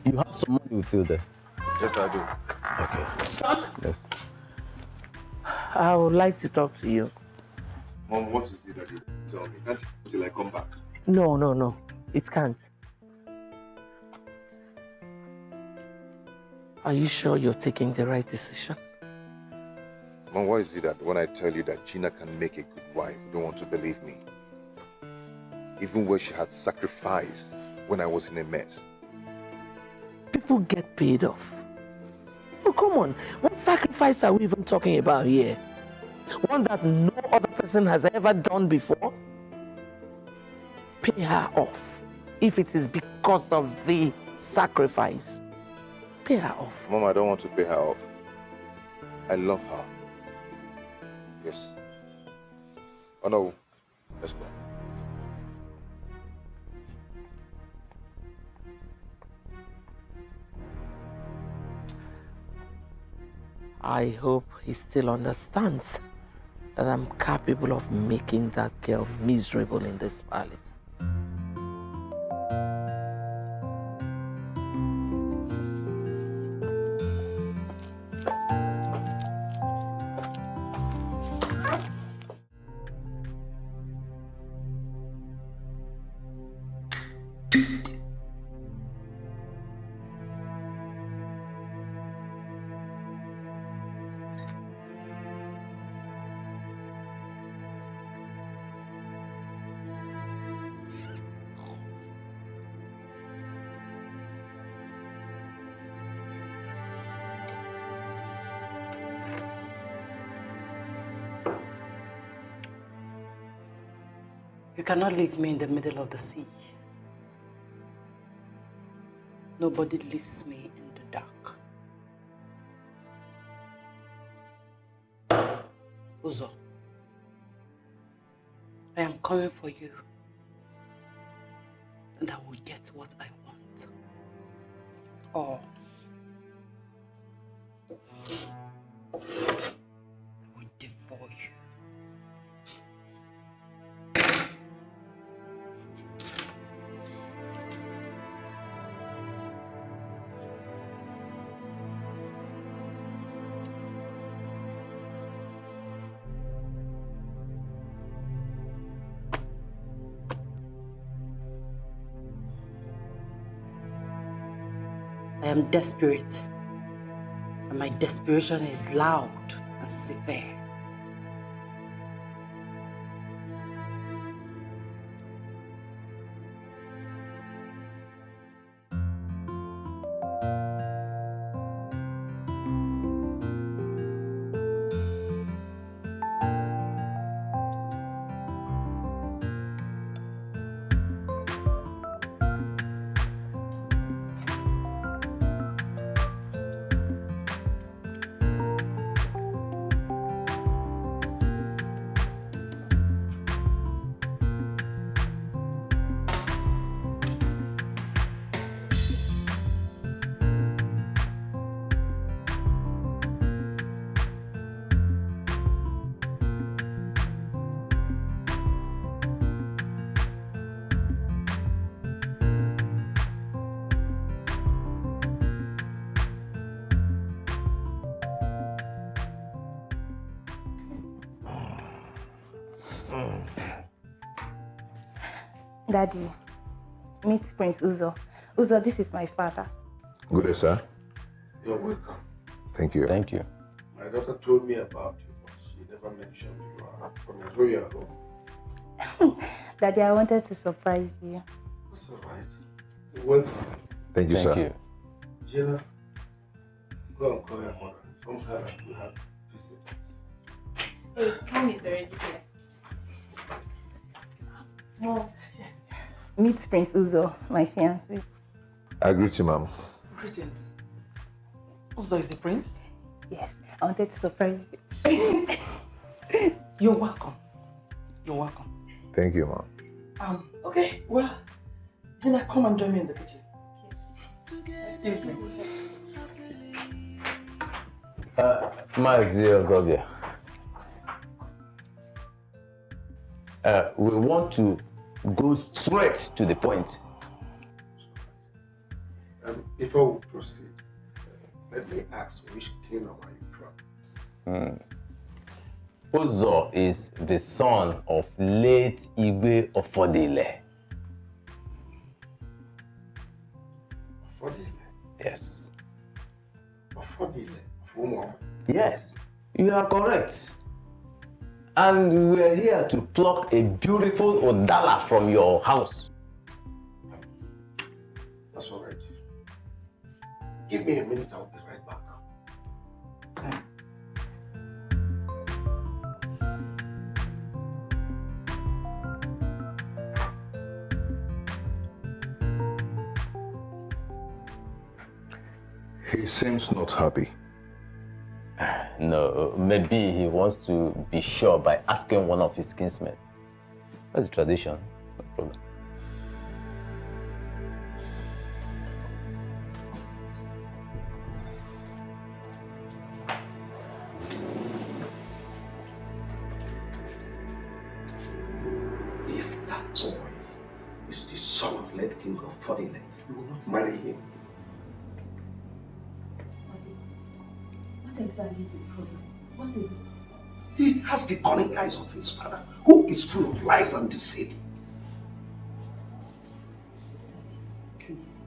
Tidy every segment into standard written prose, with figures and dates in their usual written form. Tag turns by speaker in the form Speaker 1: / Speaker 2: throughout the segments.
Speaker 1: You have some money with you there?
Speaker 2: Yes, I do.
Speaker 1: Okay.
Speaker 3: Son?
Speaker 1: Yes.
Speaker 3: I would like to talk to you.
Speaker 2: Mom, what is it that you tell me? Can't you wait till I come back?
Speaker 3: No. It can't. Are you sure you're taking the right decision?
Speaker 2: Mom, why is it that when I tell you that Gina can make a good wife, you don't want to believe me? Even where she had sacrificed when I was in a mess.
Speaker 3: People get paid off. Oh, come on. What sacrifice are we even talking about here? One that no other person has ever done before? Pay her off. If it is because of the sacrifice, pay her off.
Speaker 2: Mom, I don't want to pay her off. I love her. Yes. Oh no, let's go.
Speaker 3: I hope he still understands that I'm capable of making that girl miserable in this palace.
Speaker 4: You cannot leave me in the middle of the sea. Nobody leaves me in the dark. Uzo, I am coming for you, and I will get what I want. Or I will devour you. I am desperate, and my desperation is loud and severe.
Speaker 5: Daddy, meet Prince Uzo. Uzo, this is my father.
Speaker 2: Good day, sir.
Speaker 6: You're welcome.
Speaker 2: Thank you.
Speaker 1: Thank you.
Speaker 6: My daughter told me about you, but she never mentioned you are from Nigeria.
Speaker 5: Daddy, I wanted to surprise you.
Speaker 6: That's all right. You're welcome.
Speaker 2: Thank you, sir.
Speaker 1: Thank you.
Speaker 6: Jenna, go and call your mother. Inform her that we have visitors.
Speaker 5: Hey, Mom is already here. Mom.
Speaker 6: Yes.
Speaker 5: Meet Prince Uzo, my fiancé.
Speaker 2: I greet you, ma'am.
Speaker 4: Greetings. Uzo is the prince?
Speaker 5: Yes, I wanted to surprise you.
Speaker 4: You're welcome. You're welcome.
Speaker 2: Thank you, ma'am.
Speaker 4: Okay, well, Jenna, come and join me in the kitchen. Excuse me.
Speaker 1: Maazị Ozobia. We want to go straight to the point.
Speaker 6: Before we proceed, let me ask which kingdom are you from?
Speaker 1: Uzo is the son of late Igwe Ofodile.
Speaker 6: Ofodile?
Speaker 1: Yes.
Speaker 6: Ofodile? Of
Speaker 1: Yes, you are correct. And we are here to pluck a beautiful Odala from your house.
Speaker 6: That's all right. Give me a minute, I'll be right back.
Speaker 2: He seems not happy.
Speaker 1: No, maybe he wants to be sure by asking one of his kinsmen. That's the tradition, no problem.
Speaker 6: If that boy is the son of late King of Fodile, you will not marry him.
Speaker 7: What exactly is the problem? What is it?
Speaker 6: He has the cunning eyes of his father, who is full of lies and deceit.
Speaker 7: Please,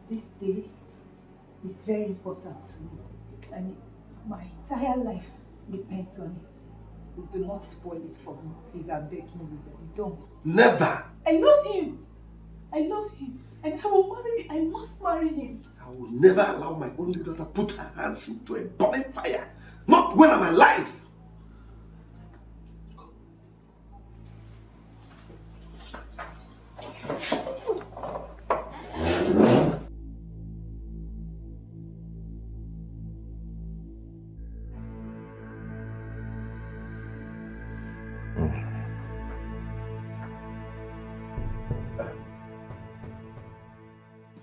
Speaker 7: this day is very important to me. I mean, my entire life depends on it. Please do not spoil it for me. Please, I'm begging you, Daddy, don't.
Speaker 6: Never!
Speaker 7: I love him. I love him. And I will marry him. I must marry him.
Speaker 6: I will never allow my only daughter put her hands into a burning fire. Not when I'm alive.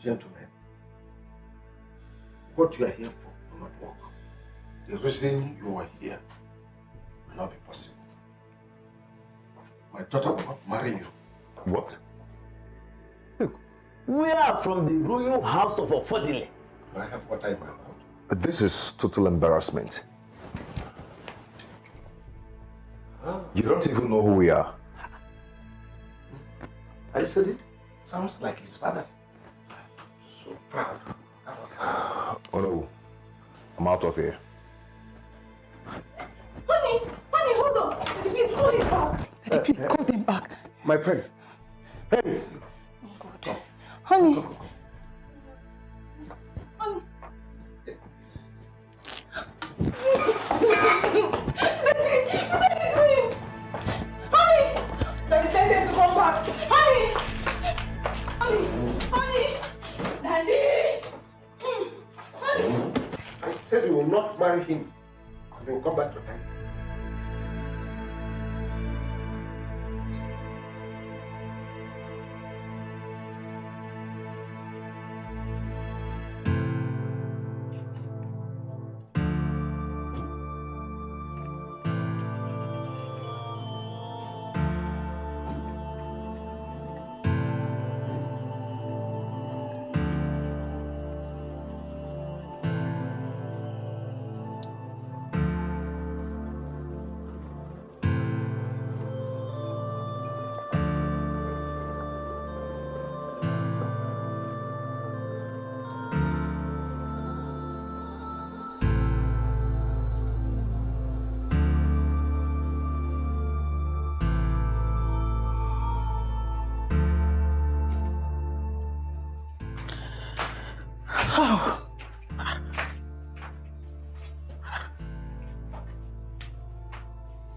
Speaker 6: Gentlemen, what you are here for will not work. The reason you are here will not be possible. My daughter will not marry you.
Speaker 2: What?
Speaker 1: Look, we are from the royal house of Ofodile.
Speaker 6: Do I have water in my mouth?
Speaker 2: This is total embarrassment. You don't even know who we are.
Speaker 6: I said it. Sounds like his father. So proud.
Speaker 2: Oh no, I'm out of here.
Speaker 7: Honey, hold on. Please call him back.
Speaker 4: Daddy, please call them back.
Speaker 6: My friend. Hey!
Speaker 7: Oh God. Honey. Honey. Daddy, tell them to come back. Honey! Daddy! Honey!
Speaker 6: I said you will not marry him. You will come back to time.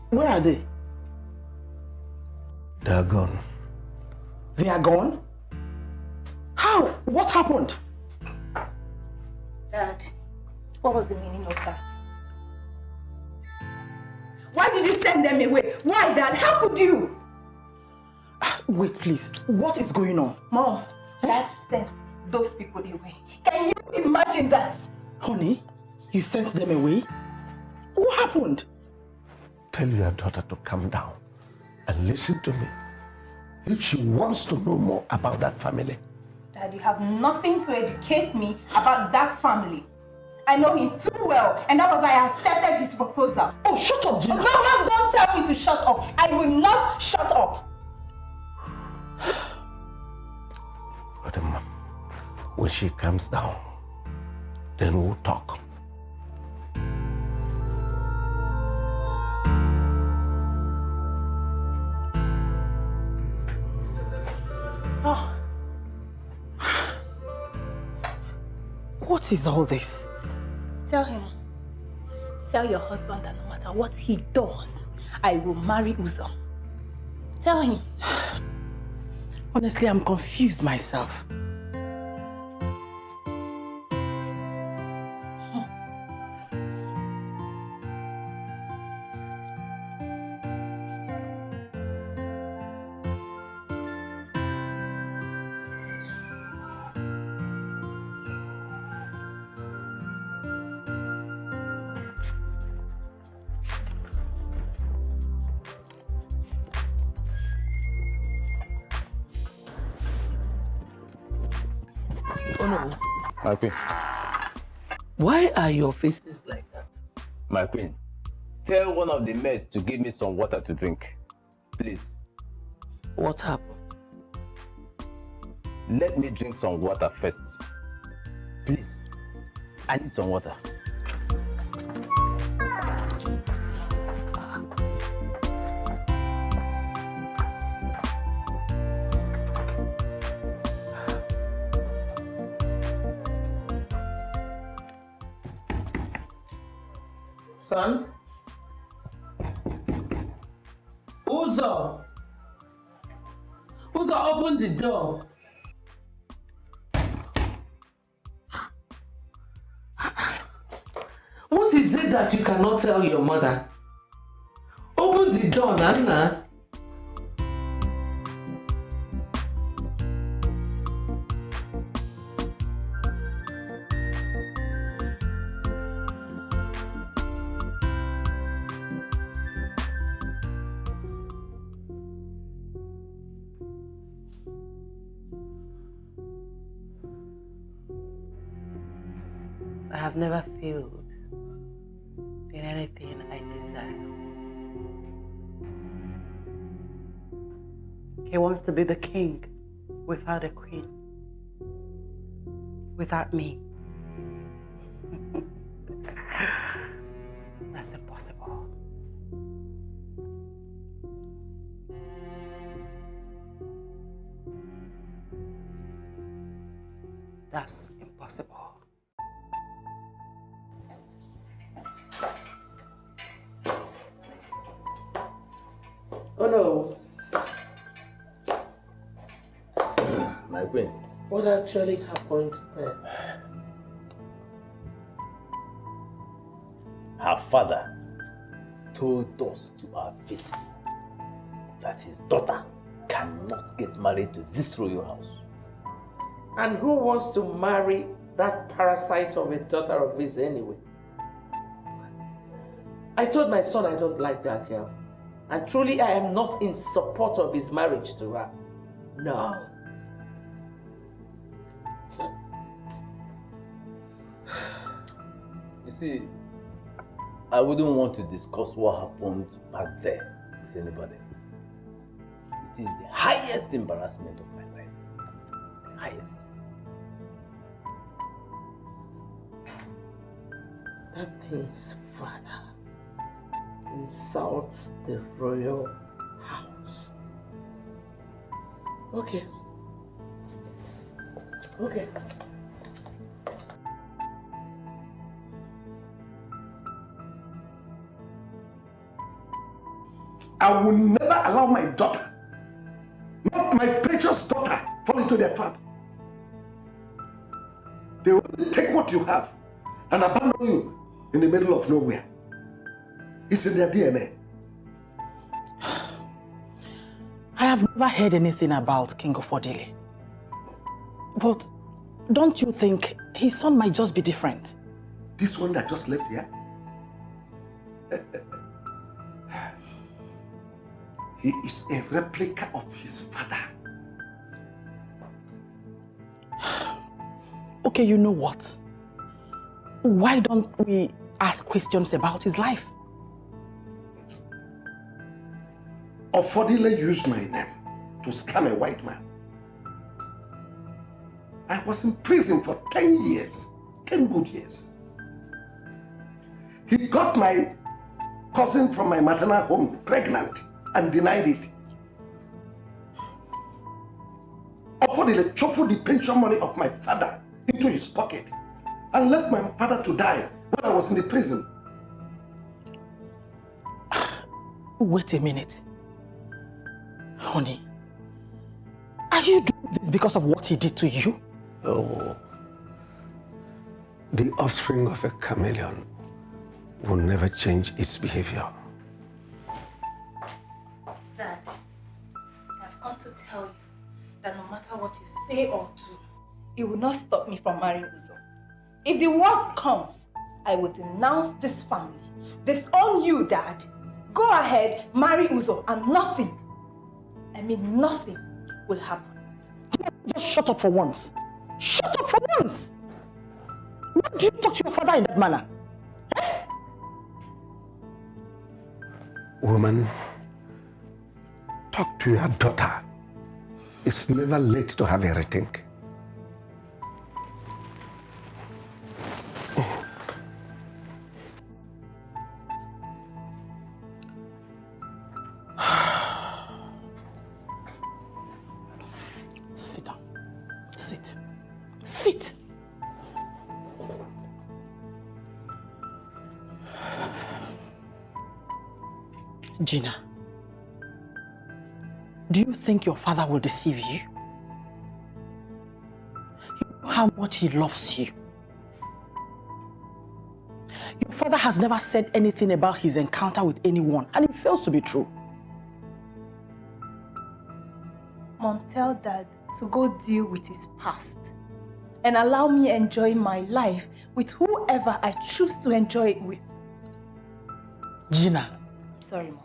Speaker 3: Where are they?
Speaker 6: They are gone.
Speaker 3: They are gone? How? What happened?
Speaker 5: Dad, what was the meaning of that?
Speaker 7: Why did you send them away? Why, Dad? How could you?
Speaker 3: Wait, please. What is going on?
Speaker 7: Mom, Dad sent those people away. Can you imagine that?
Speaker 3: Honey, you sent them away? What happened?
Speaker 6: Tell your daughter to calm down and listen to me. If she wants to know more about that family,
Speaker 7: Dad, you have nothing to educate me about that family. I know him too well, and that was why I accepted his proposal.
Speaker 3: Oh, shut up, Gina.
Speaker 7: No, don't tell me to shut up. I will not shut up.
Speaker 1: But when she comes down, then we'll talk.
Speaker 3: Oh. What is all this?
Speaker 7: Tell him. Tell your husband that no matter what he does, I will marry Uzo. Tell him.
Speaker 3: Honestly, I'm confused myself. Oh no.
Speaker 1: My queen.
Speaker 3: Why are your faces like that?
Speaker 1: My queen, tell one of the maids to give me some water to drink. Please.
Speaker 3: What happened?
Speaker 1: Let me drink some water first. Please. I need some water.
Speaker 3: Son? Uzo! Uzo, open the door. What is it that you cannot tell your mother? Open the door, Nana.
Speaker 8: I have never failed in anything I desire. He wants to be the king without a queen, without me. That's impossible. That's impossible.
Speaker 3: Oh no.
Speaker 1: My queen.
Speaker 3: What actually happened there?
Speaker 9: Her father told us to our faces that his daughter cannot get married to this royal house.
Speaker 3: And who wants to marry that parasite of a daughter of his anyway? I told my son I don't like that girl. And truly I am not in support of his marriage to her. No.
Speaker 9: You see, I wouldn't want to discuss what happened back there with anybody. It is the highest embarrassment of my life. The highest.
Speaker 3: That thing's father insults the royal house. Okay. Okay.
Speaker 6: I will never allow my daughter, not my precious daughter, fall into their trap. They will take what you have and abandon you in the middle of nowhere. It's in their DNA.
Speaker 4: I have never heard anything about King Ofodile. But don't you think his son might just be different?
Speaker 6: This one that just left here? He is a replica of his father.
Speaker 4: Okay, you know what? Why don't we ask questions about his life?
Speaker 6: Ofodile used my name to scam a white man. I was in prison for 10 years, 10 good years. He got my cousin from my maternal home pregnant and denied it. Ofodile shuffled the pension money of my father into his pocket and left my father to die when I was in the prison.
Speaker 4: Wait a minute. Honey, are you doing this because of what he did to you?
Speaker 6: Oh, the offspring of a chameleon will never change its behavior.
Speaker 5: Dad, I've come to tell you that no matter what you say or do, it will not stop me from marrying Uzo. If the worst comes, I will denounce this family, disown you, Dad. Go ahead, marry Uzo, and nothing, I mean nothing, will happen.
Speaker 4: Just shut up for once. Shut up for once! Why do you talk to your father in that manner?
Speaker 6: Woman, talk to your daughter. It's never late to have a rethink.
Speaker 4: Sit down. Sit. Sit. Gina, do you think your father will deceive you? You know how much he loves you. Your father has never said anything about his encounter with anyone, and it fails to be true.
Speaker 5: Mom, tell Dad to go deal with his past and allow me enjoy my life with whoever I choose to enjoy it with.
Speaker 4: Gina.
Speaker 5: I'm sorry, Mom.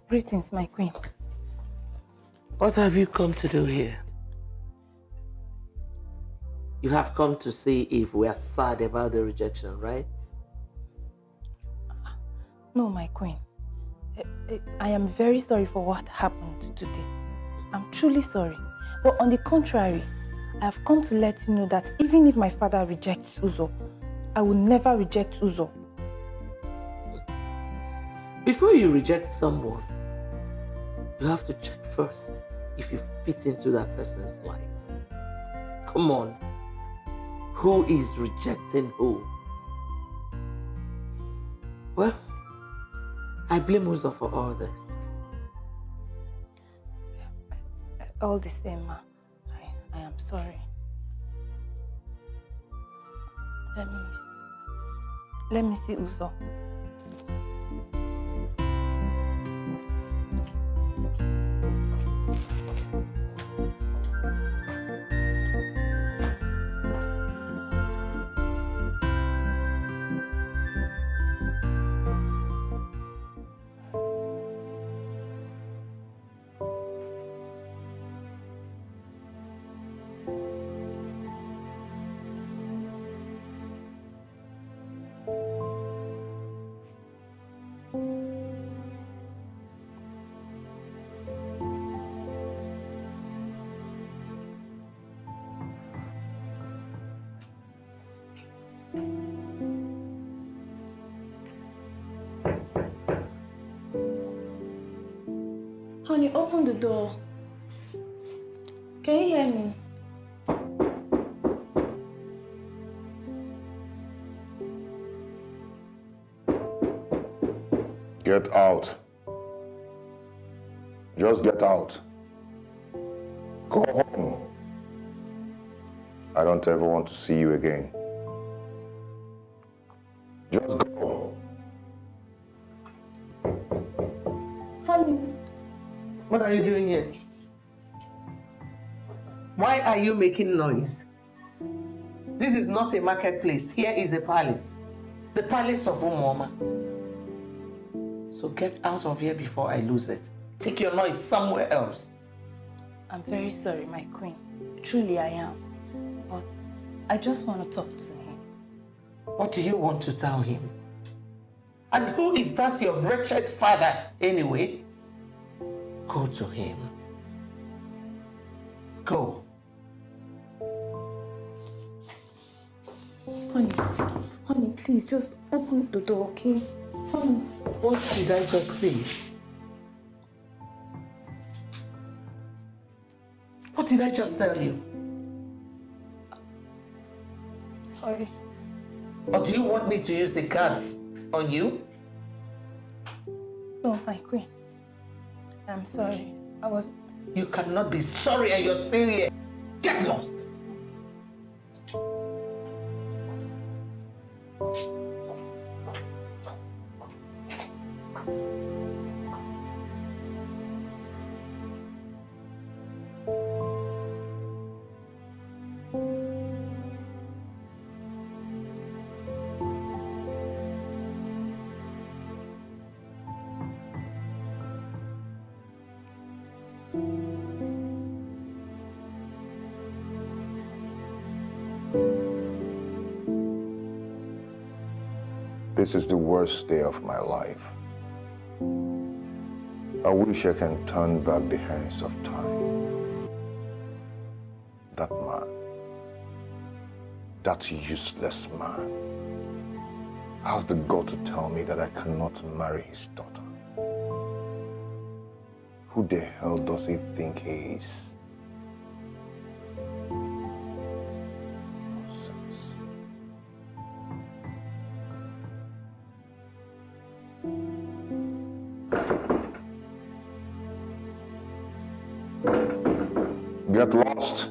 Speaker 5: Greetings, my queen.
Speaker 3: What have you come to do here? You have come to see if we are sad about the rejection, right?
Speaker 5: No, my queen. I am very sorry for what happened today. I'm truly sorry. But on the contrary, I have come to let you know that even if my father rejects Uzo, I will never reject Uzo.
Speaker 3: Before you reject someone, you have to check first if you fit into that person's life. Come on. Who is rejecting who? Well, I blame Uzo for all this.
Speaker 5: All the same, ma. I am sorry. Let me see Uzo. Honey, open the door. Can you hear me?
Speaker 2: Get out. Just get out. Go home. I don't ever want to see you again.
Speaker 3: are you doing here? Why are you making noise? This is not a marketplace. Here is a palace. The palace of Umoma. So get out of here before I lose it. Take your noise somewhere else.
Speaker 5: I'm very sorry, my queen. Truly I am. But I just want to talk to him.
Speaker 3: What do you want to tell him? And who is that your wretched father anyway? Go to him. Go.
Speaker 5: Honey, please just open the door, okay? Honey.
Speaker 3: What did I just say? What did I just tell you?
Speaker 5: Sorry.
Speaker 3: Or do you want me to use the cards on you?
Speaker 5: No, my queen. I'm sorry.
Speaker 3: You cannot be sorry and you're still here. Get lost.
Speaker 2: This is the worst day of my life. I wish I can turn back the hands of time. That man, that useless man, has the gall to tell me that I cannot marry his daughter. Who the hell does he think he is? Get lost.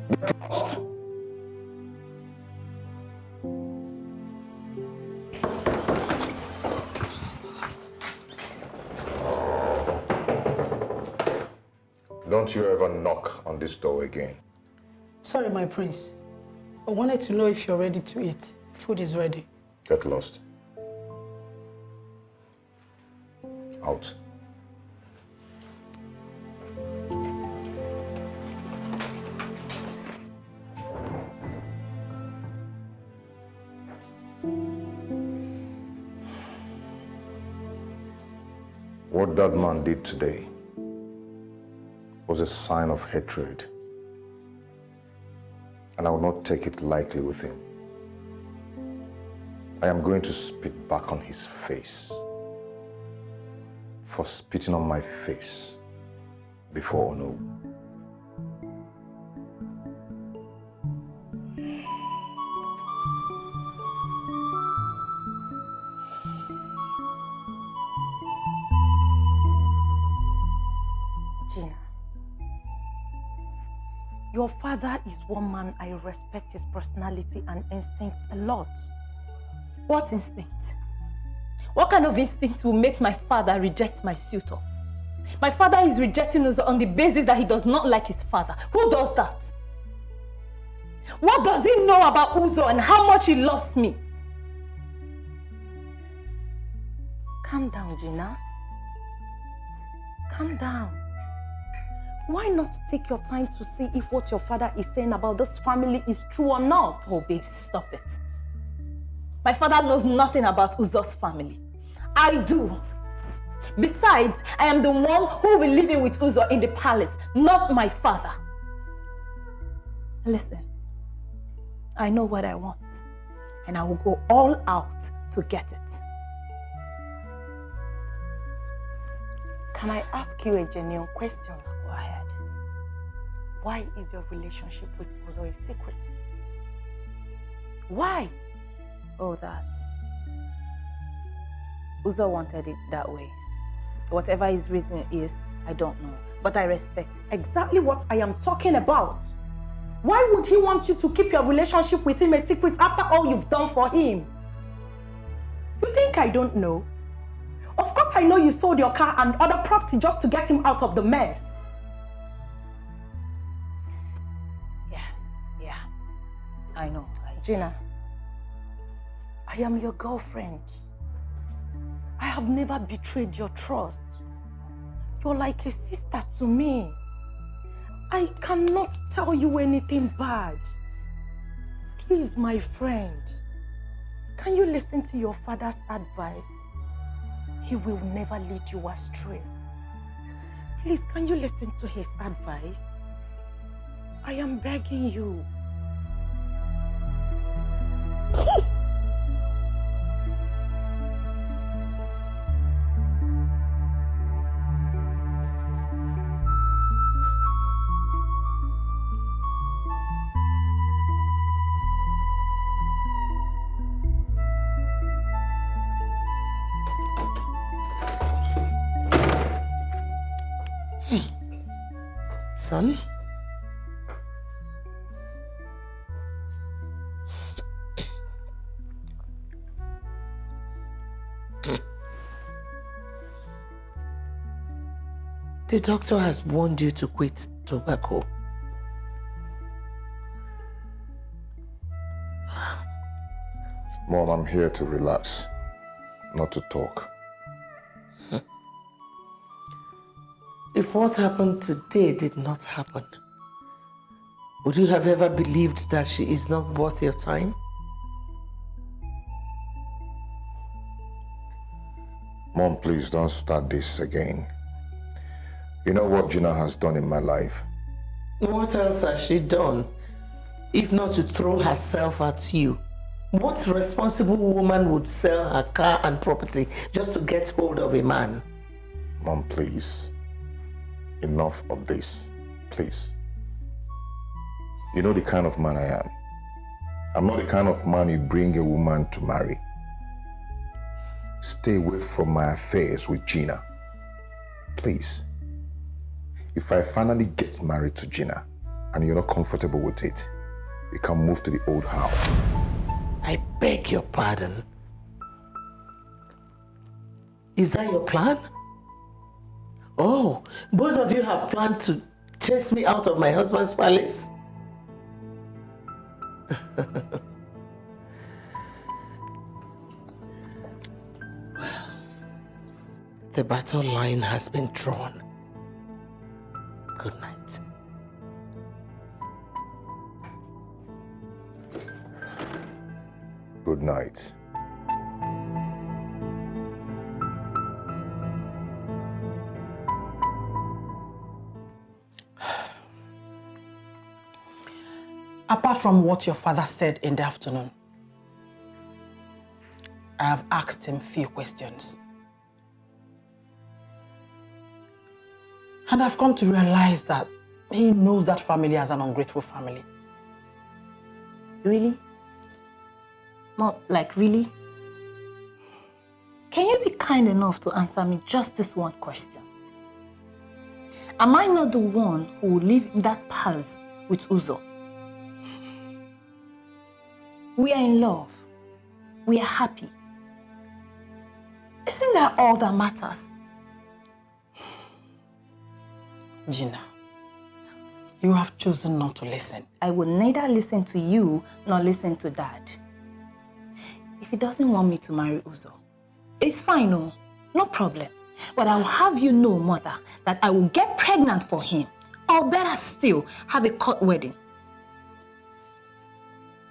Speaker 2: Get lost. Don't you ever knock on this door again.
Speaker 4: Sorry, my prince. I wanted to know if you're ready to eat. Food is ready.
Speaker 2: Get lost. Out. What that man did today was a sign of hatred, and I will not take it lightly with him. I am going to spit back on his face for spitting on my face before Ono.
Speaker 5: Your father is one man I respect his personality and instincts a lot. What instinct? What kind of instinct will make my father reject my suitor? My father is rejecting us on the basis that he does not like his father. Who does that? What does he know about Uzo and how much he loves me? Calm down, Gina. Calm down. Why not take your time to see if what your father is saying about this family is true or not? Oh, babe, stop it. My father knows nothing about Uzo's family. I do. Besides, I am the one who will live in with Uzo in the palace, not my father. Listen, I know what I want, and I will go all out to get it. Can I ask you a genuine question? Go ahead. Why is your relationship with Uzo a secret? Why? Oh, that. Uzo wanted it that way. Whatever his reason is, I don't know. But I respect it. Exactly what I am talking about. Why would he want you to keep your relationship with him a secret after all you've done for him? You think I don't know? Of course I know you sold your car and other property just to get him out of the mess.
Speaker 7: Yes, yeah.
Speaker 5: I know. Gina, I am your girlfriend. I have never betrayed your trust. You're like a sister to me. I cannot tell you anything bad. Please, my friend, can you listen to your father's advice? He will never lead you astray. Please, can you listen to his advice? I am begging you.
Speaker 3: Son? The doctor has warned you to quit tobacco.
Speaker 2: Mom, I'm here to relax, not to talk.
Speaker 3: If what happened today did not happen, would you have ever believed that she is not worth your time?
Speaker 2: Mom, please don't start this again. You know what Gina has done in my life?
Speaker 3: What else has she done, if not to throw herself at you? What responsible woman would sell her car and property just to get hold of a man?
Speaker 2: Mom, please. Enough of this, please. You know the kind of man I am. I'm not the kind of man you bring a woman to marry. Stay away from my affairs with Gina. Please. If I finally get married to Gina and you're not comfortable with it, we can move to the old house.
Speaker 3: I beg your pardon. Is that your plan? Oh, both of you have planned to chase me out of my husband's palace? Well, the battle line has been drawn. Good night.
Speaker 2: Good night.
Speaker 4: Apart from what your father said in the afternoon, I have asked him few questions. And I've come to realize that he knows that family as an ungrateful family.
Speaker 5: Really? Mom, like really? Can you be kind enough to answer me just this one question? Am I not the one who will live in that palace with Uzo? We are in love. We are happy. Isn't that all that matters?
Speaker 4: Gina, you have chosen not to listen.
Speaker 5: I will neither listen to you nor listen to Dad. If he doesn't want me to marry Uzo, it's fine, no problem. But I will have you know, Mother, that I will get pregnant for him. Or better still, have a court wedding.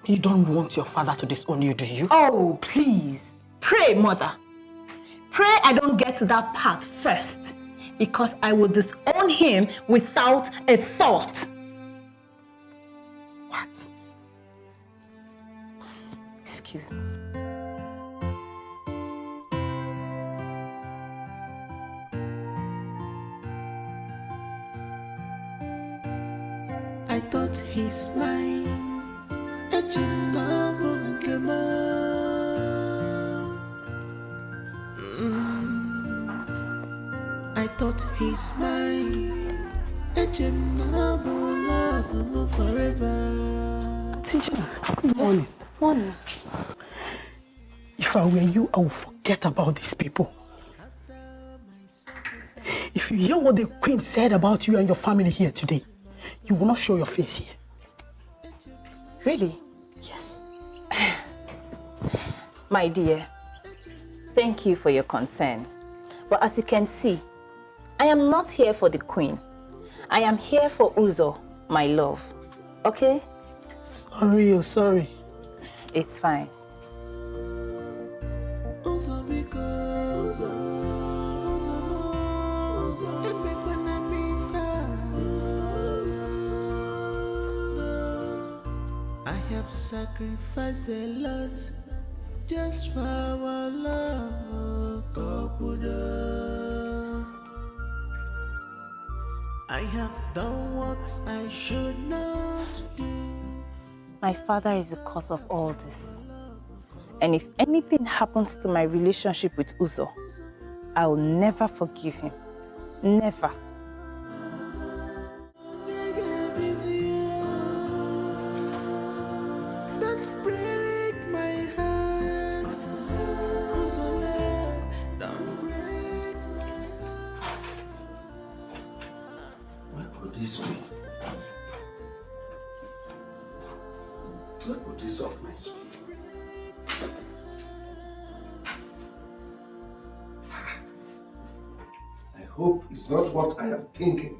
Speaker 4: You don't want your father to disown you, do you?
Speaker 5: Oh, please. Pray, Mother. Pray I don't get to that part first, because I will disown him without a thought.
Speaker 4: What?
Speaker 5: Excuse me.
Speaker 10: I thought he's mine. I thought he's mine. Love forever.
Speaker 4: Teacher, good morning.
Speaker 5: Yes, morning.
Speaker 4: If I were you, I would forget about these people. you hear what the queen said about you and your family here today, you will not show your face here.
Speaker 5: Really?
Speaker 4: Yes.
Speaker 5: My dear, thank you for your concern. But as you can see, I am not here for the queen. I am here for Uzo, my love. Okay?
Speaker 4: Sorry, sorry.
Speaker 5: It's fine.
Speaker 10: I have sacrificed a lot just for our love, Kokuda. I have done what I should not do.
Speaker 5: My father is the cause of all this. And if anything happens to my relationship with Uzo, I will never forgive him. Never.
Speaker 10: Don't break my heart. Don't break my heart.
Speaker 6: Where could this be? Where could this offense be? I hope it's not what I am thinking.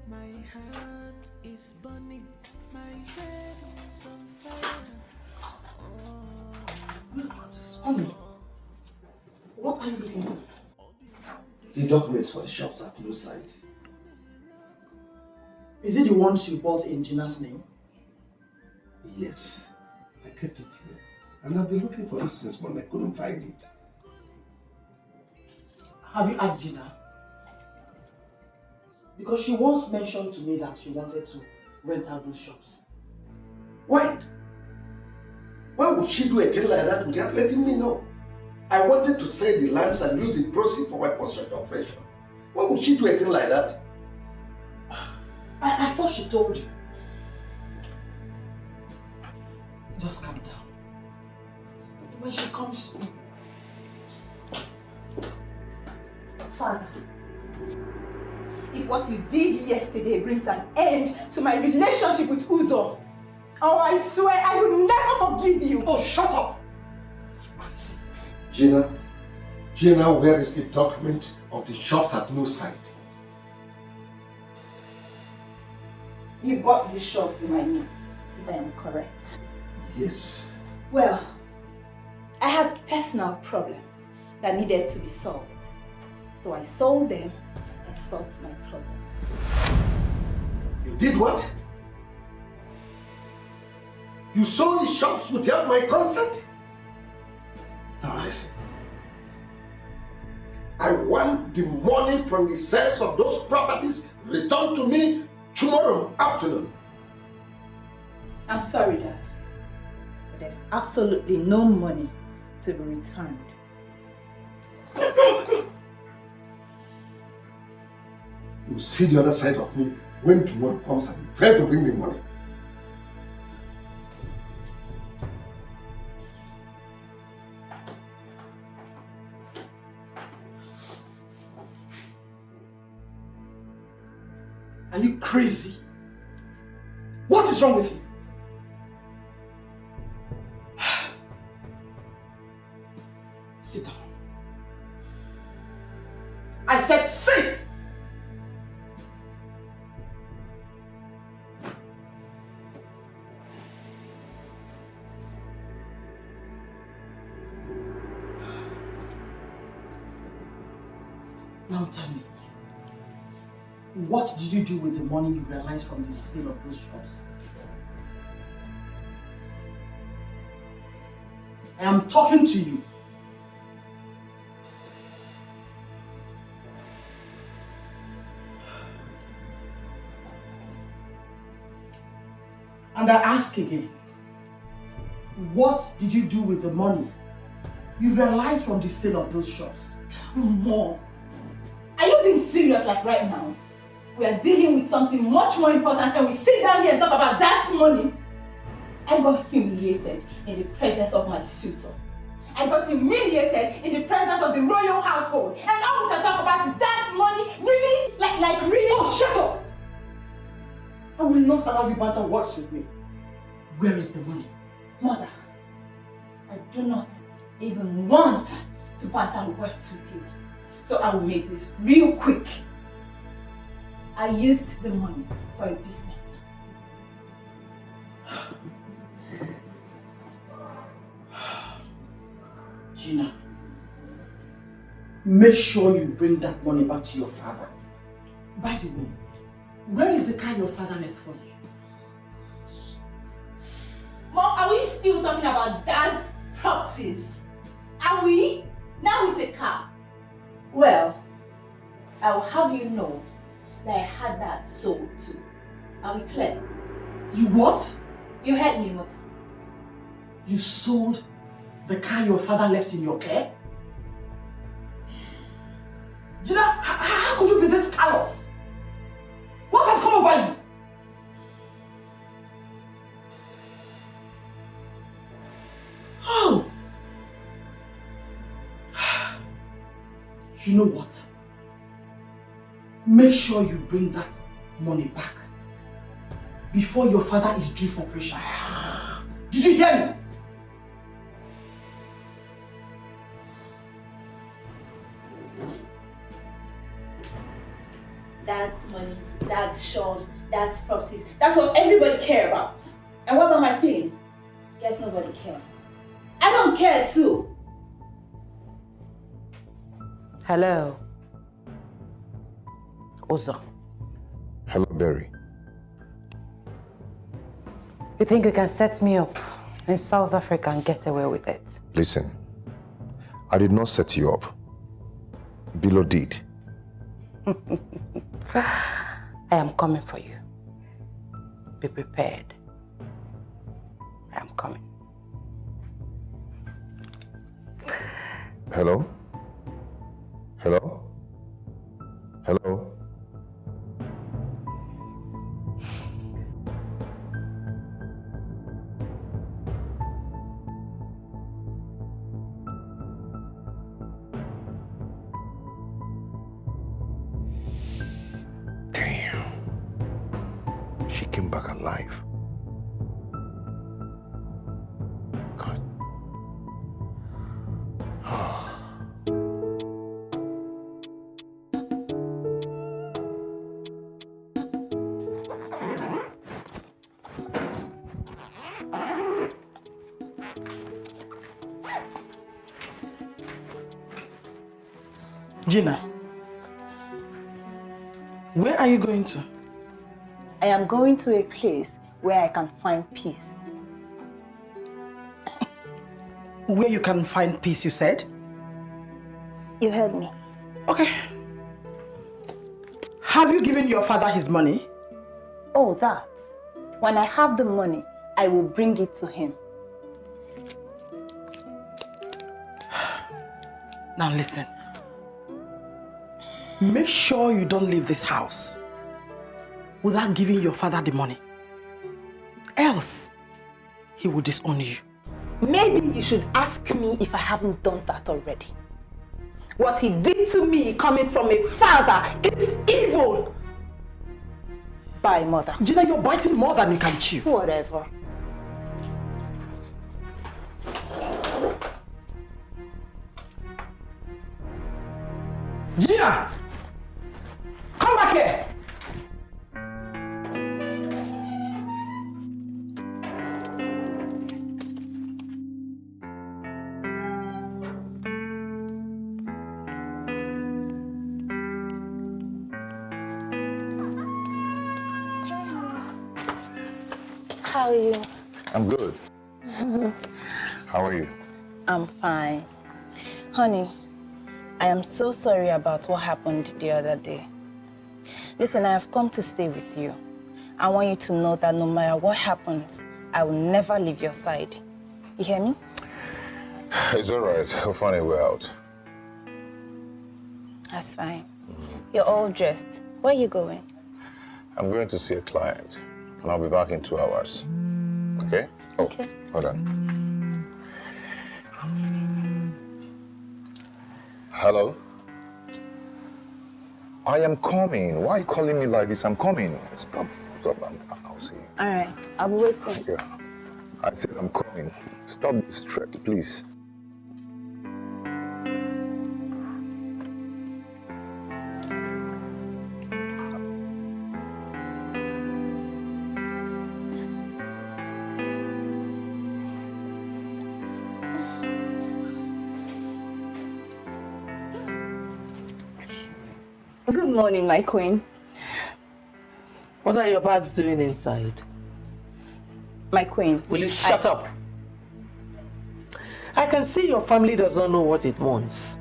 Speaker 10: My heart is burning, my head is on fire.
Speaker 6: Mommy, what are you looking for? The documents for the shops at no site.
Speaker 4: Is it the ones you bought in Gina's name?
Speaker 6: Yes, I kept it here. And I've been looking for it since morning. I couldn't find it.
Speaker 4: Have you asked Gina? Because she once mentioned to me that she wanted to rent out those shops.
Speaker 6: Why? Why would she do a thing like that without letting me know? I wanted to sell the lands and use the proceeds for my post-rent operation. Why would she do a thing like that?
Speaker 4: I thought she told you. Just calm down. When she comes...
Speaker 5: Father, if what you did yesterday brings an end to my relationship with Uzo, oh, I swear I will never forgive you.
Speaker 6: Oh, shut up! Gina, where is the document of the shops at no site?
Speaker 5: You bought these shops in my name, if I am correct.
Speaker 6: Yes.
Speaker 5: Well, I had personal problems that needed to be solved. So I sold them and solved my problem.
Speaker 6: You did what? You sold the shops without my consent? Now listen. I want the money from the sales of those properties returned to me tomorrow afternoon.
Speaker 5: I'm sorry, Dad, but there's absolutely no money to be returned.
Speaker 6: You see the other side of me when tomorrow comes and try to bring me money.
Speaker 4: Are you crazy? What is wrong with you? Sit down. I said sit! Now tell me, what did you do with the money you realized from the sale of those shops? I am talking to you. And I ask again, what did you do with the money you realized from the sale of those shops?
Speaker 5: Mom, are you being serious like right now? We are dealing with something much more important and we sit down here and talk about that money. I got humiliated in the presence of my suitor. I got humiliated in the presence of the royal household. And all we can talk about is dad's money. Really? Like really?
Speaker 6: Oh, shut up! I will not allow you banter words with me. Where is the money?
Speaker 5: Mother, I do not even want to banter words with you. So I will make this real quick. I used the money for a business.
Speaker 6: Gina, make sure you bring that money back to your father. By the way, where is the car your father left for you?
Speaker 5: Mom, are we still talking about dad's properties? Are we? Now it's a car. Well, I will have you know that I had that sold too. Are we clear?
Speaker 6: You what?
Speaker 5: You heard me, Mother.
Speaker 6: You sold the car your father left in your care? Gina, how could you be this callous? What has come over you? Oh! You know what? Make sure you bring that money back before your father is due for operation. Did you hear me?
Speaker 5: Dad's money, dad's shops, dad's properties. That's what everybody cares about. And what about my feelings? Guess nobody cares. I don't care too.
Speaker 8: Hello. Uzo.
Speaker 2: Hello, Berry.
Speaker 8: You think you can set me up in South Africa and get away with it?
Speaker 2: Listen, I did not set you up. Bilo did.
Speaker 8: I am coming for you. Be prepared. I am coming.
Speaker 2: Hello? Hello? Hello? Damn. She came back alive. God.
Speaker 4: Gina, where are you going to?
Speaker 5: I am going to a place where I can find peace.
Speaker 4: Where you can find peace, you said?
Speaker 5: You heard me.
Speaker 4: Okay. Have you given your father his money?
Speaker 5: Oh, that. When I have the money, I will bring it to him.
Speaker 4: Now listen. Make sure you don't leave this house without giving your father the money. Else, he will disown you.
Speaker 5: Maybe you should ask me if I haven't done that already. What he did to me coming from a father is evil. Bye, Mother.
Speaker 4: Gina, you're biting more than you can chew.
Speaker 5: Whatever.
Speaker 4: Gina! Come back here!
Speaker 5: How are you?
Speaker 2: I'm good. How are you?
Speaker 5: I'm fine. Honey, I am so sorry about what happened the other day. Listen, I have come to stay with you. I want you to know that no matter what happens, I will never leave your side. You hear me?
Speaker 2: It's all right. I'll find a way out.
Speaker 5: That's fine. You're all dressed. Where are you going?
Speaker 2: I'm going to see a client, and I'll be back in 2 hours. Okay? Oh,
Speaker 5: Okay.
Speaker 2: hold on. Hello? I am coming. Why are you calling me like this? I'm coming. Stop. I'll see you.
Speaker 5: All right. I'll be waiting.
Speaker 2: Yeah. I said I'm coming. Stop this threat, please.
Speaker 5: Good morning, my queen.
Speaker 3: What are your bags doing inside?
Speaker 5: My queen.
Speaker 3: Will you shut up? I can see your family does not know what it wants.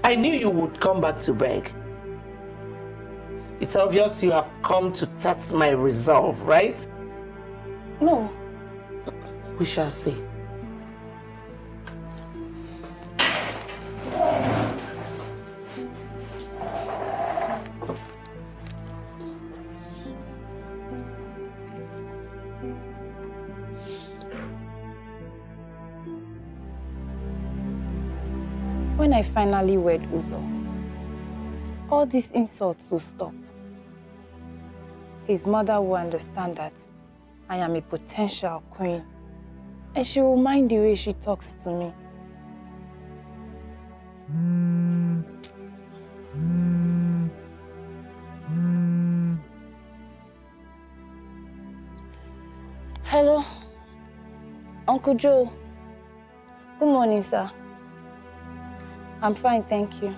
Speaker 3: I knew you would come back to beg. It's obvious you have come to test my resolve, right?
Speaker 5: No.
Speaker 3: We shall see.
Speaker 5: When I finally wed Uzo, all these insults will stop. His mother will understand that I am a potential queen, and she will mind the way she talks to me. Hello, Uncle Joe. Good morning, sir. I'm fine, thank you.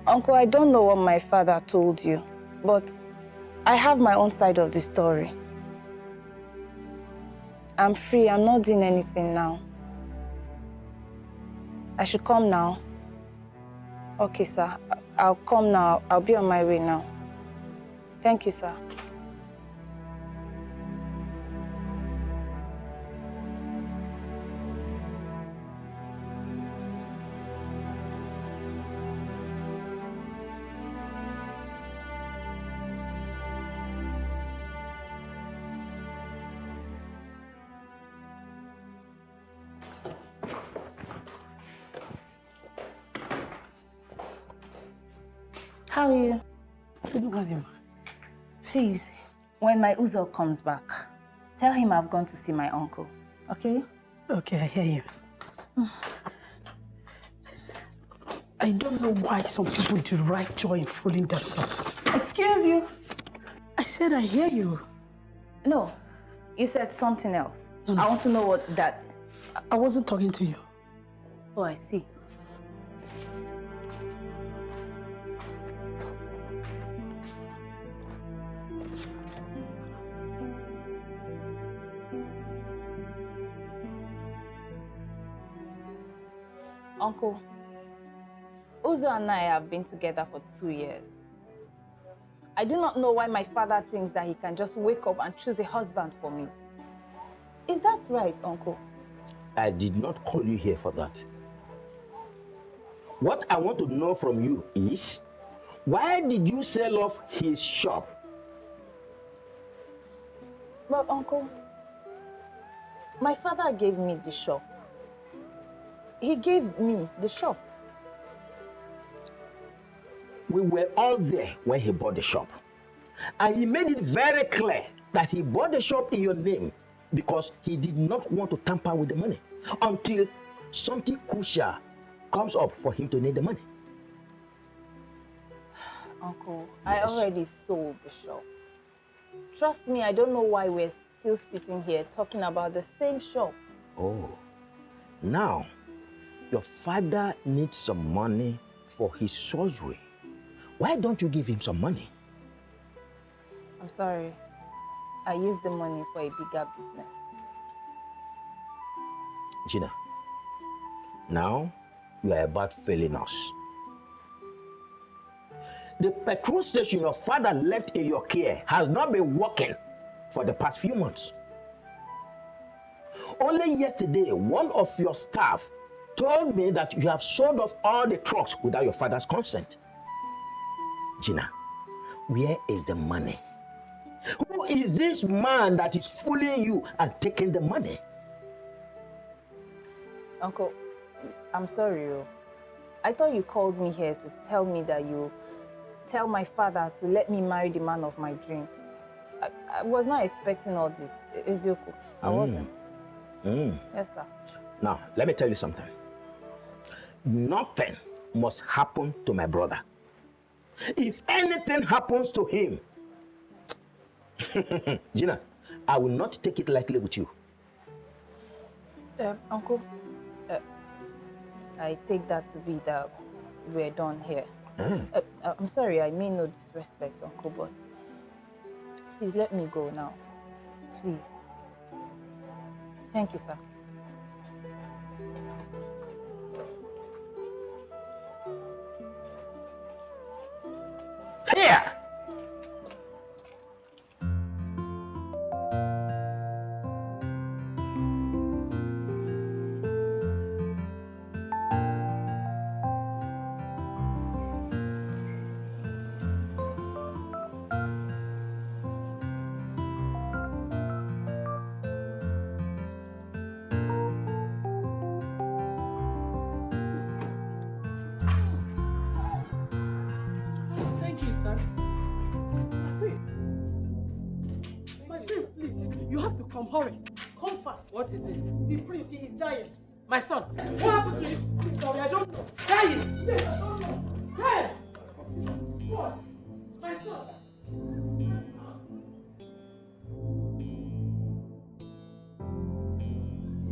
Speaker 5: Uncle, I don't know what my father told you, but I have my own side of the story. I'm free, I'm not doing anything now. I should come now? Okay, sir. I'll come now. I'll be on my way now. Thank you, sir. How are you?
Speaker 4: Good morning.
Speaker 5: Please, when my Uzo comes back, tell him I've gone to see my uncle, okay?
Speaker 4: Okay, I hear you. I don't know why some people derive joy in fooling themselves.
Speaker 5: Excuse you?
Speaker 4: I said I hear you.
Speaker 5: No, you said something else.
Speaker 4: No.
Speaker 5: I want to know what that...
Speaker 4: I wasn't talking to you.
Speaker 5: Oh, I see. Uncle, Uzo and I have been together for 2 years. I do not know why my father thinks that he can just wake up and choose a husband for me. Is that right, Uncle?
Speaker 11: I did not call you here for that. What I want to know from you is, why did you sell off his shop?
Speaker 5: Well, Uncle, my father gave me the shop. He gave me the shop.
Speaker 11: We were all there when he bought the shop. And he made it very clear that he bought the shop in your name because he did not want to tamper with the money until something crucial comes up for him to need the money.
Speaker 5: Uncle, I already sold the shop. Trust me, I don't know why we're still sitting here talking about the same shop.
Speaker 11: Oh, now your father needs some money for his surgery. Why don't you give him some money?
Speaker 5: I'm sorry. I used the money for a bigger business.
Speaker 11: Gina, now you are about failing us. The petrol station your father left in your care has not been working for the past few months. Only yesterday, one of your staff told me that you have sold off all the trucks without your father's consent. Gina, where is the money? Who is this man that is fooling you and taking the money?
Speaker 7: Uncle, I'm sorry. I thought you called me here to tell me that you tell my father to let me marry the man of my dream. I was not expecting all this. Eziokwu, I wasn't. Yes, sir.
Speaker 11: Now, let me tell you something. Nothing must happen to my brother. If anything happens to him, Gina, I will not take it lightly with you.
Speaker 7: Uncle, I take that to be that we're done here. I'm sorry, I mean no disrespect, Uncle, but please let me go now. Please. Thank you, sir.
Speaker 11: Here!
Speaker 4: Come, hurry. Come fast.
Speaker 3: What is it?
Speaker 4: The prince, he is dying.
Speaker 3: My son.
Speaker 4: What happened to him? Please, sorry, I don't know.
Speaker 3: Dying?
Speaker 4: Yes, I don't know.
Speaker 3: Hey! What? My son.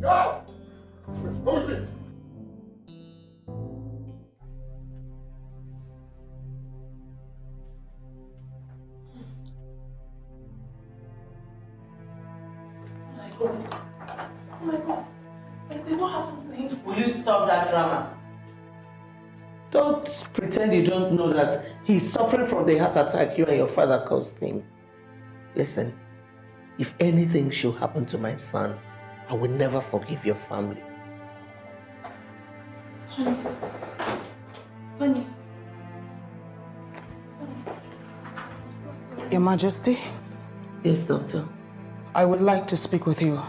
Speaker 6: Go! Come with me.
Speaker 3: Oh my God. Baby, what happened to him? Will you stop that drama? Don't pretend you don't know that he's suffering from the heart attack you and your father caused him. Listen, if anything should happen to my son, I will never forgive your family.
Speaker 5: Honey. Honey. I'm so sorry.
Speaker 4: Your Majesty?
Speaker 3: Yes, Doctor.
Speaker 4: I would like to speak with you.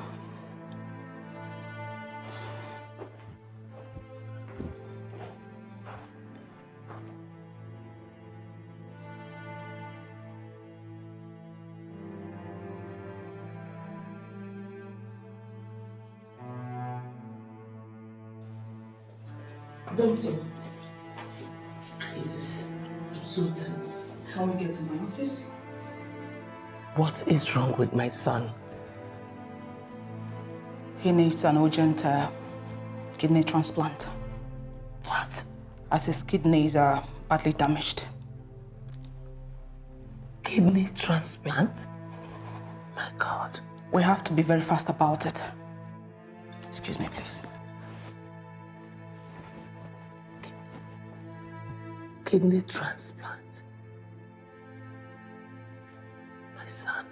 Speaker 3: Doctor, please, I'm so tense.
Speaker 4: Can we get to my office?
Speaker 3: What is wrong with my son?
Speaker 4: He needs an urgent kidney transplant.
Speaker 3: What?
Speaker 4: As his kidneys are badly damaged.
Speaker 3: Kidney transplant? My God.
Speaker 4: We have to be very fast about it. Excuse me, please.
Speaker 3: Kidney transplant? My son.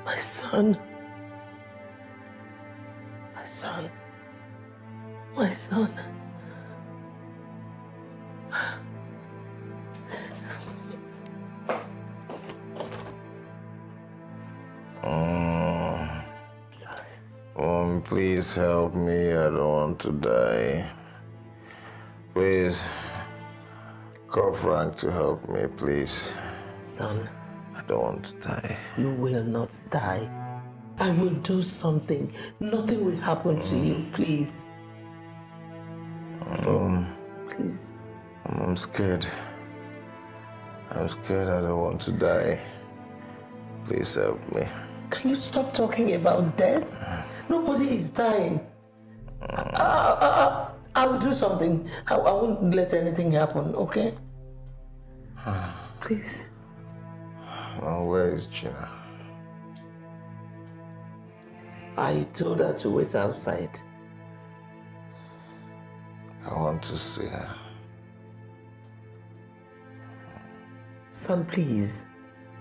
Speaker 3: My son. My son. My son.
Speaker 2: Please help me. I don't want to die. Please, call Frank to help me, please.
Speaker 3: Son,
Speaker 2: I don't want to die.
Speaker 3: you will not die. I will do something. Nothing will happen to you, please. Please.
Speaker 2: I'm scared. I'm scared. I don't want to die. Please help me.
Speaker 3: Can you stop talking about death? Nobody is dying. I will do something. I won't let anything happen, okay? Please.
Speaker 2: Well, where is Gina?
Speaker 3: I told her to wait outside.
Speaker 2: I want to see her.
Speaker 3: Son, please.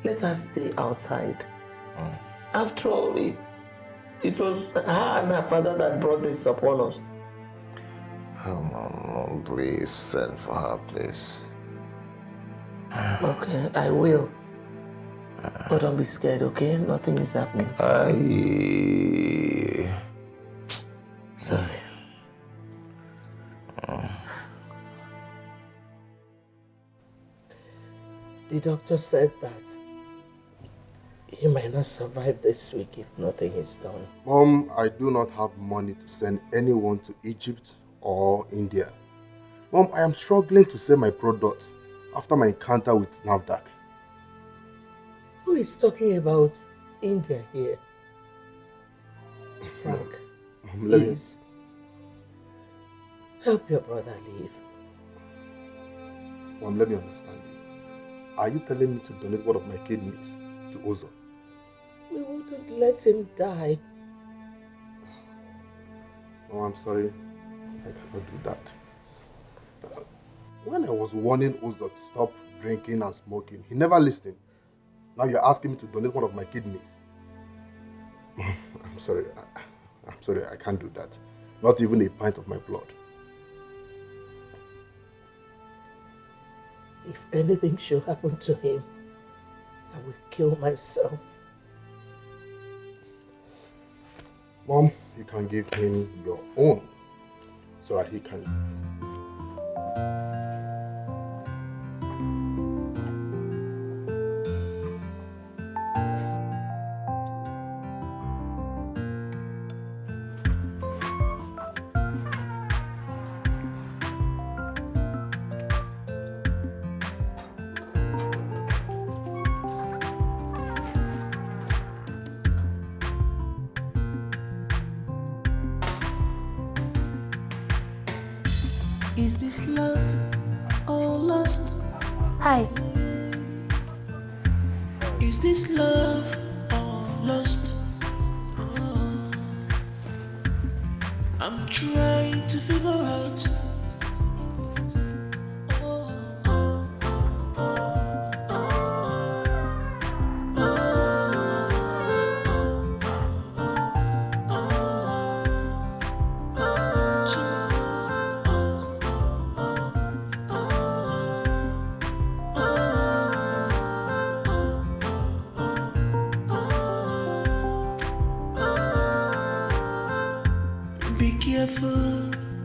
Speaker 3: Let her stay outside. After all, it was her and her father that brought this upon us.
Speaker 2: Oh, Mom, please send for her, please.
Speaker 3: Okay, I will. But don't be scared, okay? Nothing is happening. Sorry. The doctor said that you might not survive this week if nothing is done.
Speaker 6: Mom, I do not have money to send anyone to Egypt or India. Mom, I am struggling to sell my product after my encounter with NAFDAC.
Speaker 3: Who is talking about India here? Frank, please. Help your brother leave.
Speaker 6: Mom, let me understand you. Are you telling me to donate one of my kidneys to Uzo?
Speaker 3: We wouldn't let him die.
Speaker 6: Oh, I'm sorry. I cannot do that. When I was warning Uzo to stop drinking and smoking, he never listened. Now you're asking me to donate one of my kidneys. I'm sorry. I'm sorry, I can't do that. Not even a pint of my blood.
Speaker 3: If anything should happen to him, I will kill myself.
Speaker 6: Mom, you can give him your own so that he can live.
Speaker 10: Is this love or lust?
Speaker 5: Hi.
Speaker 10: Is this love or lust? I'm trying to figure out.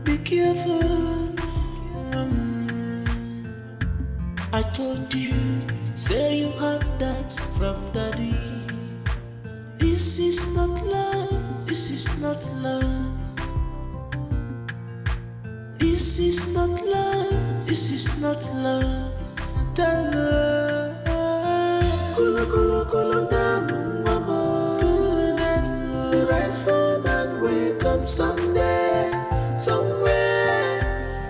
Speaker 10: Be careful. I told you, say you heard that from daddy. This is not love, this is not love. This is not love, this is not love. Tell her, kolo kolo kolo namu mama. The right for man will come someday, somewhere.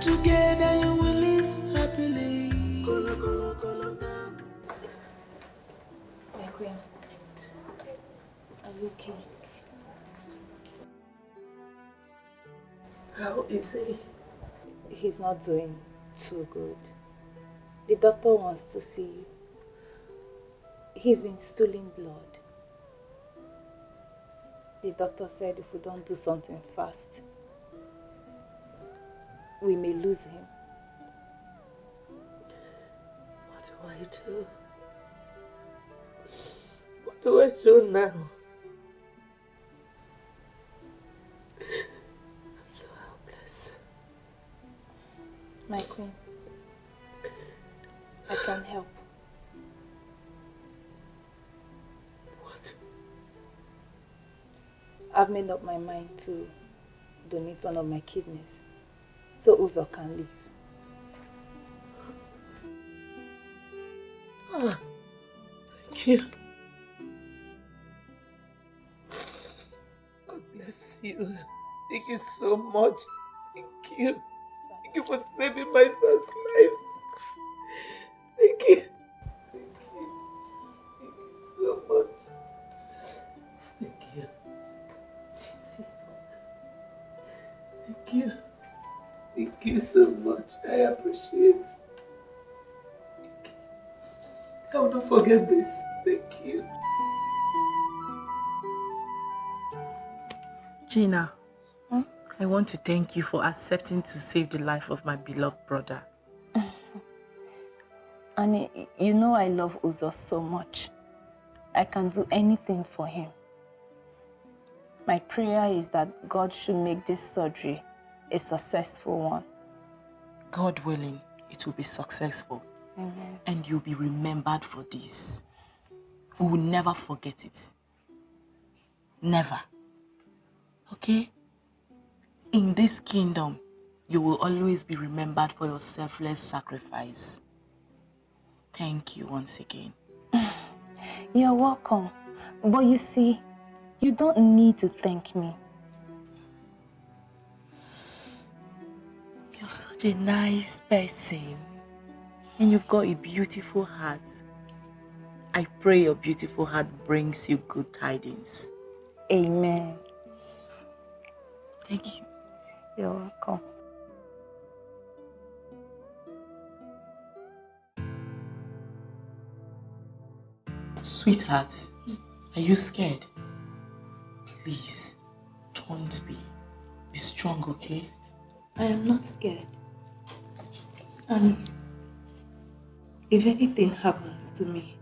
Speaker 10: Together you will live happily. Kolo kolo kolo namu.
Speaker 5: My queen, are you okay?
Speaker 3: How is he?
Speaker 5: He's not doing too good. The doctor wants to see you. He's been stooling blood. The doctor said if we don't do something fast, we may lose him.
Speaker 3: What do I do? What do I do now? I'm so helpless.
Speaker 5: My queen, I can't help.
Speaker 3: What?
Speaker 5: I've made up my mind to donate one of my kidneys so Uzo can live.
Speaker 3: Ah, thank you. God bless you. Thank you so much. Thank you. Thank you for saving my son's life. Thank you. Thank you. Thank you so much. Thank you. Thank you. Thank you so much. I appreciate it. Thank you. I will not forget this. Thank you.
Speaker 4: Gina, I want to thank you for accepting to save the life of my beloved brother.
Speaker 5: And you know I love Uzo so much. I can do anything for him. My prayer is that God should make this surgery a successful one.
Speaker 4: God willing, it will be successful.
Speaker 5: Amen.
Speaker 4: And you'll be remembered for this. We will never forget it. Never. Okay? In this kingdom, you will always be remembered for your selfless sacrifice. Thank you once again.
Speaker 5: You're welcome. But you see, you don't need to thank me.
Speaker 4: You're such a nice person. And you've got a beautiful heart. I pray your beautiful heart brings you good tidings.
Speaker 5: Amen.
Speaker 4: Thank you.
Speaker 5: You're welcome.
Speaker 4: Sweetheart, are you scared? Please, don't be. Be strong, okay?
Speaker 5: I am not scared. And if anything happens to me,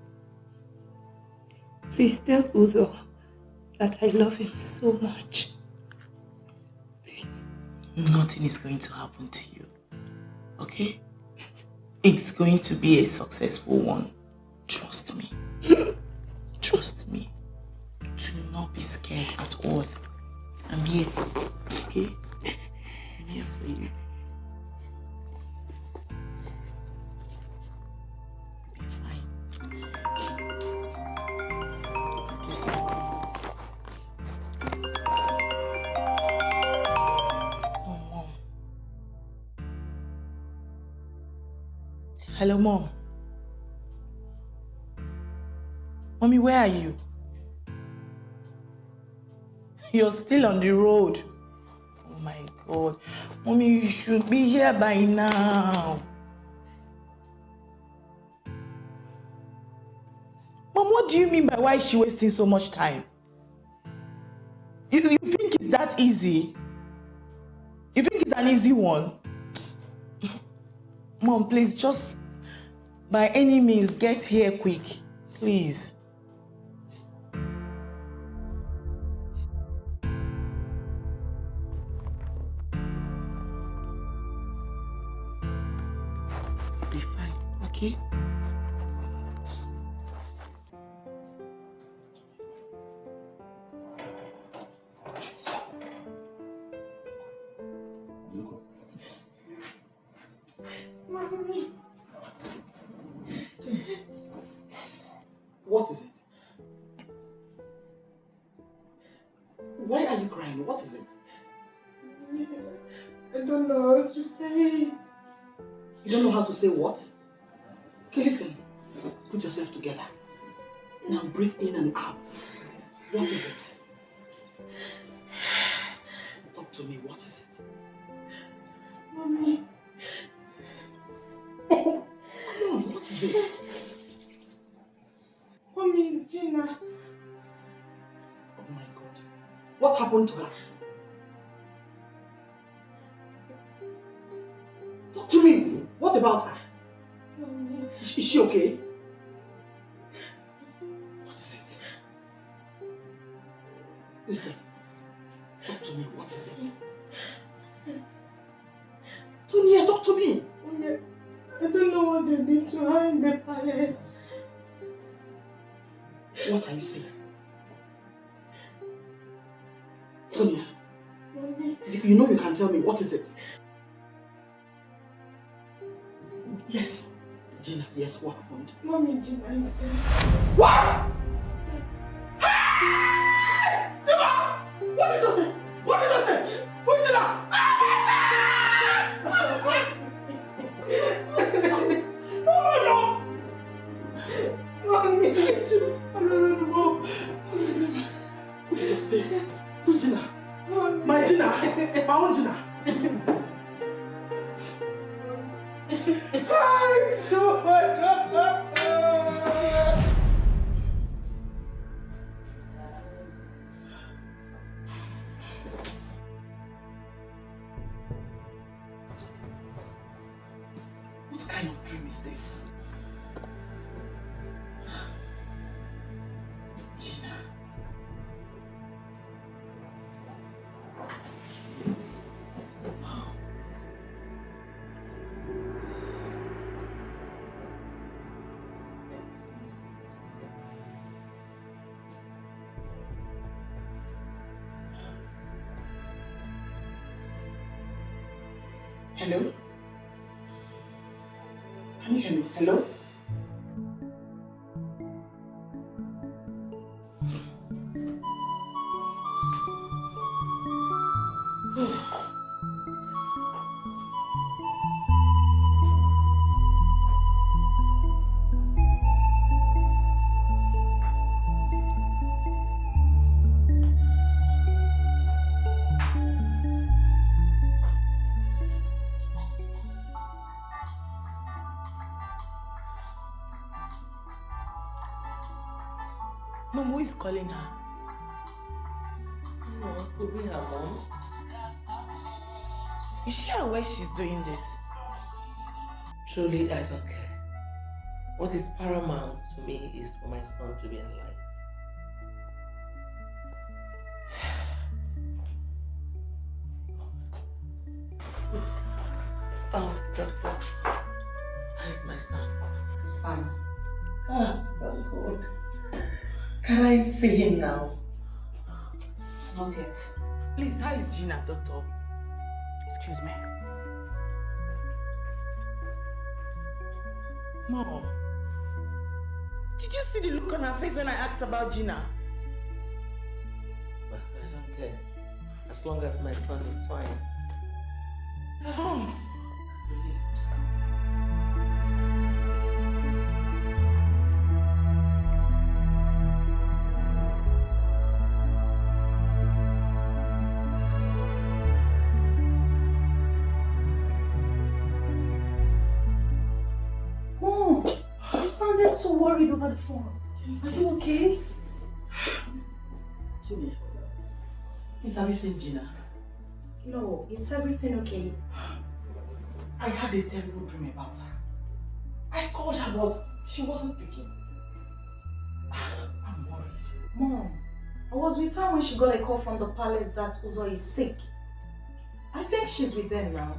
Speaker 5: please tell Uzo that I love him so much. Please.
Speaker 4: Nothing is going to happen to you, okay? It's going to be a successful one. Trust me. Trust me. Do not be scared at all. I'm here, okay? I'm here for you. You'll be fine. Excuse me. Oh, Mom. Hello, Mom. Mommy, where are you? You're still on the road. Oh my God. Mommy, you should be here by now. Mom, what do you mean by why is she wasting so much time? You think it's that easy? You think it's an easy one? Mom, please, just by any means, get here quick. Please. Be fine, okay?
Speaker 7: Mommy.
Speaker 4: What is it? Why are you crying? What is it?
Speaker 7: I don't know how to say it.
Speaker 4: You don't know how to say what? Okay, listen. Put yourself together. Now breathe in and out. What is it? Talk to me. What is it?
Speaker 7: Mommy.
Speaker 4: Oh, come on. What is it?
Speaker 7: Mommy, it's Gina.
Speaker 4: Oh my God. What happened to her? Talk to me. What about her?
Speaker 7: Mommy.
Speaker 4: Is she okay? What is it? Listen. Talk to me. What is it? Tonya, talk to me.
Speaker 7: Mommy, I don't know what they did to her in the palace.
Speaker 4: What are you saying? Tonya,
Speaker 7: Mommy.
Speaker 4: you know you can tell me. What is it? Yes. Gina, yes, what happened?
Speaker 7: Mommy, Gina is there.
Speaker 4: What? Hey! Gina! What did you say? What did you say? Who did that? Oh no!
Speaker 7: Mommy, no.
Speaker 4: What did you say? Who Gina?
Speaker 7: Mommy.
Speaker 4: My Gina? My own Gina? Oh my God! What kind of dream is this? Hello? Can you hear me? Hello? Mom, who is calling her?
Speaker 3: No, could be her mom.
Speaker 4: Is she aware she's doing this?
Speaker 3: Truly, I don't care. What is paramount to me is for my son to be alive. Oh, doctor. How is my son?
Speaker 4: He's fine.
Speaker 3: Ah, that's good. Can I see him now?
Speaker 4: Not yet. Please, how is Gina, doctor?
Speaker 8: Excuse me.
Speaker 4: Mom, did you see the look on her face when I asked about Gina?
Speaker 3: But I don't care. As long as my son is fine.
Speaker 4: Mom.
Speaker 7: Mom, you sounded so worried over the phone. Are you okay?
Speaker 4: Tumi, have you seen Gina?
Speaker 7: No, is everything okay?
Speaker 4: I had a terrible dream about her. I called her, but she wasn't picking. I'm worried.
Speaker 7: Mom, I was with her when she got a call from the palace that Uzo is sick. I think she's with them now.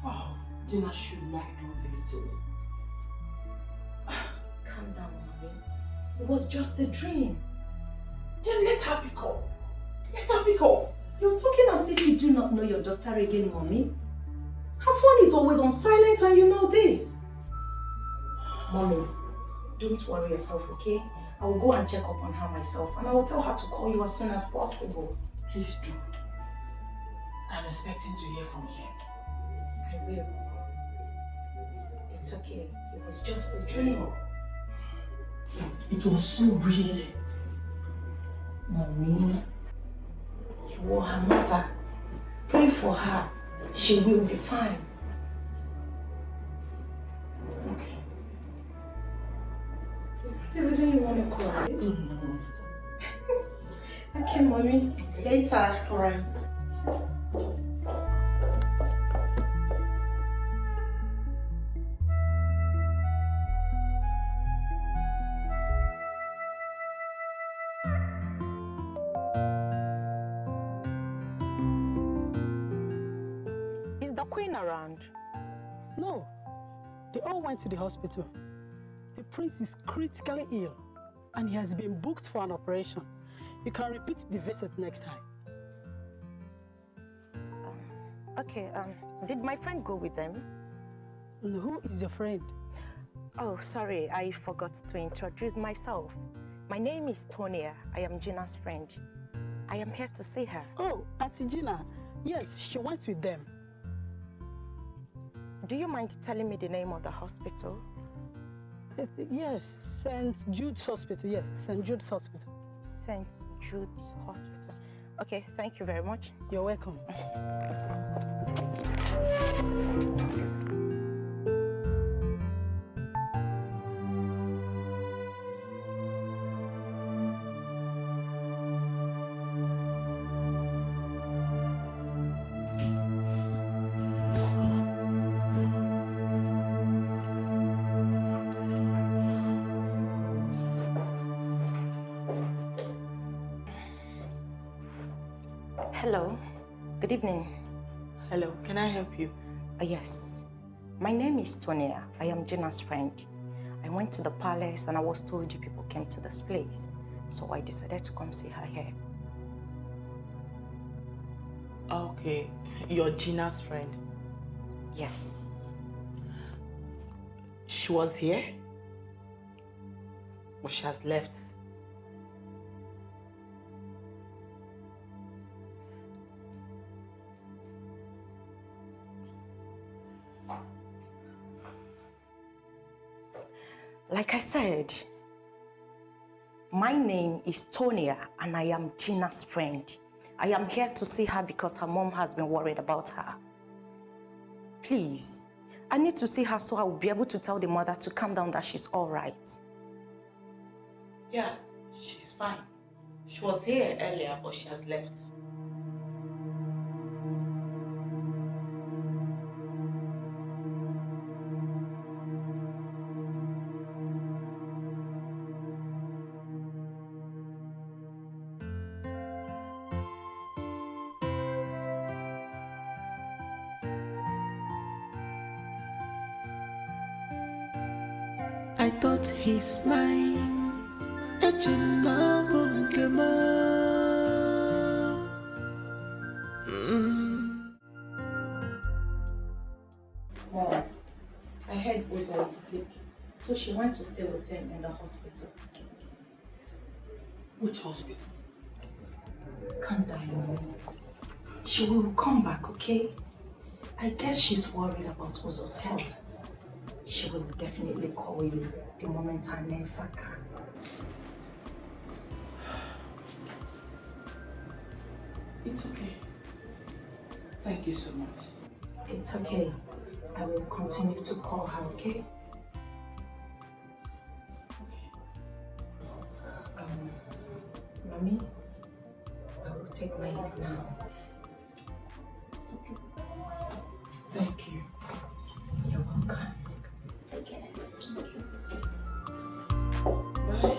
Speaker 4: Oh, Gina should not do this to me.
Speaker 7: Calm down, mommy. It was just a dream.
Speaker 4: Then let her pick up. Let her pick up.
Speaker 7: You're talking as if you do not know your daughter again, mommy. Her phone is always on silent and you know this. Mommy, don't worry yourself, okay? I will go and check up on her myself and I will tell her to call you as soon as possible.
Speaker 4: Please do. I'm expecting to hear from you.
Speaker 7: I will. It's okay. It was just a dream.
Speaker 4: It was so real.
Speaker 7: Mommy, you are her mother. Pray for her. She will be fine.
Speaker 4: Okay.
Speaker 7: Is that the reason you want to cry?
Speaker 4: No.
Speaker 7: Okay, mommy. Later.
Speaker 4: Alright.
Speaker 8: Is the queen around?
Speaker 12: No, they all went to the hospital. The prince is critically ill and he has been booked for an operation. You can repeat the visit next time.
Speaker 8: Okay, did my friend go with them?
Speaker 12: And who is your friend?
Speaker 8: Oh, sorry, I forgot to introduce myself. My name is Tonia. I am Gina's friend. I am here to see her.
Speaker 12: Oh, Auntie Gina. Yes, she went with them.
Speaker 8: Do you mind telling me the name of the hospital?
Speaker 12: Yes, St. Jude's Hospital. Yes, St. Jude's Hospital.
Speaker 8: St. Jude's Hospital. Okay, thank you very much.
Speaker 12: You're welcome.
Speaker 8: Hello, good evening.
Speaker 4: Hello, can I help you?
Speaker 8: Yes, my name is Tonia. I am Gina's friend. I went to the palace and I was told you people came to this place. So I decided to come see her here.
Speaker 4: Okay, you're Gina's friend.
Speaker 8: Yes.
Speaker 4: She was here, but she has left.
Speaker 8: Like I said, my name is Tonia and I am Gina's friend. I am here to see her because her mom has been worried about her. Please, I need to see her so I will be able to tell the mother to calm down, that she's all right.
Speaker 4: Yeah, she's fine. She was here earlier, but she has left.
Speaker 10: I thought he's mine.
Speaker 7: Mom, I heard Uzo is sick, so she went to stay with him in the hospital.
Speaker 4: Which hospital?
Speaker 7: Calm down, Mommy. She will come back, okay? I guess she's worried about Uzo's health. She will definitely call you the moment her nerves are calm.
Speaker 4: It's okay. Thank you so much.
Speaker 7: It's okay. I will continue to call her, okay? Mommy, I will take my leave now.
Speaker 4: It's okay. Thank you.
Speaker 7: You're welcome. Take care.
Speaker 4: Bye.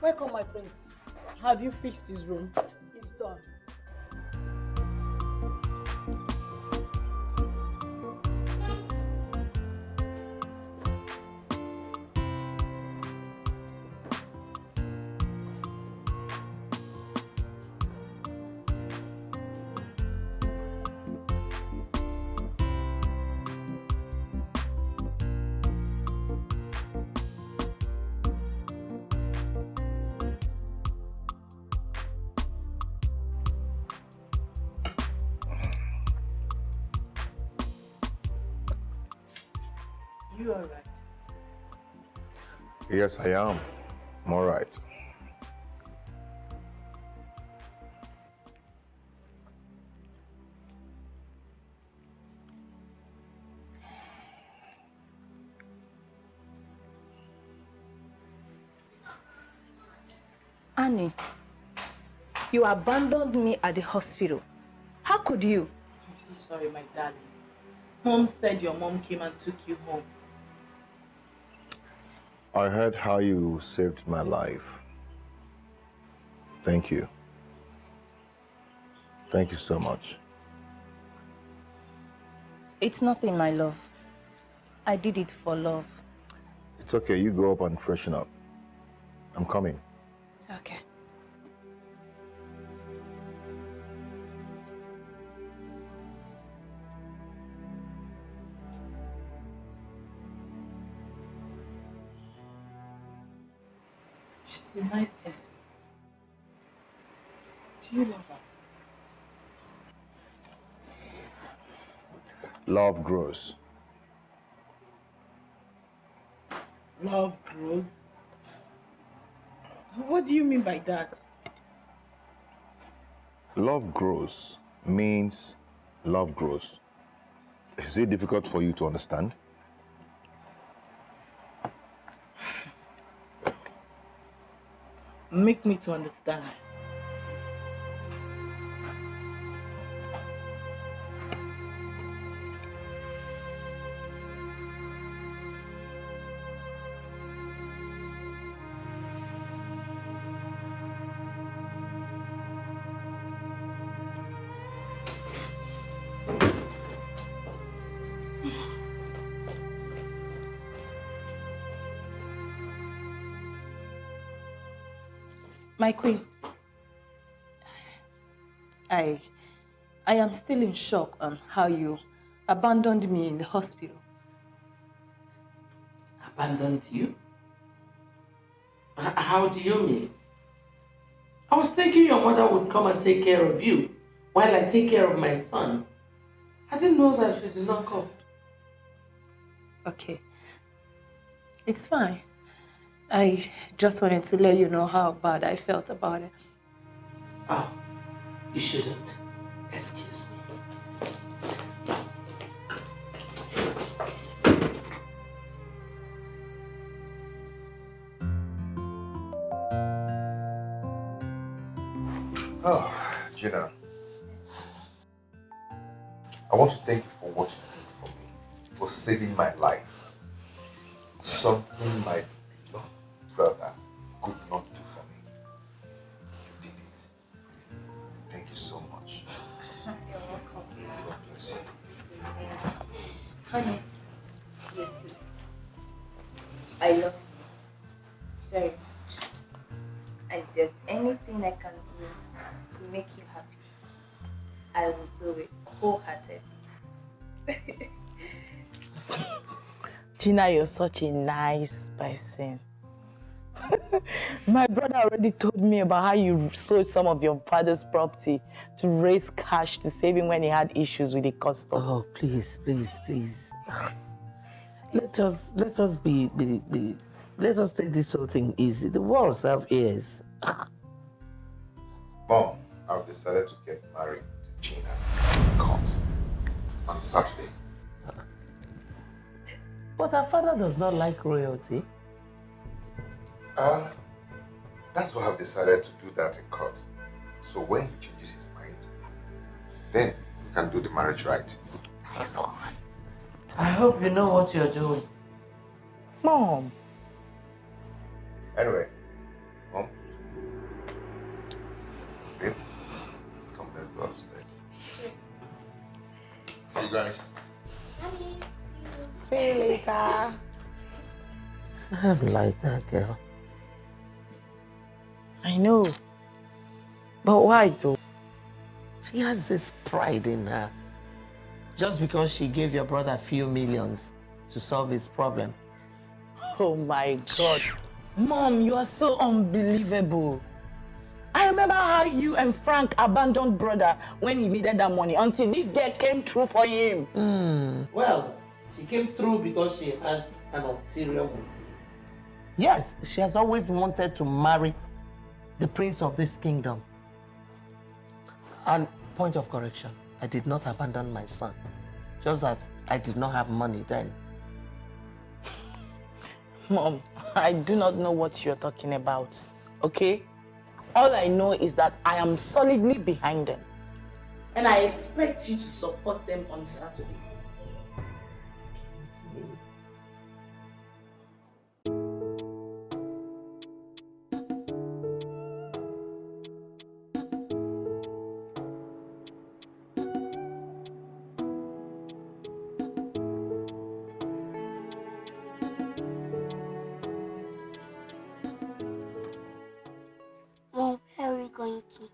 Speaker 12: Welcome, my prince. Have you fixed his room? It's done.
Speaker 4: You are right.
Speaker 2: Yes, I am. I'm all right.
Speaker 5: Annie, you abandoned me at the hospital. How could you?
Speaker 4: I'm so sorry, my darling. Mom said your mom came and took you home.
Speaker 2: I heard how you saved my life. Thank you. Thank you so much.
Speaker 5: It's nothing, my love. I did it for love.
Speaker 2: It's okay, you go up and freshen up. I'm coming.
Speaker 5: Okay.
Speaker 4: She's a nice person. Do you love her?
Speaker 2: Love grows.
Speaker 4: Love grows? What do you mean by that?
Speaker 2: Love grows means love grows. Is it difficult for you to understand?
Speaker 4: Make me to understand.
Speaker 5: My queen, I am still in shock on how you abandoned me in the hospital.
Speaker 3: Abandoned you? How do you mean? I was thinking your mother would come and take care of you while I take care of my son. I didn't know that she did not come.
Speaker 5: Okay. It's fine. I just wanted to let you know how bad I felt about it.
Speaker 3: Oh, you shouldn't. Excuse me.
Speaker 2: Oh, Gina. I want to thank you for what you did for me, for saving my life. Something my beloved brother could not do for me. You did it. Thank you so much.
Speaker 5: You're welcome.
Speaker 2: God bless you.
Speaker 5: Honey, yes, I love you very much. And if there's anything I can do to make you happy, I will do it wholeheartedly.
Speaker 4: Gina, you're such a nice person. My brother already told me about how you sold some of your father's property to raise cash to save him when he had issues with the custom.
Speaker 3: Oh, please, please, please. Let us take this whole thing easy. The walls have ears.
Speaker 2: Mom, I've decided to get married to Gina in court on Saturday.
Speaker 3: But her father does not like royalty.
Speaker 2: That's why I've decided to do that in court. So when he changes his mind, then we can do the marriage right.
Speaker 4: Nice one.
Speaker 3: I hope you know what you're doing.
Speaker 4: Mom.
Speaker 2: Anyway, Mom. Babe, come, let's go upstairs. See you guys.
Speaker 4: See you later.
Speaker 3: I don't like that girl.
Speaker 4: I know. But why though?
Speaker 3: She has this pride in her. Just because she gave your brother a few millions to solve his problem.
Speaker 4: Oh my God. Mom, you are so unbelievable. I remember how you and Frank abandoned brother when he needed that money until this girl came through for him.
Speaker 3: Well, she came through because she has an ulterior motive. Yes, she has always wanted to marry the prince of this kingdom. And point of correction, I did not abandon my son. Just that I did not have money then.
Speaker 4: Mom, I do not know what you're talking about, okay? All I know is that I am solidly behind them. And I expect you to support them on Saturday.
Speaker 3: Excuse me.
Speaker 13: Mom, where are we going to?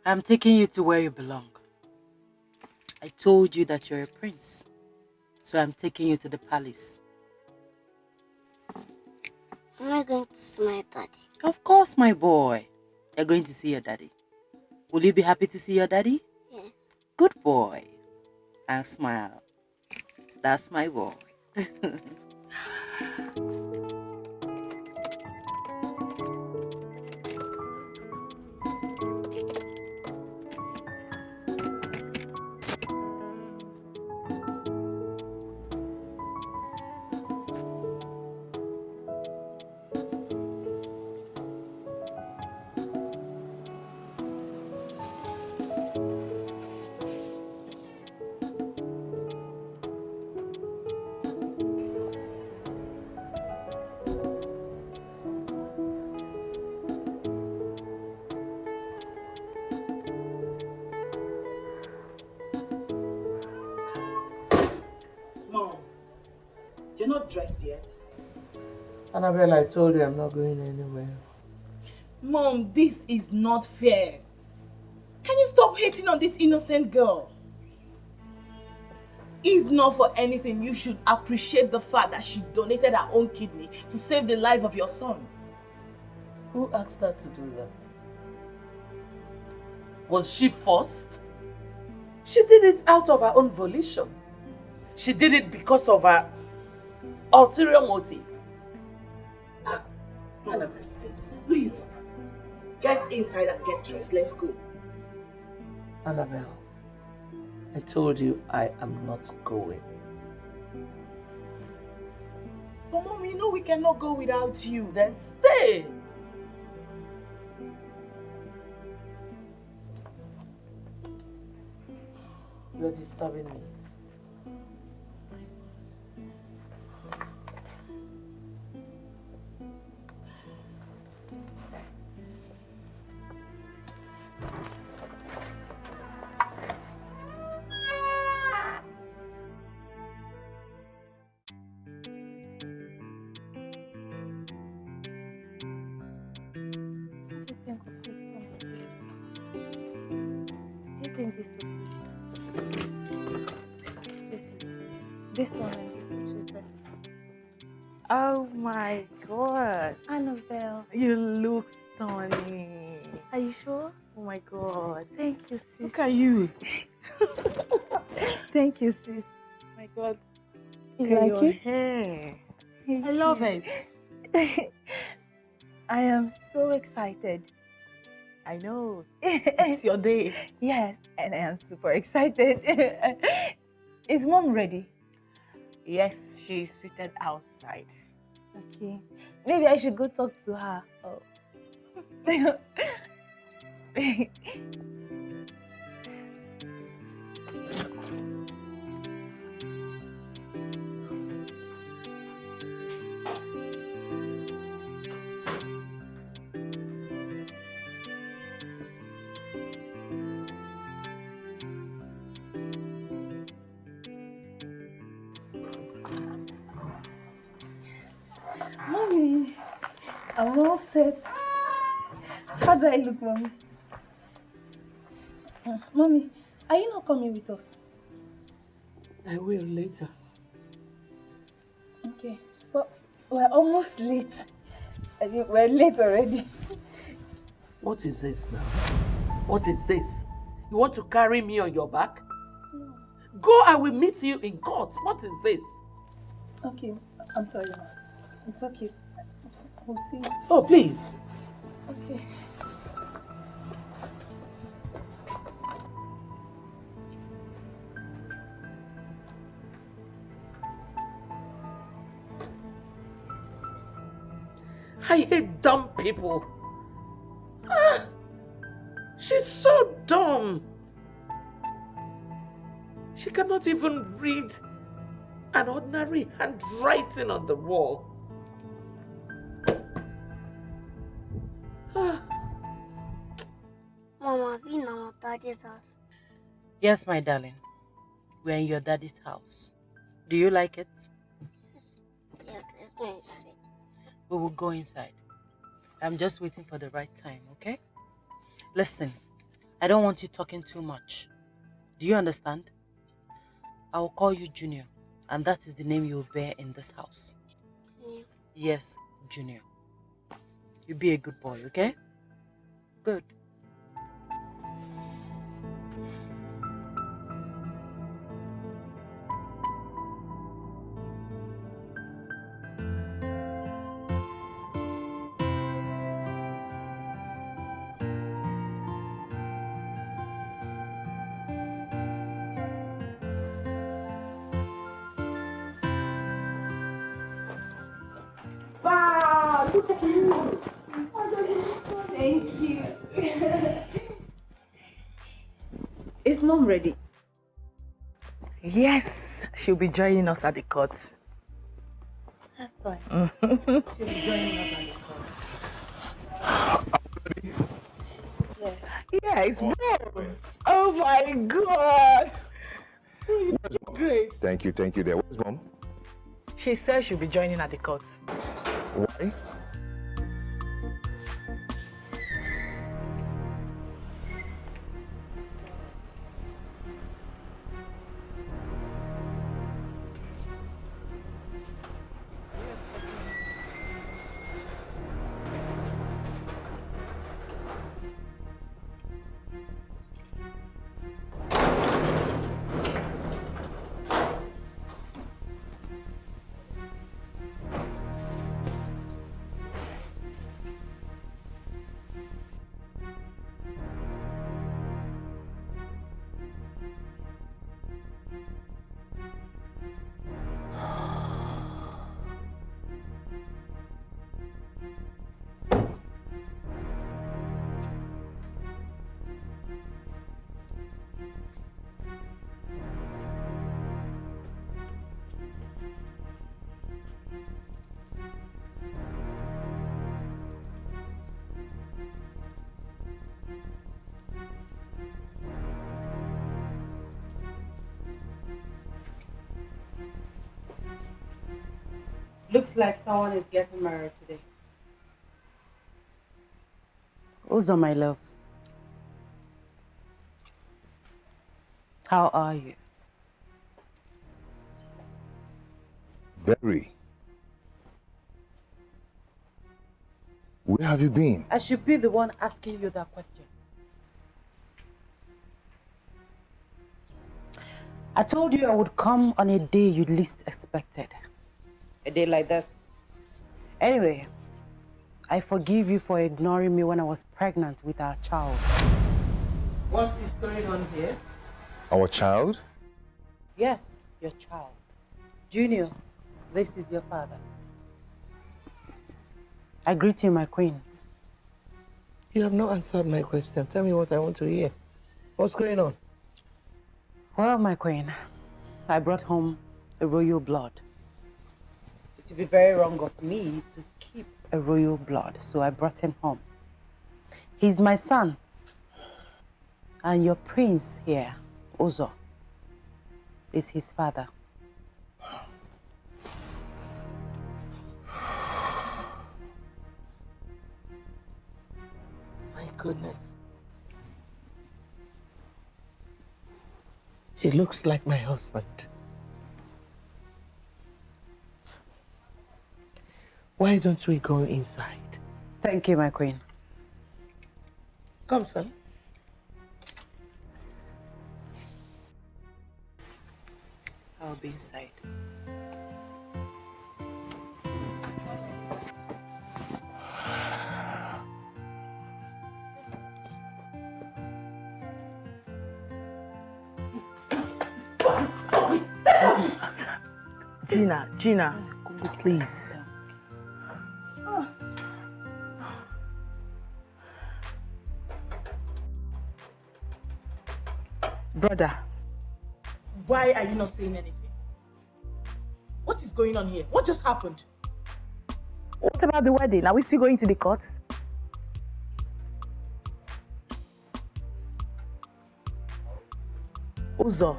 Speaker 14: I'm taking you to where you belong. I told you that you're a prince, so I'm taking you to the palace.
Speaker 13: Am I going to see my daddy?
Speaker 14: Of course, my boy. You're going to see your daddy. Will you be happy to see your daddy?
Speaker 13: Yes.
Speaker 14: Good boy. And smile. That's my boy.
Speaker 4: Mom, you're not dressed yet.
Speaker 3: Annabelle, I told you I'm not going anywhere.
Speaker 4: Mom, this is not fair. Can you stop hating on this innocent girl? If not for anything, you should appreciate the fact that she donated her own kidney to save the life of your son.
Speaker 3: Who asked her to do that? Was she forced? She did it out of her own volition. She did it because of her ulterior motive.
Speaker 4: Annabelle, please, get inside and get dressed. Let's go.
Speaker 3: Annabelle, I told you I am not going.
Speaker 4: But Mom, you know we cannot go without you.
Speaker 3: Then stay. You're disturbing me.
Speaker 5: This one and this one, which is better?
Speaker 4: Oh my God.
Speaker 5: Annabelle.
Speaker 4: You look stunning.
Speaker 5: Are you sure?
Speaker 4: Oh my God.
Speaker 5: Thank you, sis.
Speaker 4: Look at you.
Speaker 5: Thank you, sis.
Speaker 4: Oh my God.
Speaker 5: You
Speaker 4: Look at
Speaker 5: like
Speaker 4: your
Speaker 5: it?
Speaker 4: hair.
Speaker 5: Thank
Speaker 4: I love
Speaker 5: you.
Speaker 4: it.
Speaker 5: I am so excited.
Speaker 4: I know. It's your day.
Speaker 5: Yes, and I am super excited. Is Mom ready?
Speaker 4: Yes, she's seated outside.
Speaker 5: Okay. Maybe I should go talk to her. Oh. Mommy, I'm all set. How do I look, Mommy? Mommy, are you not coming with us?
Speaker 3: I will later.
Speaker 5: Okay, but we're almost late. I mean, we're late already.
Speaker 3: What is this now? What is this? You want to carry me on your back?
Speaker 5: No.
Speaker 3: Go, I will meet you in court. What is this?
Speaker 5: Okay, I'm sorry, Mom. It's okay. We'll see.
Speaker 3: Oh, please.
Speaker 5: Okay.
Speaker 3: I hate dumb people. She's so dumb. She cannot even read an ordinary handwriting on the wall.
Speaker 13: Mama, we know Daddy's house.
Speaker 14: Yes, my darling. We're in your daddy's house. Do you like it?
Speaker 13: Yes, let's go inside.
Speaker 14: We will go inside. I'm just waiting for the right time, okay? Listen, I don't want you talking too much. Do you understand? I will call you Junior, and that is the name you will bear in this house.
Speaker 13: Yeah.
Speaker 14: Yes, Junior. You be a good boy, okay? Good.
Speaker 5: Wow, look at you. Thank you. Is Mom ready?
Speaker 4: Yes, she'll be joining us at the court.
Speaker 5: That's fine. She'll be joining us at the court.
Speaker 4: Yeah, it's Mom. Oh my God. Great.
Speaker 2: Thank you there. Where's Mom?
Speaker 4: She said she'll be joining at the court.
Speaker 2: Why?
Speaker 12: Looks like someone is getting married today.
Speaker 14: Uzo, my love. How are you?
Speaker 2: Very. Where have you been?
Speaker 14: I should be the one asking you that question. I told you I would come on a day you least expected. A day like this. Anyway, I forgive you for ignoring me when I was pregnant with our child.
Speaker 3: What is going on here?
Speaker 2: Our child?
Speaker 14: Yes, your child. Junior, this is your father. I greet you, my queen.
Speaker 3: You have not answered my question. Tell me what I want to hear. What's going on?
Speaker 14: Well, my queen, I brought home a royal blood. It would be very wrong of me to keep a royal blood, so I brought him home. He's my son. And your prince here, Uzo, is his father.
Speaker 3: My goodness. He looks like my husband. Why don't we go inside?
Speaker 14: Thank you, my queen.
Speaker 3: Come, son.
Speaker 14: I'll be inside.
Speaker 3: Gina, please.
Speaker 4: Brother, why are you not saying anything? What is going on here? What just happened?
Speaker 8: What about the wedding? Are we still going to the court? Uzo.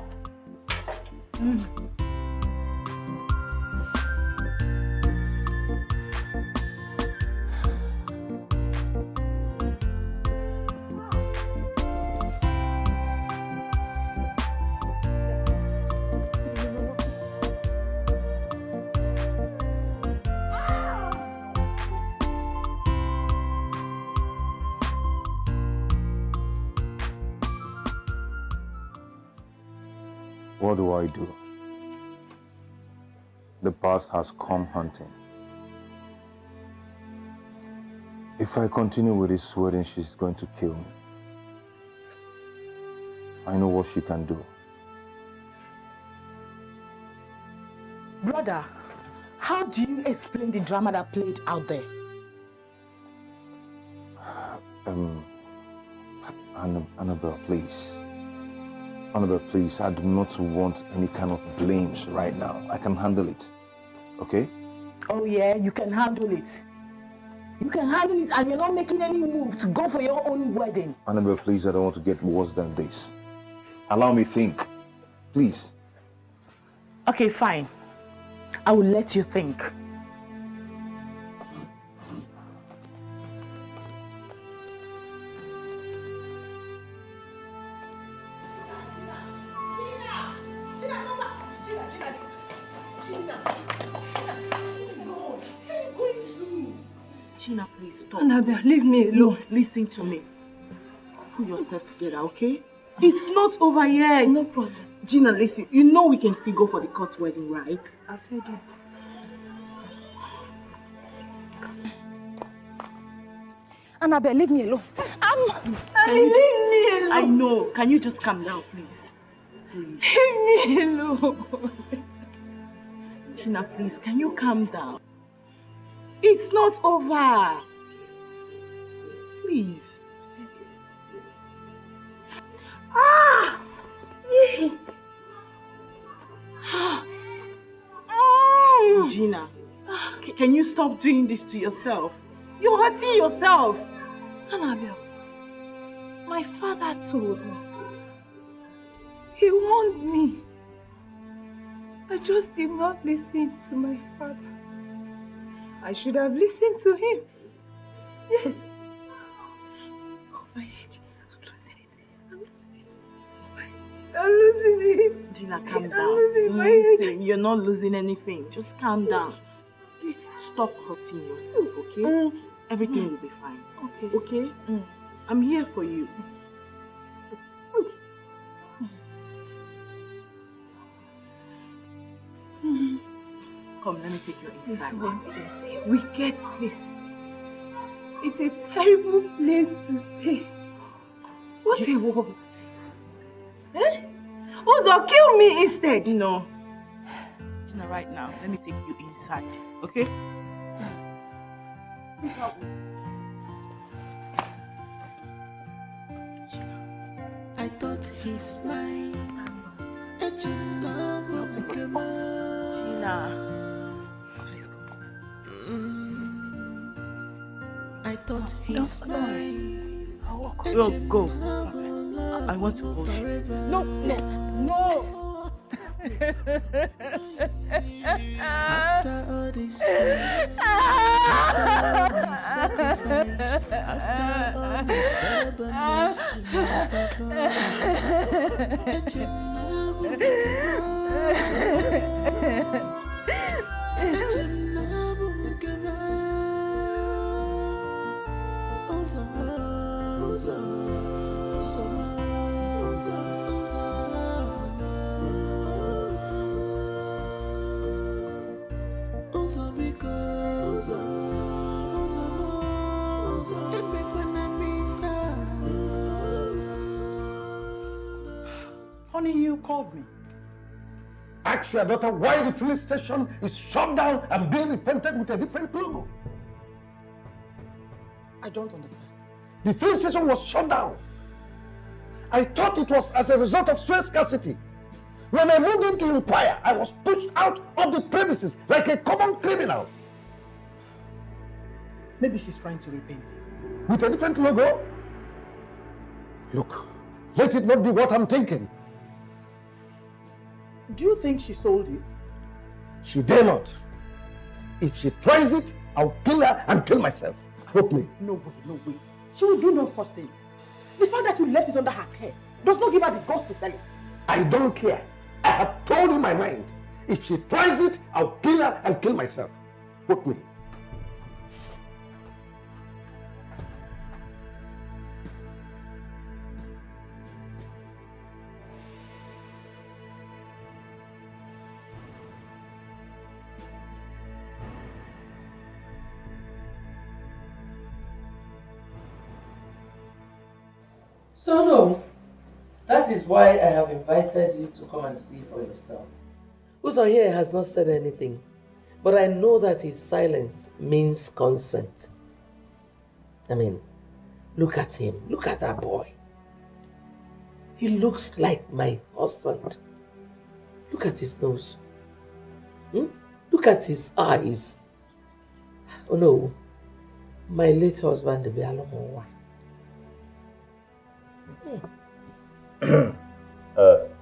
Speaker 2: What do I do? The past has come hunting. If I continue with this wedding, she's going to kill me. I know what she can do.
Speaker 4: Brother, how do you explain the drama that played out there?
Speaker 2: Annabelle, please. Annabelle, please, I do not want any kind of blames right now. I can handle it, okay?
Speaker 4: Oh yeah, you can handle it. You can handle it and you're not making any move to go for your own wedding.
Speaker 2: Annabelle, please, I don't want to get worse than this. Allow me think, please.
Speaker 4: Okay, fine. I will let you think. Gina, please stop.
Speaker 7: Annabelle, leave me alone.
Speaker 4: Listen to me. Pull yourself together, okay? It's not over yet.
Speaker 7: No problem.
Speaker 4: Gina, listen. You know we can still go for the court wedding, right?
Speaker 7: I've heard you.
Speaker 8: Annabelle, leave me alone.
Speaker 7: Leave me alone.
Speaker 4: I know. Can you just calm down, please? Please.
Speaker 7: Leave me alone.
Speaker 4: Gina, please, can you calm down? It's not over. Please. Ah! Yeah. Gina, can you stop doing this to yourself? You're hurting yourself.
Speaker 7: Annabelle, my father told me. He warned me. I just did not listen to my father. I should have listened to him. Yes. Oh, my head. I'm losing it. I'm losing it.
Speaker 4: Gina, calm down.
Speaker 7: I'm losing my head.
Speaker 4: Listen, you're not losing anything. Just calm down. Stop hurting yourself, okay? Everything will be fine. Okay? I'm here for you. Come, let me take you
Speaker 7: This
Speaker 4: inside.
Speaker 7: one is a wicked place. It's a terrible place to stay. What a world. Eh? Uzo, kill me instead.
Speaker 4: No. Gina, right now, let me take you inside, okay?
Speaker 10: I thought he's mine.
Speaker 4: Gina. Please go.
Speaker 10: I thought he's mine.
Speaker 4: Yo, go. I want to hold you.
Speaker 7: No.
Speaker 10: After all this fight, after all my sacrifice, after all my stubbornness to my
Speaker 11: Honey, you called me. Ask your daughter why the police station is shut down and being repainted with a different logo.
Speaker 12: I don't understand.
Speaker 11: The police station was shut down. I thought it was as a result of fuel scarcity. When I moved in to inquire, I was pushed out of the premises like a common criminal.
Speaker 12: Maybe she's trying to repaint.
Speaker 11: With a different logo? Look, let it not be what I'm thinking.
Speaker 12: Do you think she sold it?
Speaker 11: She dare not. If she tries it, I'll kill her and kill myself. Hope me.
Speaker 12: No way. She will do no such thing. The fact that you left it under her care does not give her the guts to sell it.
Speaker 11: I don't care. I have told you my mind. If she tries it, I'll kill her and kill myself. Hope me.
Speaker 3: So no, that is why I have invited you to come and see for yourself. Uzo here has not said anything, but I know that his silence means consent. I mean, look at him, look at that boy. He looks like my husband. Look at his nose. Look at his eyes. Oh no, my late husband, the Bialomowa.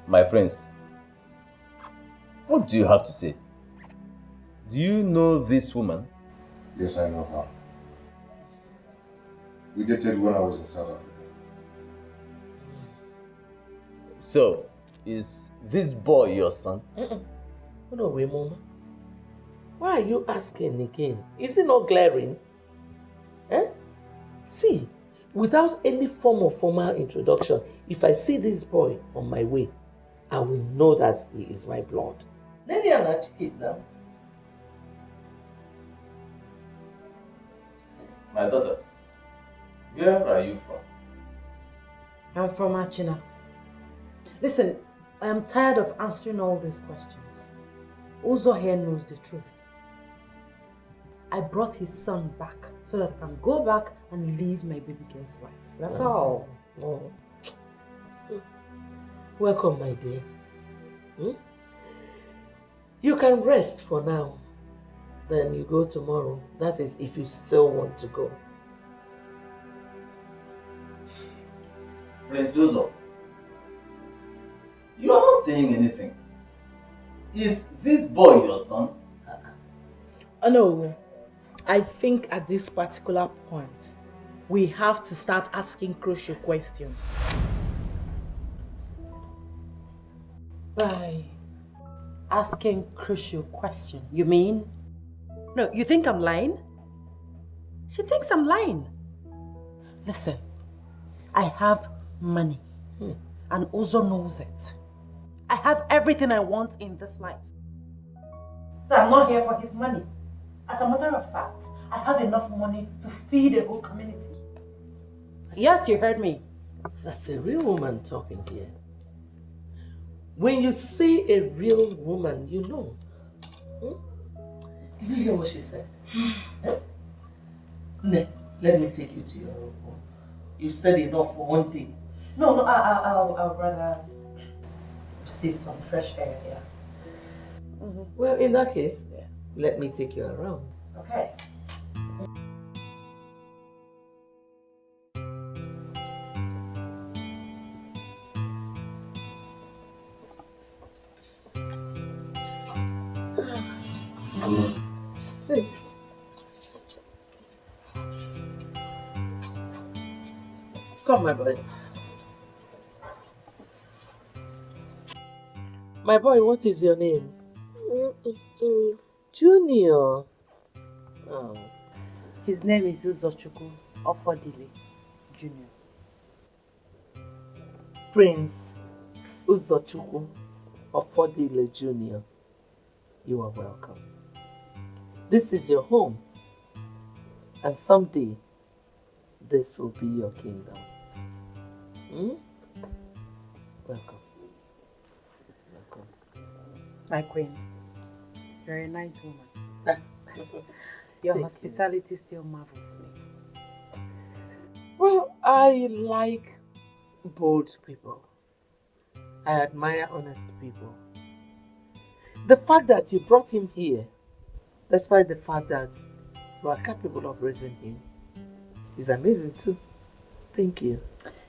Speaker 9: My prince, what do you have to say? Do you know this woman?
Speaker 2: Yes, I know her. We dated when I was in South Africa.
Speaker 9: So, is this boy your son?
Speaker 3: No way, Mama. Why are you asking again? Is it not glaring? See, without any form of formal introduction, if I see this boy on my way, I will know that he is my blood. Then you are not kid now.
Speaker 9: My daughter, where are you from?
Speaker 14: I'm from Achina. Listen, I am tired of answering all these questions. Uzo here knows the truth. I brought his son back so that I can go back and live my baby girl's life. That's all.
Speaker 3: Oh. Welcome, my dear. You can rest for now. Then you go tomorrow. That is if you still want to go.
Speaker 9: Prince Uzo, you are not saying anything. Is this boy your son?
Speaker 3: No.
Speaker 4: I think at this particular point, we have to start asking crucial questions.
Speaker 14: By asking crucial question, you mean? No, you think I'm lying? She thinks I'm lying. Listen, I have money, and Uzo knows it. I have everything I want in this life. So I'm not here for his money. As a matter of fact, I have enough money to feed a whole community. Yes, you heard me.
Speaker 3: That's a real woman talking here. When you see a real woman, you know. Did you hear what she said? Ne, let me take you to your room. You said enough for one day. No, I'll rather receive some fresh air here. Well, in that case, let me take you around. Okay. Sit. Come, my boy. My boy, what is your name?
Speaker 13: It's Junior.
Speaker 3: Junior. Oh.
Speaker 14: His name is Uzochukwu Ofodile Jr.
Speaker 3: Prince Uzochukwu Ofodile Jr. You are welcome. This is your home, and someday this will be your kingdom. Welcome. Welcome.
Speaker 14: My queen, you're a nice woman. Your hospitality still marvels me.
Speaker 3: Well, I like bold people. I admire honest people. The fact that you brought him here, despite the fact that you are capable of raising him, is amazing too. Thank you.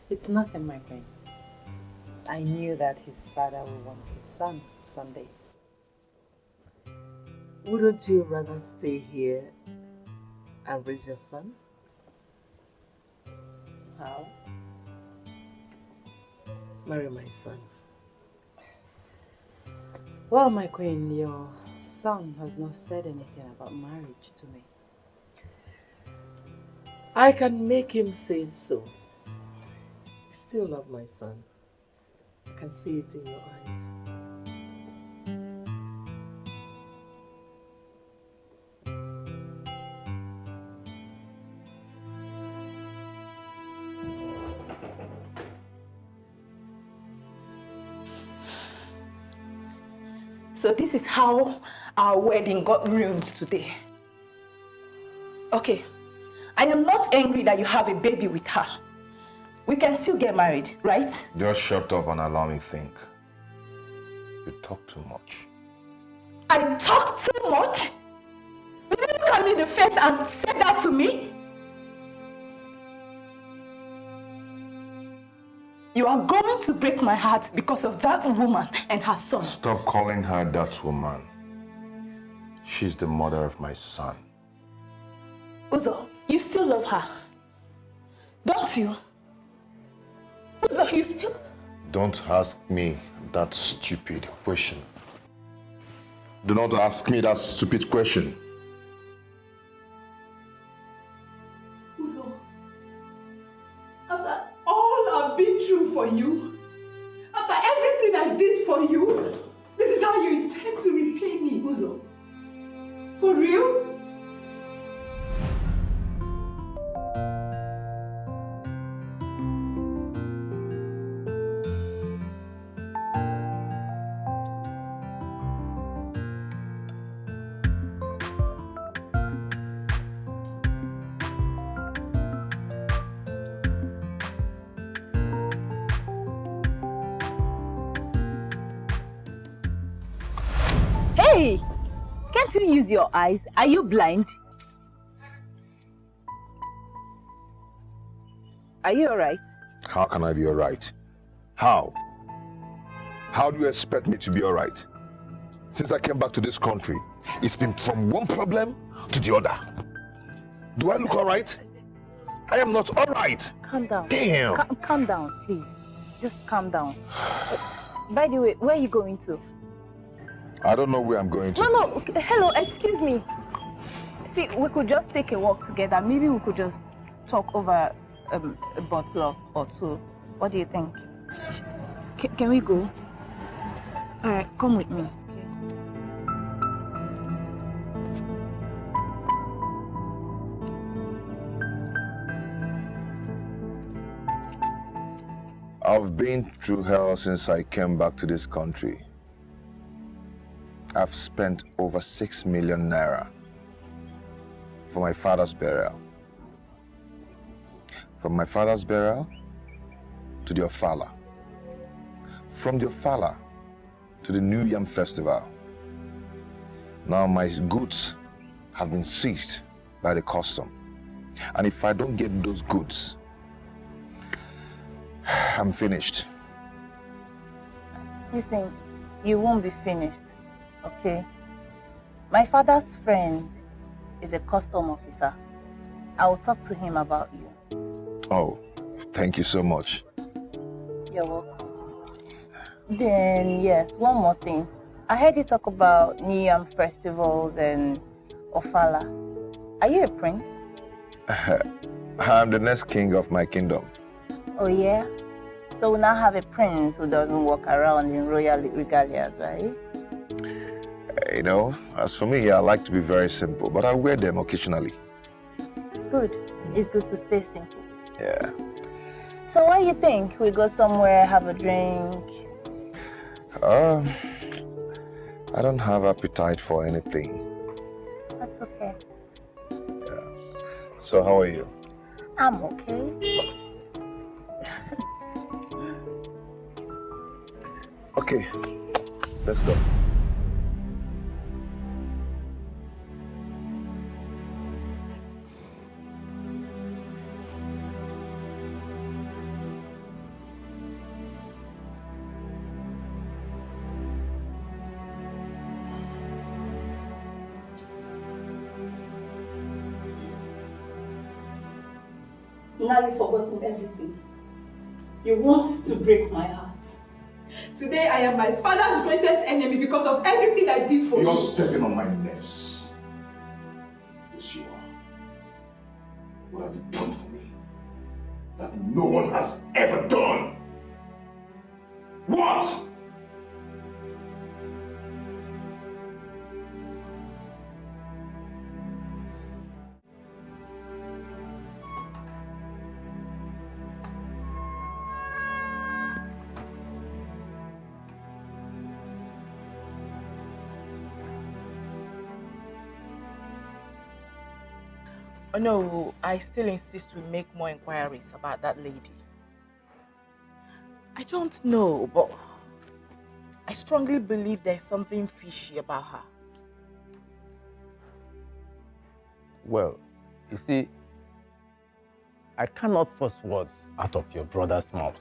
Speaker 14: It's nothing, my queen. I knew that his father would want his son someday.
Speaker 3: Wouldn't you rather stay here and raise your son?
Speaker 14: How?
Speaker 3: Marry my son.
Speaker 14: Well, my queen, your son has not said anything about marriage to me.
Speaker 3: I can make him say so. You still love my son. I can see it in your eyes.
Speaker 5: So this is how our wedding got ruined today. Okay, I am not angry that you have a baby with her. We can still get married, right?
Speaker 2: Just shut up and allow me think. You talk too much.
Speaker 5: I talk too much? You didn't look at me in the face and say that to me? You are going to break my heart because of that woman and her son.
Speaker 2: Stop calling her that woman. She's the mother of my son.
Speaker 5: Uzo, you still love her, don't you? Uzo, you still...
Speaker 2: Don't ask me that stupid question. Do not ask me that stupid question.
Speaker 7: Uzo, after all I've been through for you, after everything I did for you, this is how you intend to repay me, Uzo? For real?
Speaker 15: Hey! Can't you use your eyes? Are you blind? Are you alright?
Speaker 2: How can I be alright? How? How do you expect me to be alright? Since I came back to this country, it's been from one problem to the other. Do I look all right? I am not all right.
Speaker 15: Calm down.
Speaker 2: Damn.
Speaker 15: Calm down, please. Just calm down. By the way, where are you going to?
Speaker 2: I don't know where I'm going to.
Speaker 15: No. Hello, excuse me. See, we could just take a walk together. Maybe we could just talk over a bottle or two. What do you think? Can we go? All right, come with me.
Speaker 2: I've been through hell since I came back to this country. I've spent over 6 million naira for my father's burial. From my father's burial to the Ofala. From the Ofala to the New Yam Festival. Now my goods have been seized by the custom. And if I don't get those goods, I'm finished.
Speaker 15: Listen, you won't be finished, okay? My father's friend is a custom officer. I will talk to him about you.
Speaker 2: Oh, thank you so much.
Speaker 15: You're welcome. Then, yes, one more thing. I heard you talk about New Yam festivals and Ofala. Are you a prince?
Speaker 2: I'm the next king of my kingdom.
Speaker 15: Oh, yeah? So we now have a prince who doesn't walk around in royal regalias, right?
Speaker 2: You know, as for me, I like to be very simple, but I wear them occasionally.
Speaker 15: Good. It's good to stay simple.
Speaker 2: Yeah.
Speaker 15: So what do you think? We go somewhere, have a drink?
Speaker 2: I don't have appetite for anything.
Speaker 15: That's okay.
Speaker 2: Yeah. So how are you?
Speaker 15: I'm okay.
Speaker 2: Okay, let's go.
Speaker 7: Now you've forgotten everything. You want to break my heart. Today I am my father's greatest enemy because of everything I did for you.
Speaker 2: You're stepping on my nerves. Yes, you are. What have you done for me that no one has ever done? What?
Speaker 4: Oh, no, I still insist we make more inquiries about that lady. I don't know, but I strongly believe there's something fishy about her.
Speaker 9: Well, you see, I cannot force words out of your brother's mouth.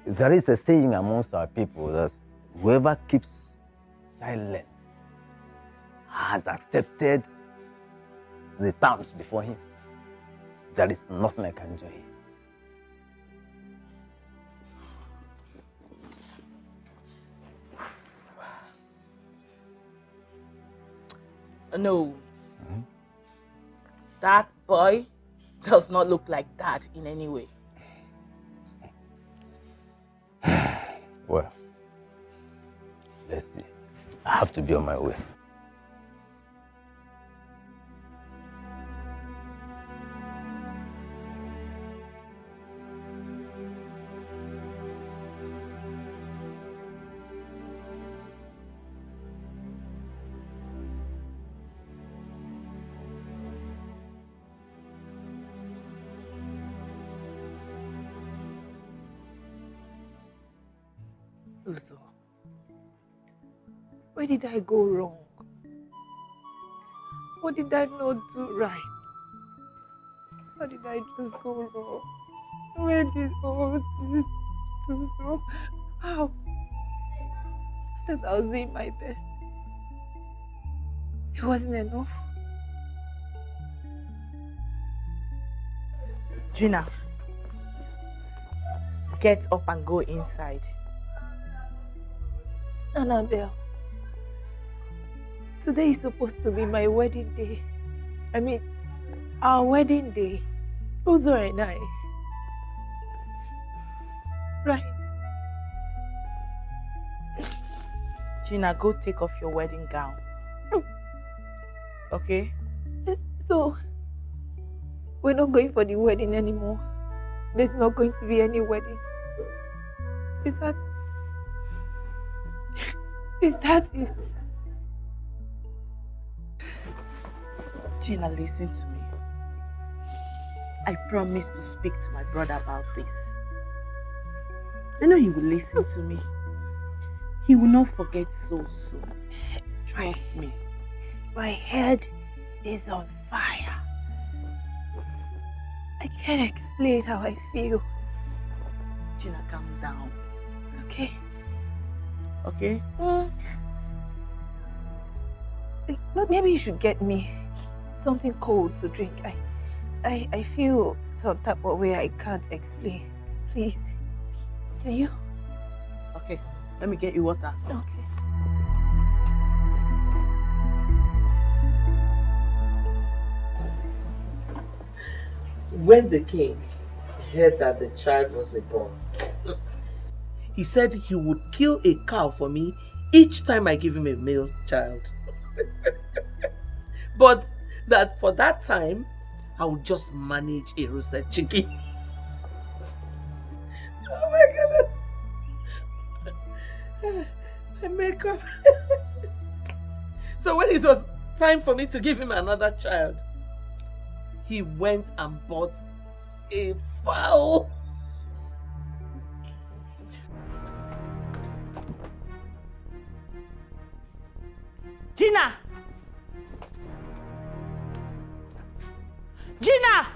Speaker 9: There is a saying amongst our people that whoever keeps silent has accepted the terms before him. There is nothing I can do here.
Speaker 4: No. That boy does not look like that in any way.
Speaker 9: Well, let's see. I have to be on my way.
Speaker 15: Uzo, where did I go wrong? What did I not do right? How did I just go wrong? Where did all this go wrong? How? I thought I was doing my best. It wasn't enough.
Speaker 4: Gina, get up and go inside.
Speaker 15: Annabelle, today is supposed to be my wedding day. I mean, our wedding day. Uzo and I. Right.
Speaker 4: Gina, go take off your wedding gown. Okay?
Speaker 15: So, we're not going for the wedding anymore. There's not going to be any wedding. Is that it?
Speaker 4: Gina, listen to me. I promised to speak to my brother about this. I know he will listen to me. He will not forget so soon. Trust me.
Speaker 15: My head is on fire. I can't explain how I feel.
Speaker 4: Gina, calm down.
Speaker 15: Okay?
Speaker 4: Okay?
Speaker 15: But maybe you should get me something cold to drink. I feel some type of way I can't explain. Please. Can you?
Speaker 4: Okay. Let me get you water.
Speaker 15: Okay.
Speaker 3: When the king heard that the child was a boy, he said he would kill a cow for me each time I give him a male child. But that for that time, I would just manage a roasted chicken. Oh my goodness. My makeup. So when it was time for me to give him another child, he went and bought a fowl.
Speaker 4: Gina! Gina!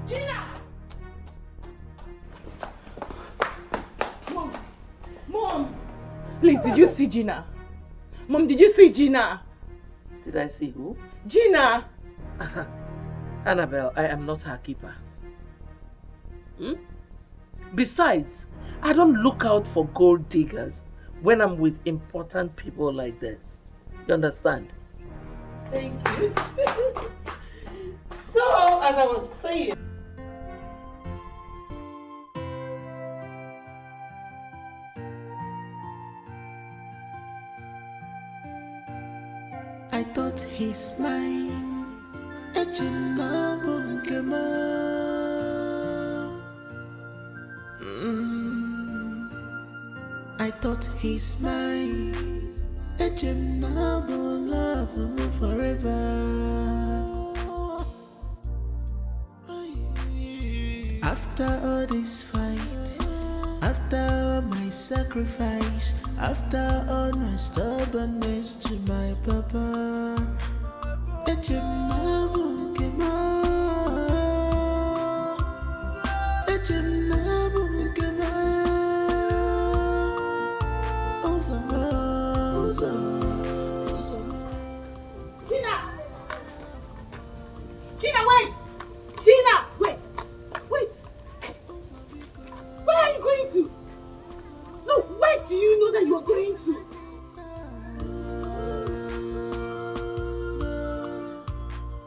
Speaker 4: Gina! Mom! Please, did you see Gina? Mom, did you see Gina?
Speaker 3: Did I see who?
Speaker 4: Gina!
Speaker 3: Annabelle, I am not her keeper. Besides, I don't look out for gold diggers when I'm with important people like this. You understand? Thank you. So, as I was saying,
Speaker 10: I thought he's mine. I thought he's mine. Love him forever. After all this fight, after all my sacrifice, after all my stubbornness to my papa,
Speaker 4: Gina! Gina, wait! Gina, wait! Wait! Where are you going to? No, where do you know that you are going to?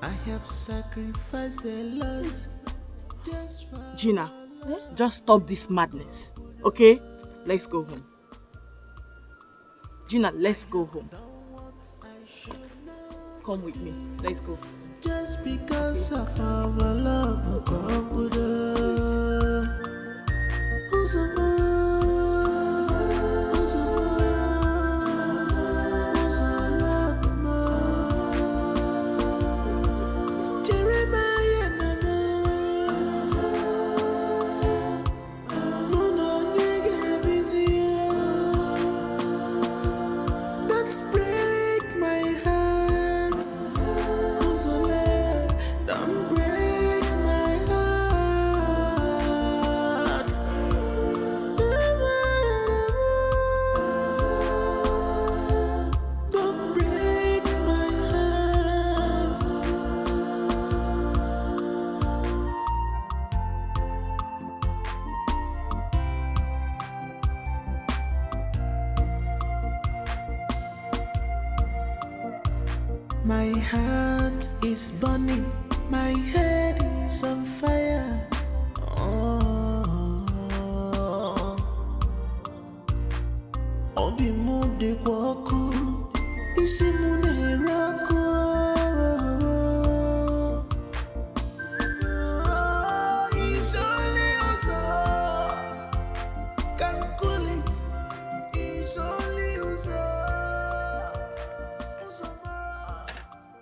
Speaker 10: I have sacrificed a lot just for
Speaker 4: Gina, just stop this madness, okay? Let's go home. Gina, let's go home. Come with me. Let's go.
Speaker 10: just because of our love. My heart is burning, my head is on fire. Obi mu de kwaku, isi mu ne rako. It's only us can cool it. It's only us.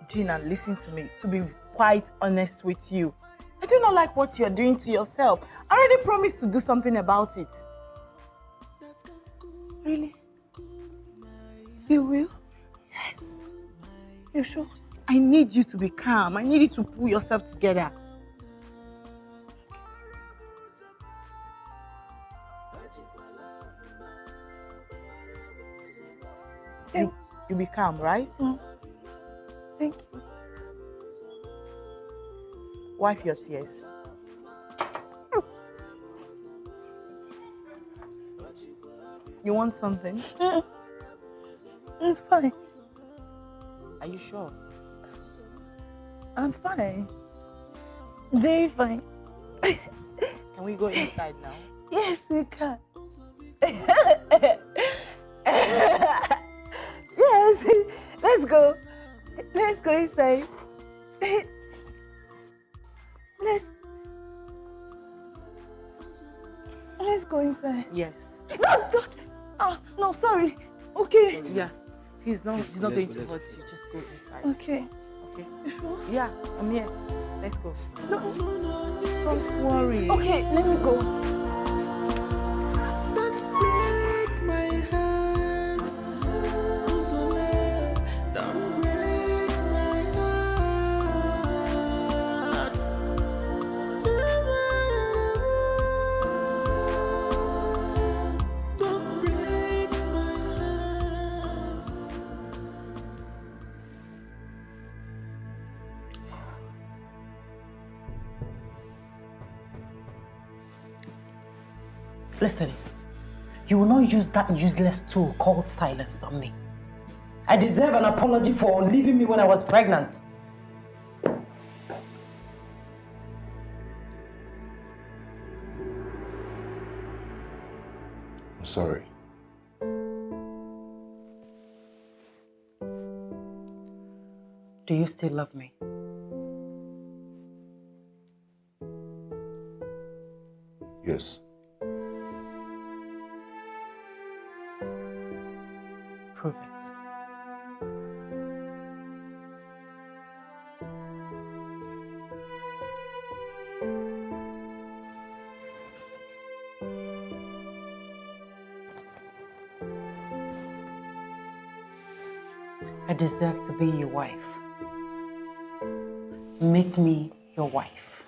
Speaker 4: Gina, listen to me. To be quite honest with you, I do not like what you're doing to yourself. I already promised to do something about it.
Speaker 15: Really? You will?
Speaker 4: Yes.
Speaker 15: You sure?
Speaker 4: I need you to be calm. I need you to pull yourself together. You be calm, right?
Speaker 15: Thank you.
Speaker 4: Wipe your tears. You want something?
Speaker 15: I'm fine.
Speaker 4: Are you sure?
Speaker 15: I'm fine. Very fine.
Speaker 4: Can we go inside now?
Speaker 15: Yes, we can. Yes, let's go. Let's go inside. Let's go inside.
Speaker 4: Yes.
Speaker 15: No, stop. Oh, no, sorry. Okay.
Speaker 4: Yeah. He's not going to hurt you. Just go inside.
Speaker 15: Okay.
Speaker 4: Okay.
Speaker 15: You sure?
Speaker 4: Yeah, I'm here. Let's go.
Speaker 15: No.
Speaker 4: Don't worry.
Speaker 15: Okay, let me go.
Speaker 10: Let's break my heart. Don't break my heart. Don't break my heart.
Speaker 14: Listen, you will not use that useless tool called silence on me. I deserve an apology for leaving me when I was pregnant.
Speaker 2: I'm sorry.
Speaker 14: Do you still love me?
Speaker 2: Yes.
Speaker 14: Prove it. I deserve to be your wife. Make me your wife.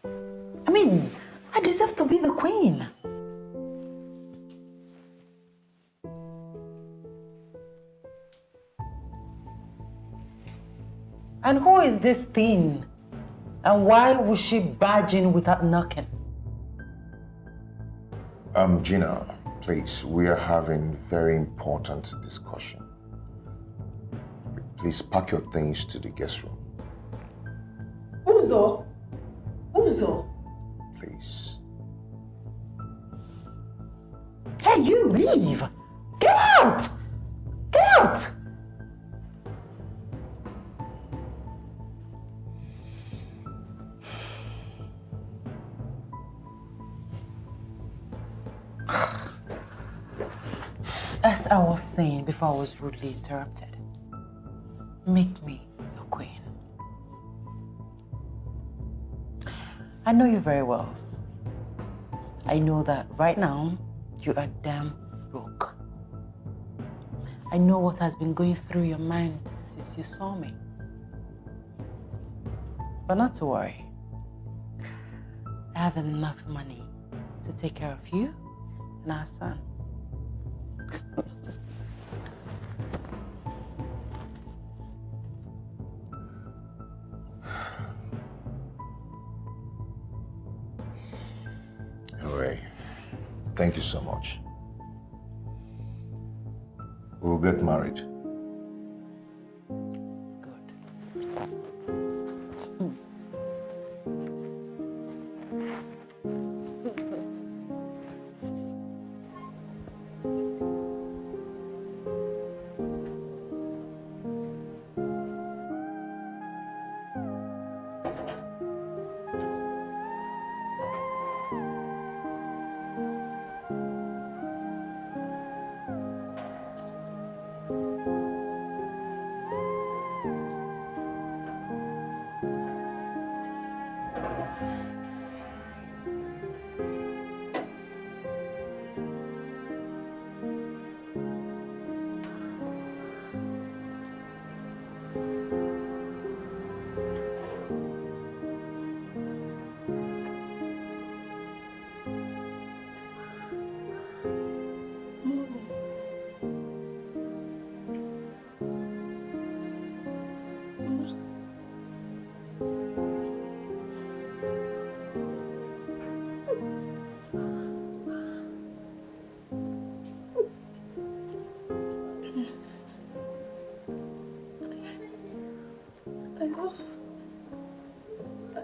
Speaker 14: I mean, I deserve to be the queen. And who is this thing? And why would she barge in without knocking?
Speaker 2: Gina, please, we are having very important discussion. Please pack your things to the guest room.
Speaker 15: Uzo? Uzo?
Speaker 2: Please.
Speaker 14: Hey, you leave! Get out! Get out! As I was saying before I was rudely interrupted, make me your queen. I know you very well. I know that right now you are damn broke. I know what has been going through your mind since you saw me. But not to worry. I have enough money to take care of you and our son.
Speaker 2: All right. Thank you so much. We'll get married.
Speaker 14: Good.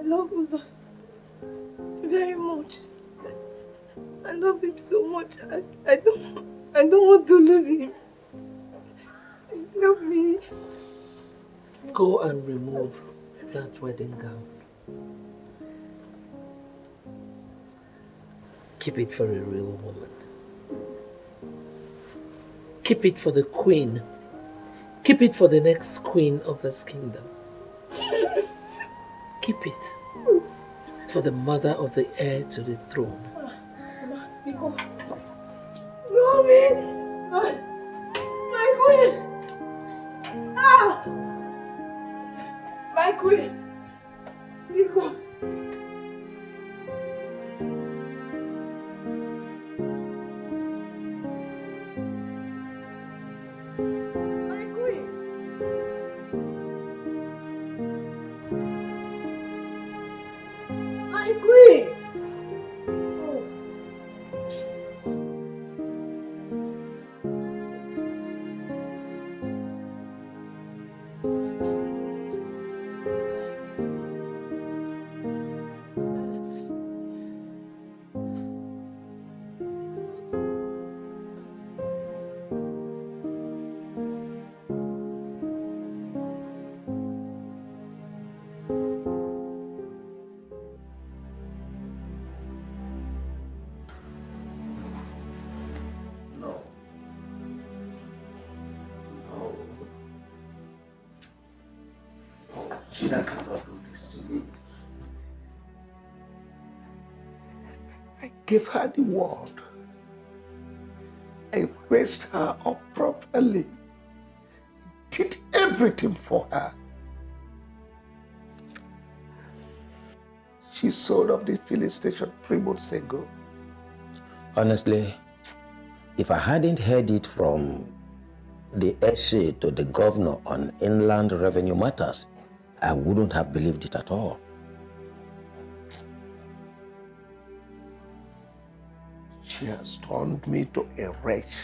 Speaker 7: love Uzo very much. I love him so much. I don't want to lose him. Please help me.
Speaker 3: Go and remove that wedding gown. Keep it for a real woman. Keep it for the queen. Keep it for the next queen of this kingdom. Keep it for the mother of the heir to the throne.
Speaker 7: Mama, Mommy! My queen! Ah! My queen! Nico!
Speaker 11: Gina cannot do this to me. I gave her the word. I raised her up properly. Did everything for her. She sold off the filling station 3 months ago.
Speaker 9: Honestly, if I hadn't heard it from the essay to the governor on inland revenue matters, I wouldn't have believed it at all.
Speaker 11: She has turned me to a wretch.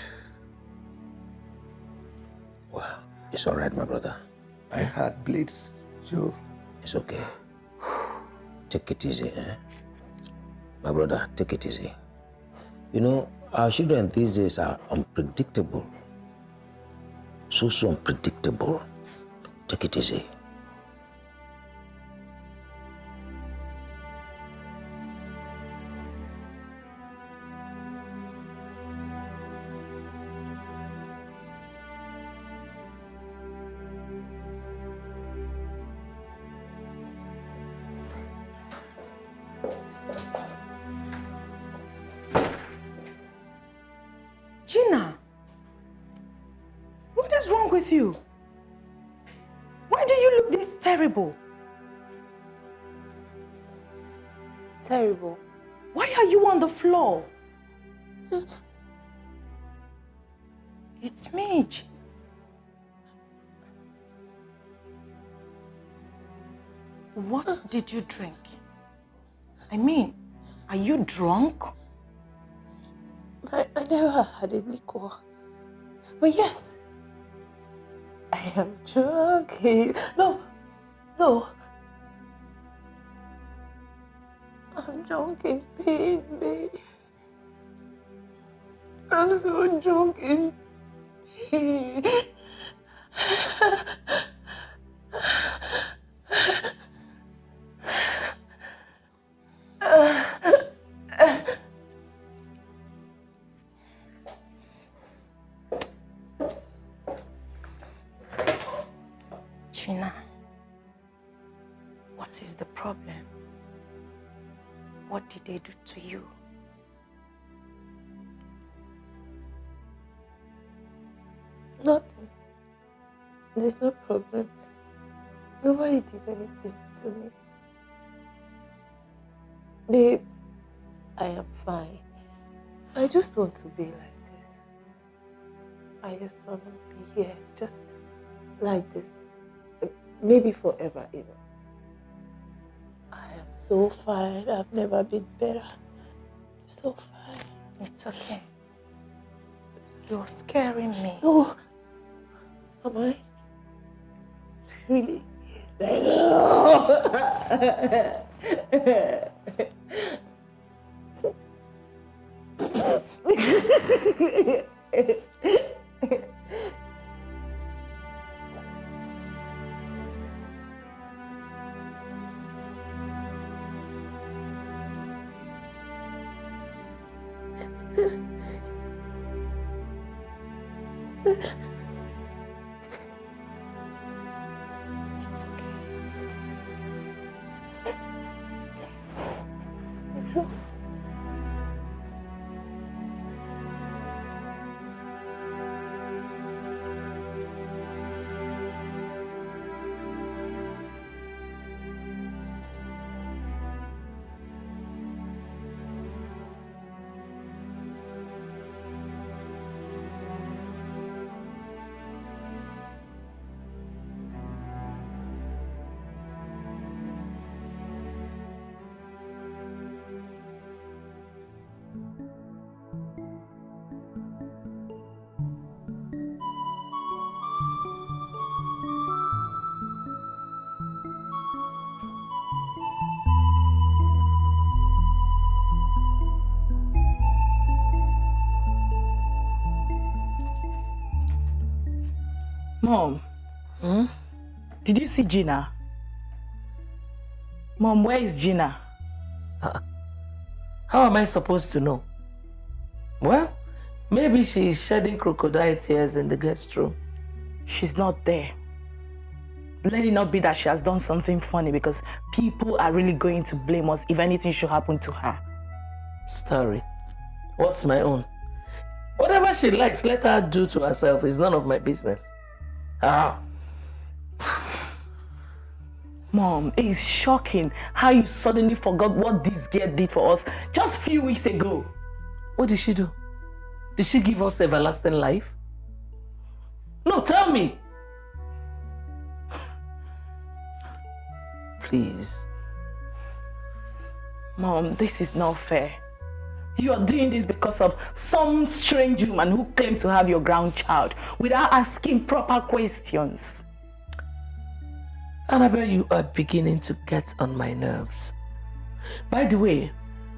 Speaker 9: Well, it's all right, my brother.
Speaker 11: My heart bleeds, Joe.
Speaker 9: It's okay. Take it easy, eh? My brother, take it easy. You know, our children these days are unpredictable. So unpredictable. Take it easy.
Speaker 8: Gina, what is wrong with you? Why do you look this terrible?
Speaker 3: Terrible?
Speaker 8: Why are you on the floor? It's me, Gina. What did you drink? I mean, are you drunk?
Speaker 3: I never had a liquor. But yes, I am drunk. No. I'm drunk in pain, babe. I'm so drunk in pain.
Speaker 8: Gina, what is the problem? What did they do to you?
Speaker 3: Nothing. There's no problem. Nobody did anything to me. Babe, I am fine. I just want to be like this. I just want to be here, just like this. Maybe forever, you know. I am so fine. I've never been better. I'm so fine.
Speaker 8: It's okay. You're scaring me.
Speaker 3: No. Am I? Really?
Speaker 4: Mom, did you see Gina? Mom, where is Gina?
Speaker 3: How am I supposed to know? Well, maybe she is shedding crocodile tears in the guest room.
Speaker 4: She's not there. Let it not be that she has done something funny, because people are really going to blame us if anything should happen to her.
Speaker 3: Story. What's my own? Whatever she likes, let her do to herself. It's none of my business.
Speaker 4: Mom, it is shocking how you suddenly forgot what this girl did for us just a few weeks ago.
Speaker 3: What did she do? Did she give us everlasting life? No, tell me. Please.
Speaker 4: Mom, this is not fair. You are doing this because of some strange woman who claimed to have your grandchild without asking proper questions.
Speaker 3: Annabelle, you are beginning to get on my nerves. By the way,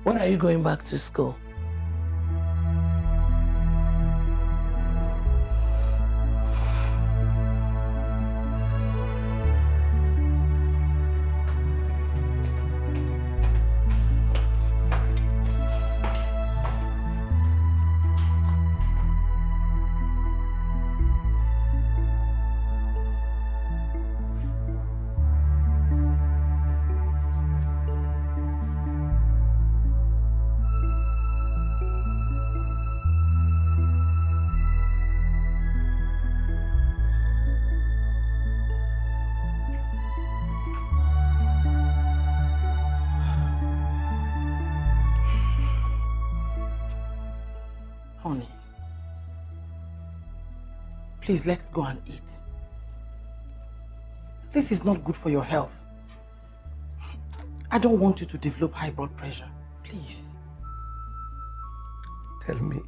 Speaker 3: when are you going back to school?
Speaker 4: Honey, please, let's go and eat. This is not good for your health. I don't want you to develop high blood pressure. Please.
Speaker 16: Tell me,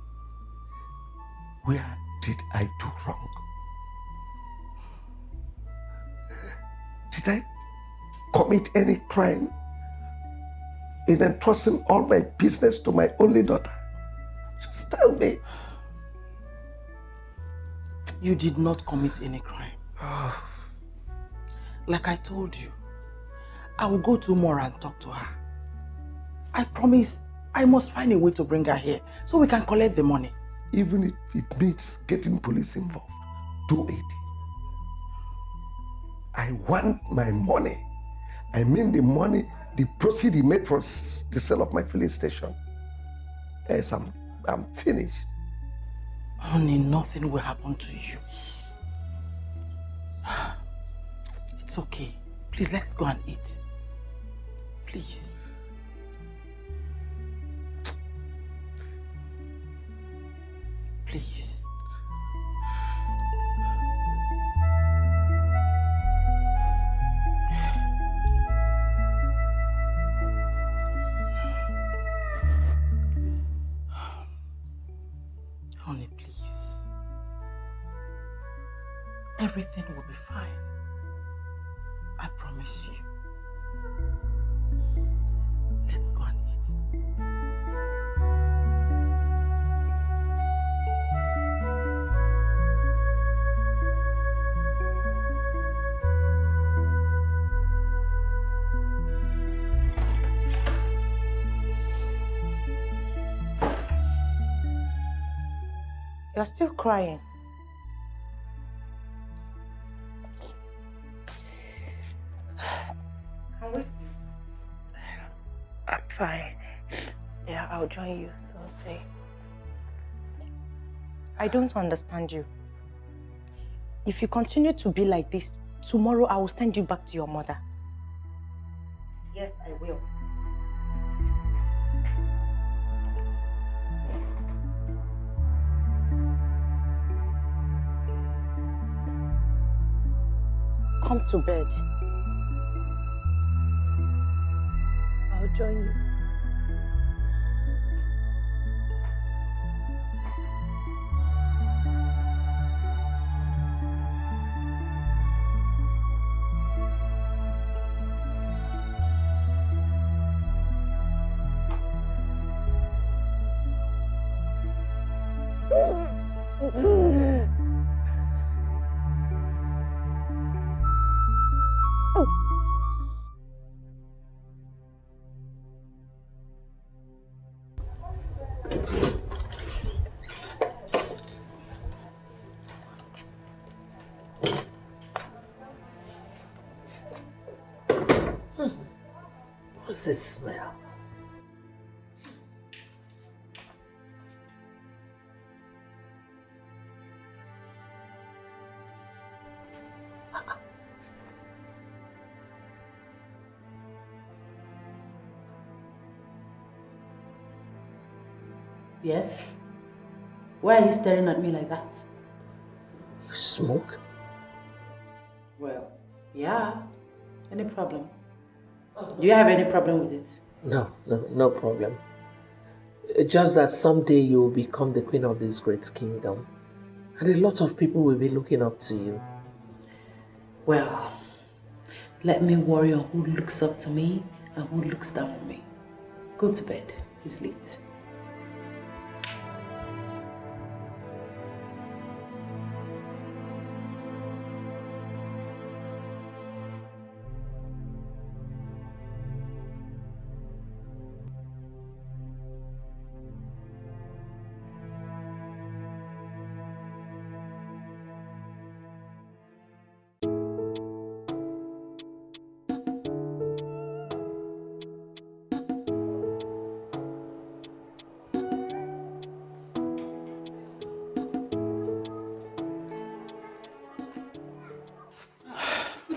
Speaker 16: where did I do wrong? Did I commit any crime in entrusting all my business to my only daughter? Just tell me.
Speaker 4: You did not commit any crime. Like I told you, I will go tomorrow and talk to her. I promise I must find a way to bring her here so we can collect the money.
Speaker 16: Even if it means getting police involved, do it. I want my money. I mean the money, the proceeds he made from the sale of my filling station. Yes, I'm finished.
Speaker 4: Honey, nothing will happen to you. It's okay. Please, let's go and eat. Please. Please. Honey, please. Everything will be fine. I promise you.
Speaker 3: Let's go and eat.
Speaker 8: You're still crying. Can we sleep? I'm fine. Yeah, I'll join you someday. I don't understand you. If you continue to be like this, tomorrow I will send you back to your mother. Yes, I will. Come to bed. I'll join you.
Speaker 3: What's this smell?
Speaker 14: Yes? Why are you staring at me like that?
Speaker 3: You smoke?
Speaker 14: Well, yeah. Any problem? Do you have any problem with it?
Speaker 3: No problem. Just that someday you will become the queen of this great kingdom. And a lot of people will be looking up to you.
Speaker 14: Well, let me worry on who looks up to me and who looks down on me. Go to bed. It's late.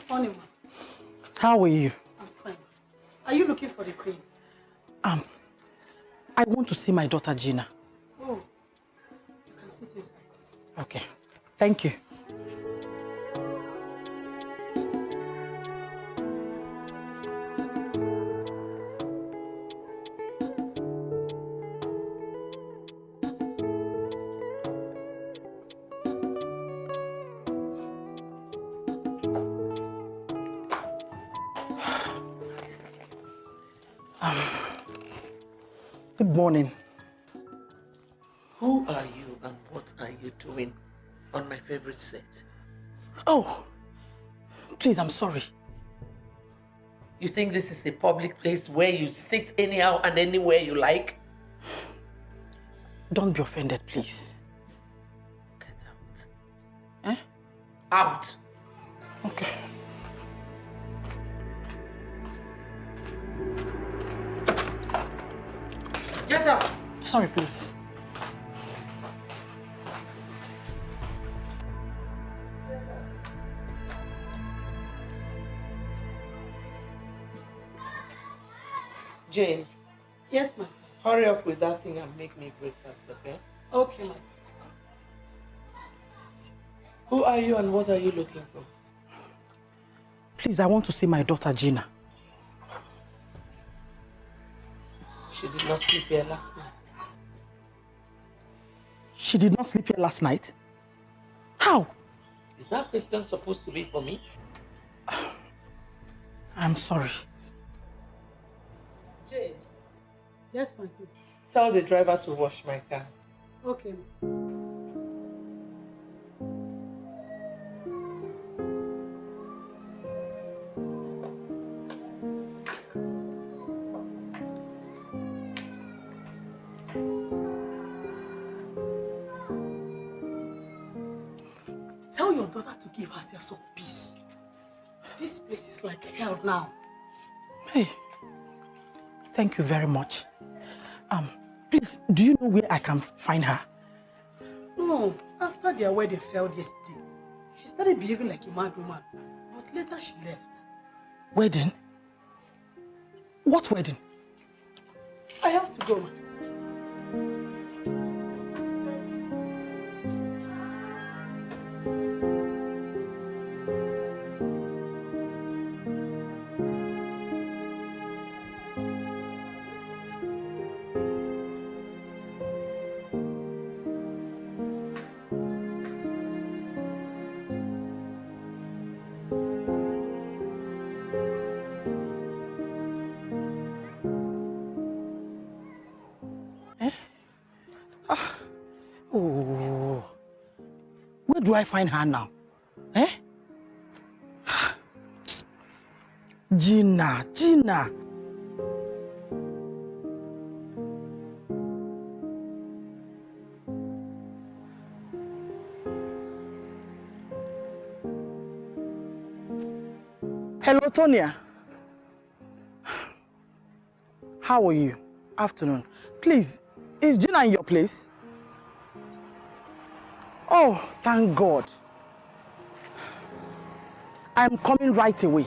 Speaker 12: Morning, ma.
Speaker 11: How are you?
Speaker 12: I'm fine. Are you looking for the queen?
Speaker 11: I want to see my daughter Gina.
Speaker 12: Oh, you can sit inside.
Speaker 11: Okay, thank you. Good morning.
Speaker 3: Who are you and what are you doing on my favorite set?
Speaker 11: Oh, please, I'm sorry.
Speaker 3: You think this is a public place where you sit anyhow and anywhere you like?
Speaker 11: Don't be offended, please.
Speaker 3: Get out.
Speaker 11: Eh?
Speaker 3: Out!
Speaker 11: Okay.
Speaker 3: Get out!
Speaker 11: Sorry, please.
Speaker 3: Jane.
Speaker 12: Yes, ma'am.
Speaker 3: Hurry up with that thing and make me breakfast, okay?
Speaker 12: Okay, ma'am.
Speaker 3: Who are you and what are you looking for?
Speaker 11: Please, I want to see my daughter Gina.
Speaker 3: She did not sleep here last night.
Speaker 11: She did not sleep here last night? How?
Speaker 3: Is that question supposed to be for me?
Speaker 11: I'm sorry.
Speaker 3: Jane,
Speaker 12: Yes, my queen.
Speaker 3: Tell the driver to wash my car.
Speaker 12: Okay. Tell your daughter to give herself some peace. This place is like hell now.
Speaker 11: Hey, thank you very much. Please, do you know where I can find her?
Speaker 12: No, after their wedding failed yesterday, she started behaving like a mad woman, but later she left.
Speaker 11: Wedding? What wedding?
Speaker 12: I have to go.
Speaker 11: Oh, where do I find her now? Eh? Gina. Hello, Tonya. How are you? Afternoon. Please, is Gina in your place? Oh, thank God. I'm coming right away.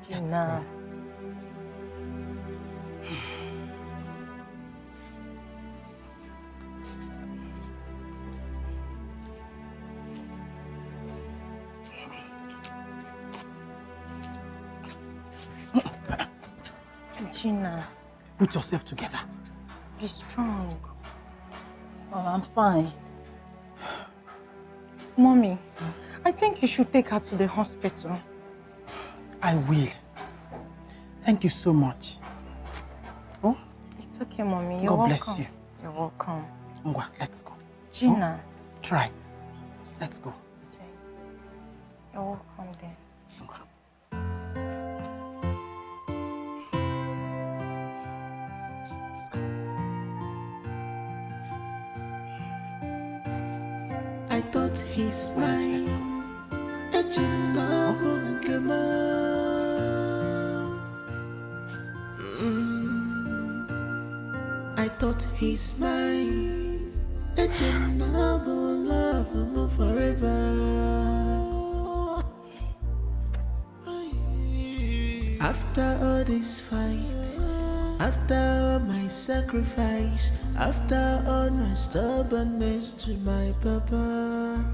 Speaker 8: Gina. Gina.
Speaker 11: Put yourself together.
Speaker 8: Be strong.
Speaker 14: Oh, I'm fine.
Speaker 8: Mommy, I think you should take her to the hospital.
Speaker 11: I will. Thank you so much. Oh?
Speaker 8: It's okay, Mommy. You're
Speaker 11: God
Speaker 8: welcome.
Speaker 11: bless you.
Speaker 8: You're welcome.
Speaker 11: Ngwa, let's go.
Speaker 8: Gina.
Speaker 11: Oh? Try. Let's go.
Speaker 8: You're welcome then.
Speaker 10: I thought he's mine. I thought he's mine. Love him forever. After all this fight, after all my sacrifice, after all my stubbornness to my papa,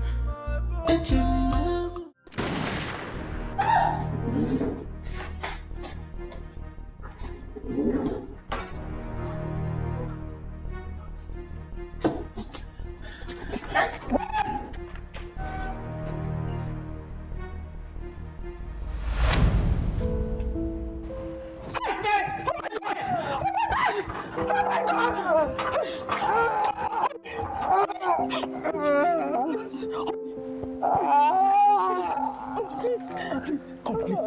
Speaker 11: Please, come, please.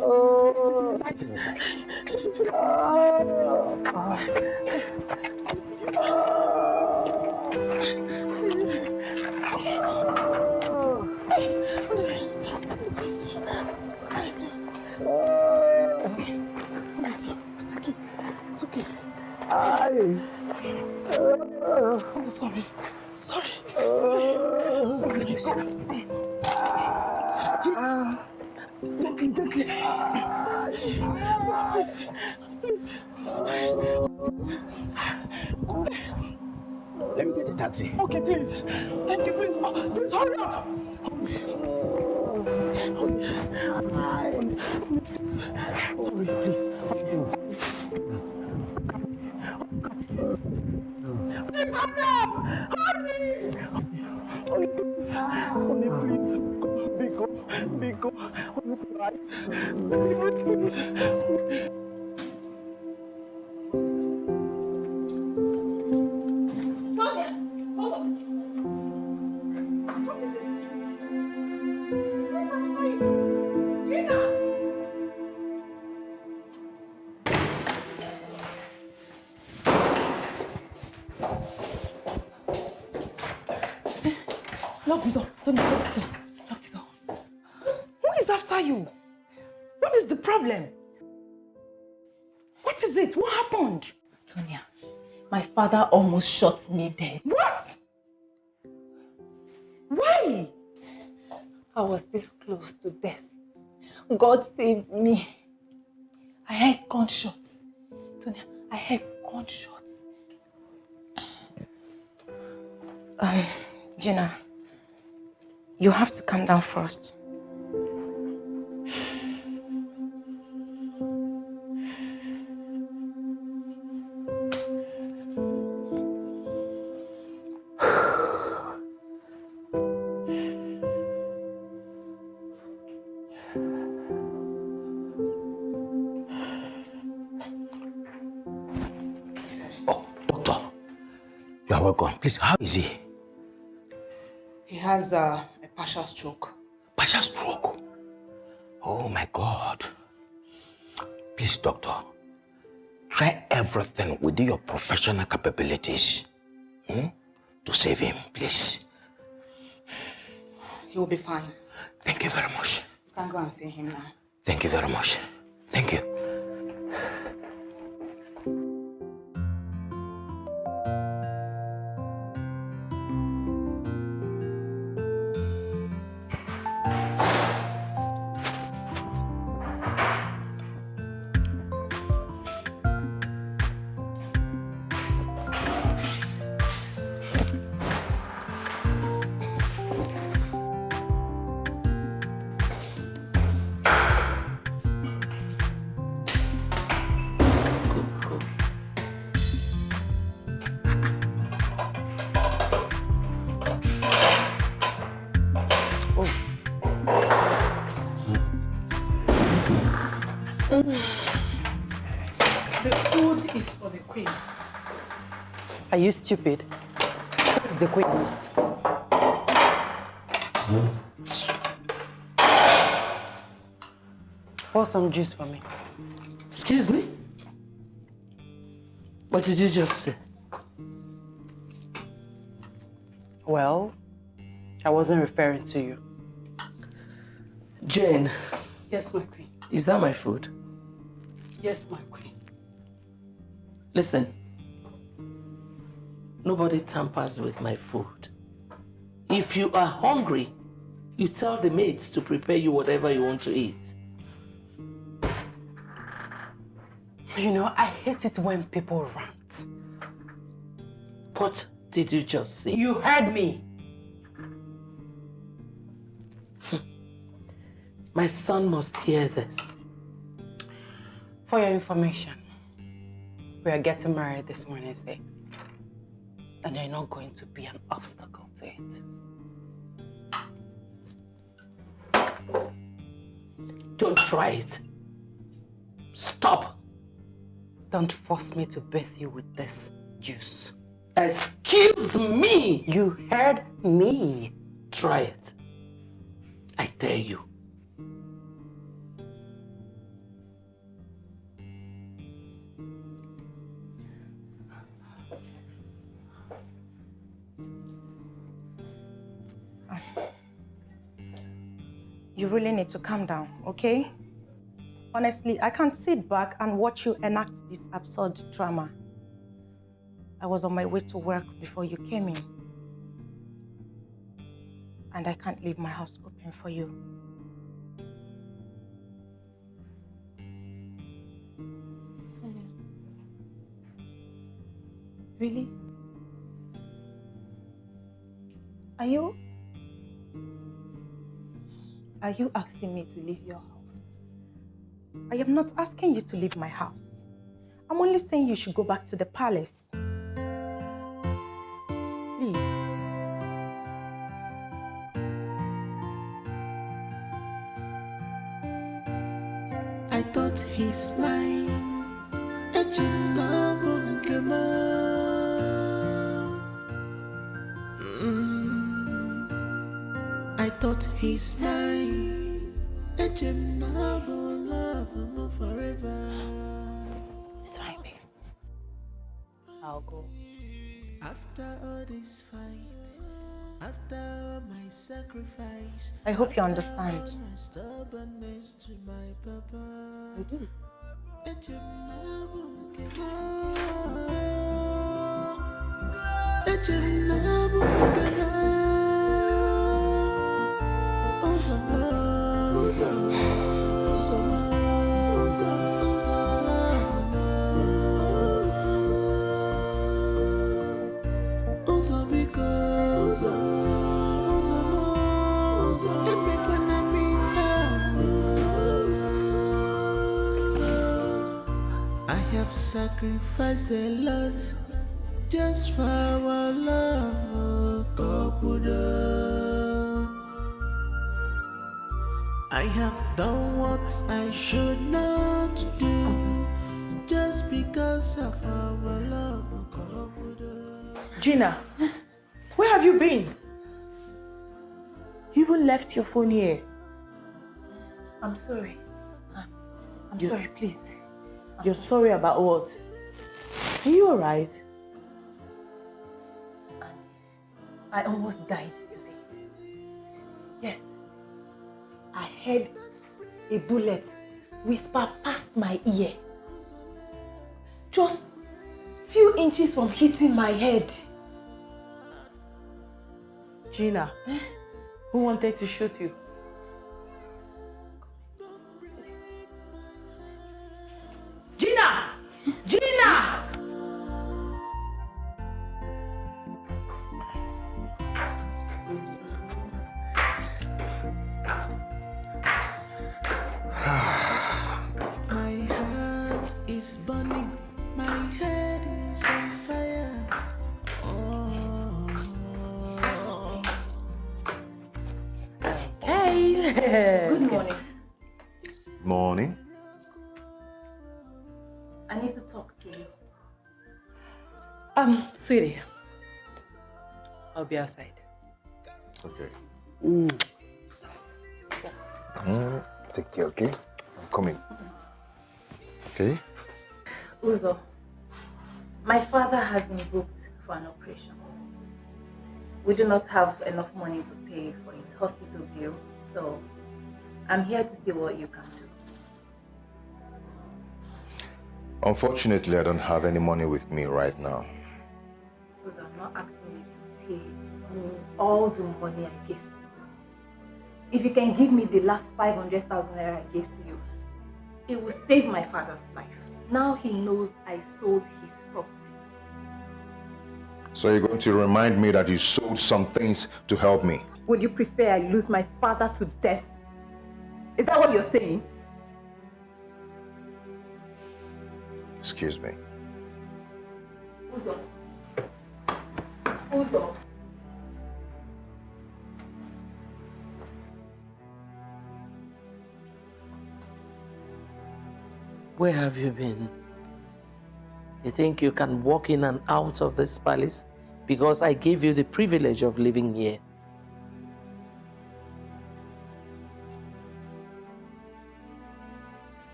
Speaker 11: It's okay. I'm sorry. Sorry.
Speaker 12: gently. Please.
Speaker 11: Let me get a taxi.
Speaker 12: Okay, please. Thank you, please. Please hurry up. Sorry, please. Please hurry up! Hurry! Honey, please. Big go. Honey, right? Please.
Speaker 5: Tonya, hold on. What is it? Where's everybody? Gina!
Speaker 4: Lock the door. Don't lock the door. Lock the door. Who is after you? What is the problem? What is it? What happened?
Speaker 5: Tonya, my father almost shot me dead.
Speaker 4: What? Why?
Speaker 5: I was this close to death. God saved me. I heard gunshots. Tonya, I heard gunshots.
Speaker 8: Gina, you have to calm down first.
Speaker 11: You are welcome. Please, how is he?
Speaker 4: He has a partial stroke.
Speaker 11: Partial stroke? Oh my God. Please, doctor, try everything within your professional capabilities to save him, please.
Speaker 4: He will be fine.
Speaker 11: Thank you very much.
Speaker 4: You can go and see him now.
Speaker 11: Thank you very much. Thank you.
Speaker 12: The food is for the queen.
Speaker 14: Are you stupid? Where's the queen? Pour some juice for me.
Speaker 3: Excuse me? What did you just say?
Speaker 14: Well, I wasn't referring to you.
Speaker 3: Jane.
Speaker 12: Yes, my queen.
Speaker 3: Is that my food?
Speaker 12: Yes, my queen.
Speaker 3: Listen. Nobody tampers with my food. If you are hungry, you tell the maids to prepare you whatever you want to eat.
Speaker 14: You know, I hate it when people rant.
Speaker 3: What did you just say?
Speaker 14: You heard me.
Speaker 3: My son must hear this.
Speaker 14: For your information, we are getting married this Wednesday. And you're not going to be an obstacle to it.
Speaker 3: Don't try it. Stop.
Speaker 14: Don't force me to bathe you with this juice.
Speaker 3: Excuse me!
Speaker 14: You heard me.
Speaker 3: Try it. I dare you.
Speaker 8: You really need to calm down, okay? Honestly, I can't sit back and watch you enact this absurd drama. I was on my way to work before you came in. And I can't leave my house open for you.
Speaker 15: Really? Are you asking me to leave your house?
Speaker 8: I am not asking you to leave my house. I'm only saying you should go back to the palace. Please.
Speaker 10: I thought he's mine. I thought he's mine. Love forever.
Speaker 15: It's fine, babe. I'll go.
Speaker 10: After all this fight, after all my sacrifice,
Speaker 8: I hope you understand.
Speaker 10: my stubbornness to my papa.
Speaker 15: I do.
Speaker 10: I have sacrificed a lot just for our love, I have done what I should not do just because of our love,
Speaker 3: Gina, where have you been? You even left your phone here.
Speaker 15: I'm sorry. I'm sorry, please.
Speaker 3: You're sorry about what? Are you alright?
Speaker 15: I almost died today. Yes. I heard a bullet whisper past my ear. Just few inches from hitting my head.
Speaker 3: Gina, who wanted to shoot you? Gina! Gina!
Speaker 10: My heart is burning, my head is on fire.
Speaker 3: Hey!
Speaker 15: Good morning.
Speaker 2: Morning.
Speaker 15: I need to talk to you.
Speaker 3: Sweetie. I'll be outside.
Speaker 2: Okay.
Speaker 3: Ooh.
Speaker 2: Take care, okay? I'm coming. Okay?
Speaker 15: Uzo, my father has been booked for an operation. We do not have enough money to pay for his hospital bill, so I'm here to see what you can do.
Speaker 2: Unfortunately, I don't have any money with me right now.
Speaker 15: Uzo, I'm not asking you to pay me all the money I gave to you. If you can give me the last 500,000 naira I gave to you, it will save my father's life. Now he knows I sold his property.
Speaker 2: So you're going to remind me that you sold some things to help me?
Speaker 15: Would you prefer I lose my father to death? Is that what you're saying?
Speaker 2: Excuse me.
Speaker 15: Uzo. Uzo.
Speaker 3: Where have you been? You think you can walk in and out of this palace because I gave you the privilege of living here?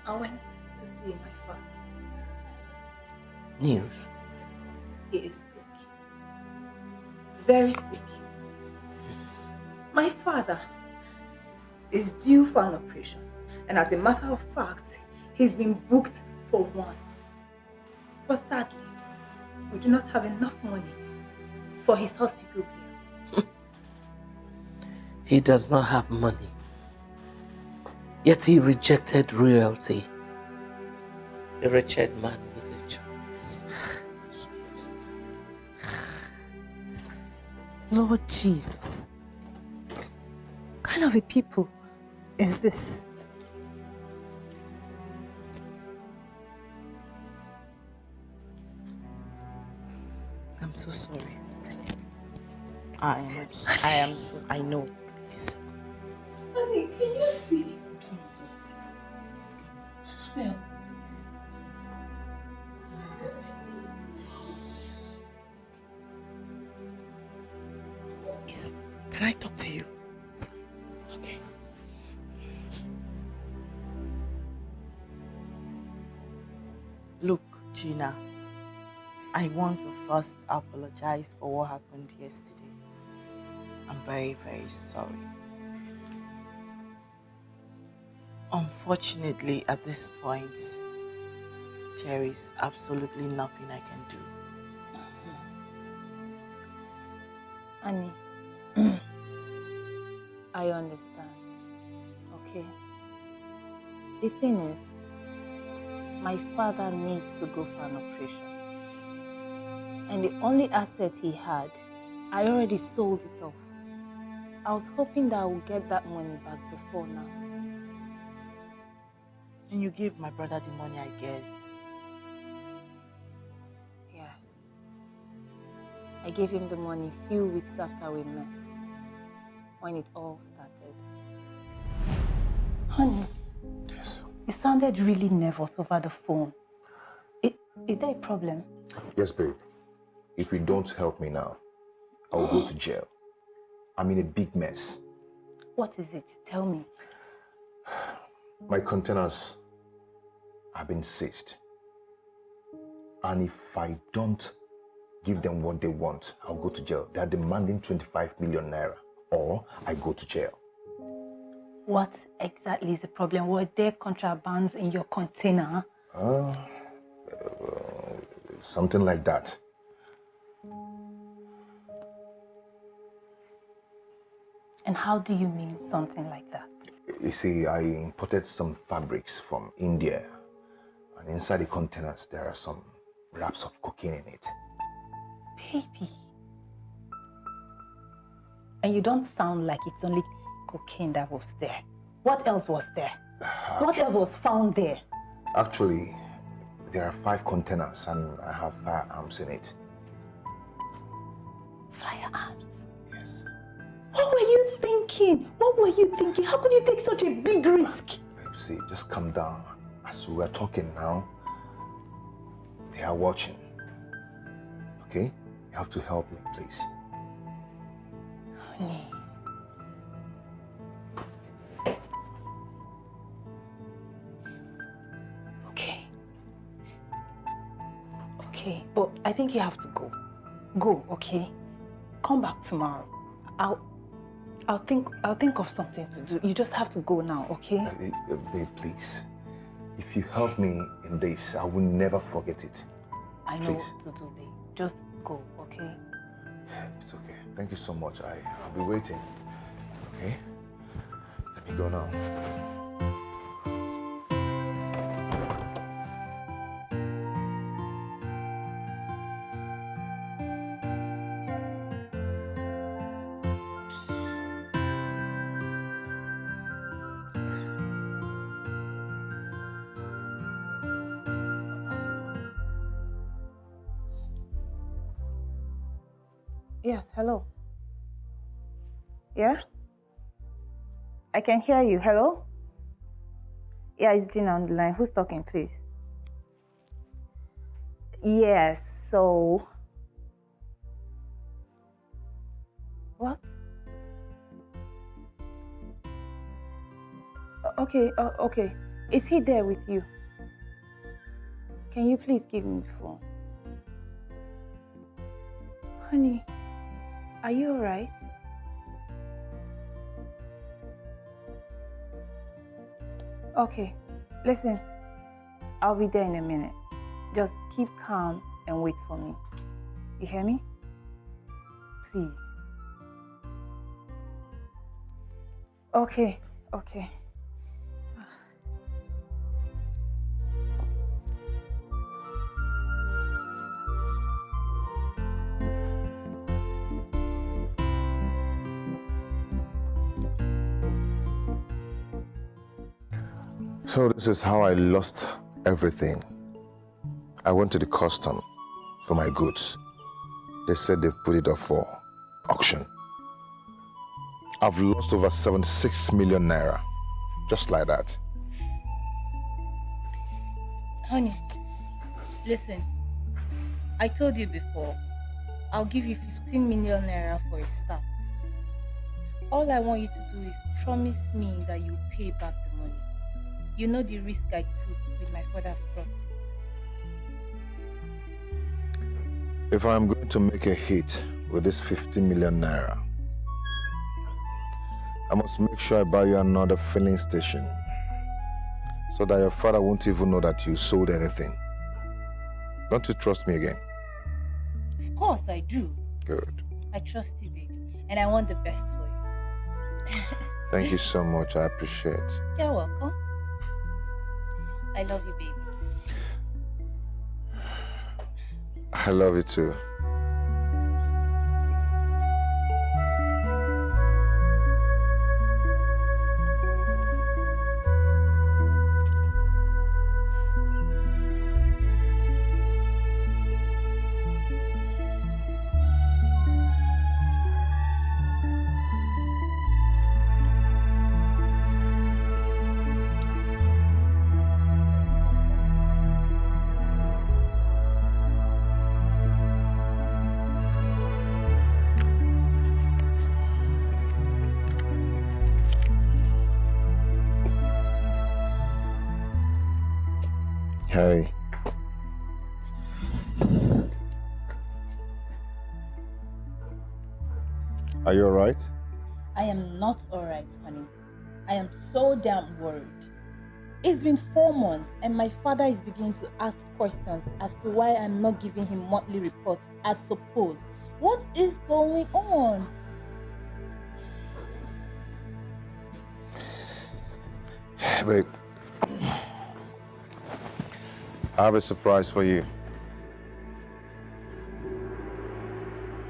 Speaker 15: I went to see my father.
Speaker 3: News.
Speaker 15: He is sick. Very sick. My father is due for an operation, and as a matter of fact, he's been booked for one. But sadly, we do not have enough money for his hospital bill.
Speaker 3: He does not have money. Yet he rejected royalty. A wretched man with a choice.
Speaker 15: Lord Jesus. What kind of a people is this?
Speaker 4: I'm so sorry. I know.
Speaker 7: Honey, can you see?
Speaker 4: I'm sorry, please. Please calm down.
Speaker 7: Annabelle.
Speaker 4: Please, can I talk to you? Okay. Look, Gina, I want to first apologize for what happened yesterday. I'm very, very sorry. Unfortunately, at this point, there is absolutely nothing I can do.
Speaker 8: Annie, I understand, okay? The thing is, my father needs to go for an operation. And the only asset he had, I already sold it off. I was hoping that I would get that money back before now.
Speaker 4: And you gave my brother the money, I guess.
Speaker 8: Yes. I gave him the money a few weeks after we met, when it all started.
Speaker 7: Honey, you sounded really nervous over the phone. Is there a problem?
Speaker 2: Yes, babe. If you don't help me now, I will go to jail. I'm in a big mess.
Speaker 7: What is it? Tell me.
Speaker 2: My containers have been seized. And if I don't give them what they want, I'll go to jail. They are demanding 25 million naira, or I go to jail.
Speaker 7: What exactly is the problem? Were there contrabands in your container?
Speaker 2: Something like that.
Speaker 7: And how do you mean something like that?
Speaker 2: You see, I imported some fabrics from India, and inside the containers there are some wraps of cocaine in it.
Speaker 7: Baby. And you don't sound like it's only cocaine that was there. What else was there? What else was found there?
Speaker 2: Actually, there are 5 containers and I have firearms in it.
Speaker 7: Firearms? Yes. What were you thinking? What were you thinking? How could you take such a big risk?
Speaker 2: Babe, see, just calm down. As we are talking now, they are watching. Okay? You have to help me, please.
Speaker 7: Honey. Okay, but I think you have to go. Go, okay? Come back tomorrow. I'll think of something to do. You just have to go now, okay?
Speaker 2: Babe, please. If you help me in this, I will never forget it.
Speaker 7: I know
Speaker 2: Please.
Speaker 7: what to do, babe. Just go, okay?
Speaker 2: It's okay. Thank you so much. I'll be waiting. Okay? Let me go now.
Speaker 8: Yes, hello. Yeah? I can hear you. Hello? Yeah, it's Gina on the line. Who's talking, please? Yes, so... What? Okay, okay. Is he there with you? Can you please give me the phone? Honey, are you all right? Okay, listen, I'll be there in a minute. Just keep calm and wait for me. You hear me? Please. Okay, okay.
Speaker 2: So this is how I lost everything. I went to the custom for my goods. They said they've put it up for auction. I've lost over 76 million naira, just like that.
Speaker 5: Honey, listen. I told you before, I'll give you 15 million naira for a start. All I want you to do is promise me that you'll pay back the money. You know the risk I took with my father's properties.
Speaker 2: If I'm going to make a hit with this 50 million naira, I must make sure I buy you another filling station so that your father won't even know that you sold anything. Don't you trust me again?
Speaker 5: Of course I do.
Speaker 2: Good.
Speaker 5: I trust you, baby. And I want the best for you.
Speaker 2: Thank you so much. I appreciate it.
Speaker 5: You're welcome. I love you, baby.
Speaker 2: I love you too. Hey. Are you alright?
Speaker 5: I am not alright, honey. I am so damn worried. It's been 4 months and my father is beginning to ask questions as to why I'm not giving him monthly reports as supposed. What is going on?
Speaker 2: Babe, I have a surprise for you.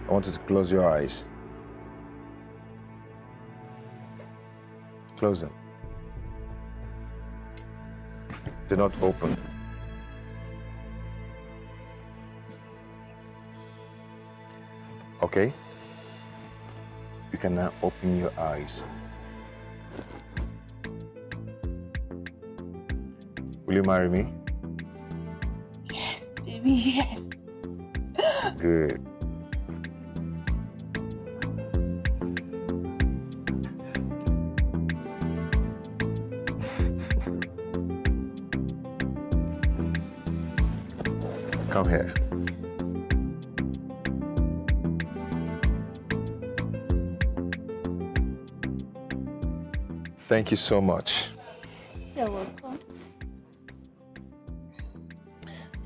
Speaker 2: I want you to close your eyes. Close them. Do not open. Okay? You can now open your eyes. Will you marry me?
Speaker 5: Yes, baby, yes.
Speaker 2: Good. Come here. Thank you so much.
Speaker 5: You're welcome.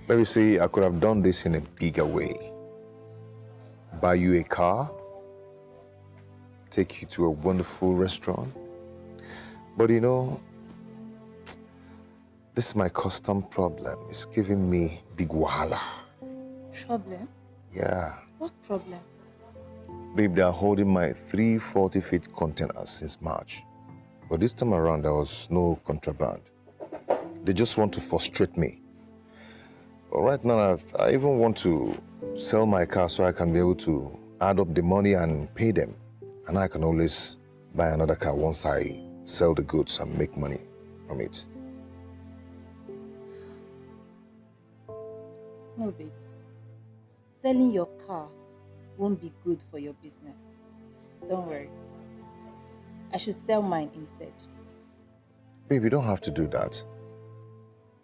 Speaker 2: Let me see, I could have done this in a bigger way. Buy you a car, take you to a wonderful restaurant. But you know, this is my custom problem. It's giving me big wahala.
Speaker 5: Problem?
Speaker 2: Yeah.
Speaker 5: What problem?
Speaker 2: Babe, they are holding my 3 40-feet containers since March. But this time around, there was no contraband. They just want to frustrate me. But right now, I even want to sell my car so I can be able to add up the money and pay them. And I can always buy another car once I sell the goods and make money from it.
Speaker 5: No, baby. Selling your car won't be good for your business. Don't worry. I should sell mine instead.
Speaker 2: Babe, you don't have to do that.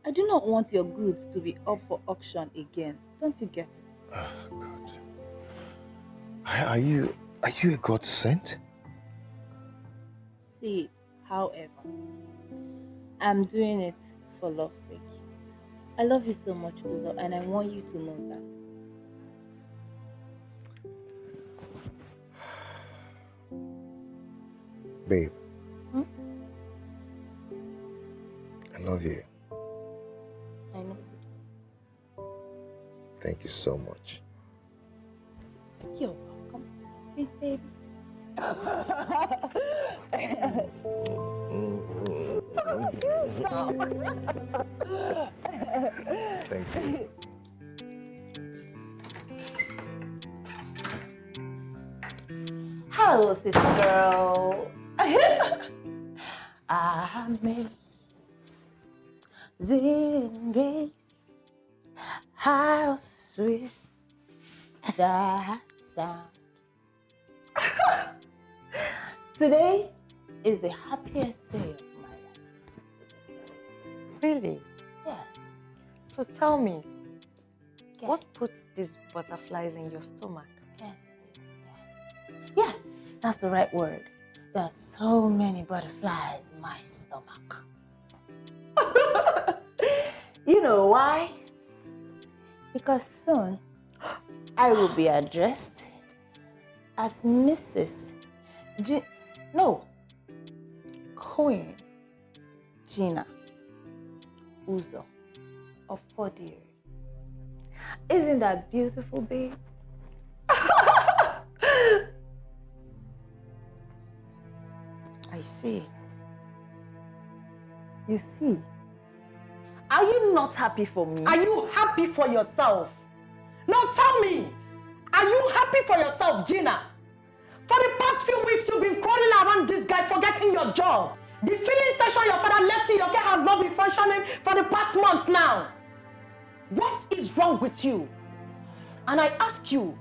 Speaker 5: I do not want your goods to be up for auction again. Don't you get it?
Speaker 2: Oh, God. Are you a God sent?
Speaker 5: See, however, I'm doing it for love's sake. I love you so much, Uzo, and I want you to know that.
Speaker 2: Babe. I love you.
Speaker 5: I know.
Speaker 2: Thank you so much.
Speaker 5: You're welcome, big baby.
Speaker 2: Thank you.
Speaker 4: Hello, sister girl. Amazing grace, how sweet that sound. Today is the happiest day of my life.
Speaker 8: Really?
Speaker 4: Yes.
Speaker 8: So tell me,
Speaker 4: Yes.
Speaker 8: what puts these butterflies in your stomach?
Speaker 4: Yes. Yes, that's the right word. There are so many butterflies in my stomach. You know why? Because soon I will be addressed as Mrs. Queen Gina Uzo of Fordiri. Isn't that beautiful, babe?
Speaker 8: I see.
Speaker 4: You see? Are you not happy for me?
Speaker 8: Are you happy for yourself? No, tell me. Are you happy for yourself, Gina? For the past few weeks, you've been crawling around this guy, forgetting your job. The filling station your father left in your care has not been functioning for the past month now. What is wrong with you? And I ask you,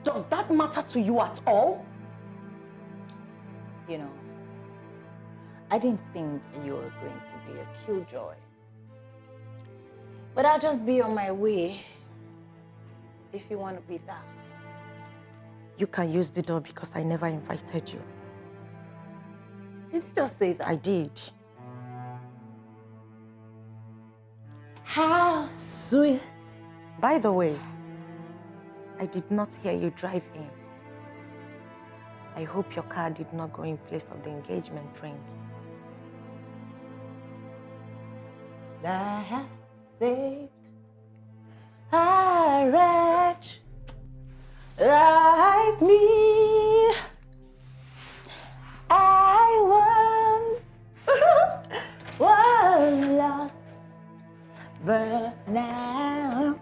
Speaker 8: does that matter to you at all?
Speaker 4: You know, I didn't think you were going to be a killjoy. But I'll just be on my way if you want to be that.
Speaker 8: You can use the door because I never invited you.
Speaker 4: Did you just say that?
Speaker 8: I did.
Speaker 4: How sweet.
Speaker 8: By the way, I did not hear you drive in. I hope your car did not go in place of the engagement ring.
Speaker 4: That has saved a wretch like me. I once was lost, but now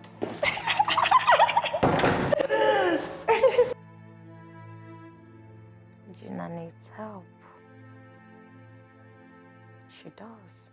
Speaker 8: Gina needs help. She does.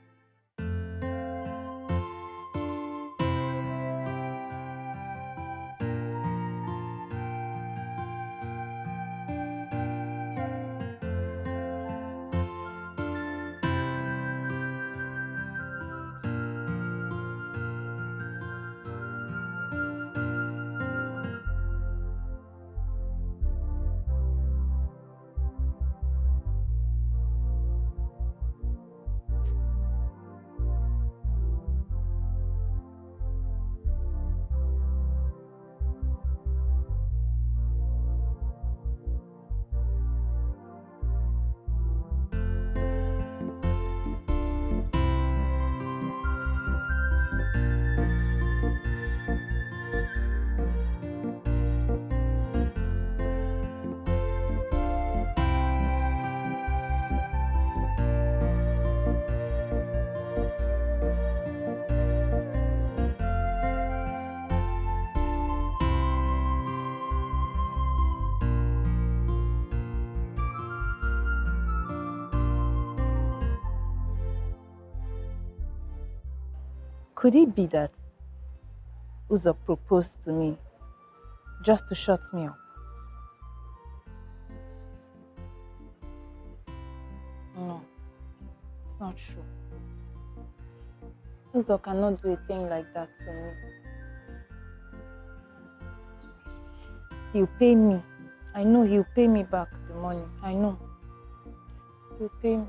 Speaker 15: Could it be that Uzo proposed to me just to shut me up? No, it's not true. Uzo cannot do a thing like that to me. He'll pay me. I know he'll pay me back the money. I know. He'll pay me.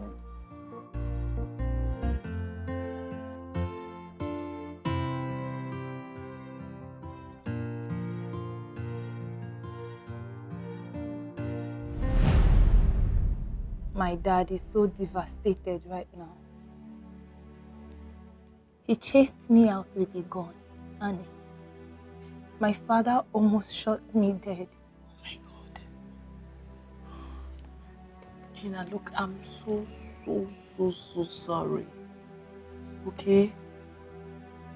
Speaker 15: My dad is so devastated right now. He chased me out with a gun, and my father almost shot me dead.
Speaker 11: Oh my God.
Speaker 4: Gina, look, I'm so sorry. Okay?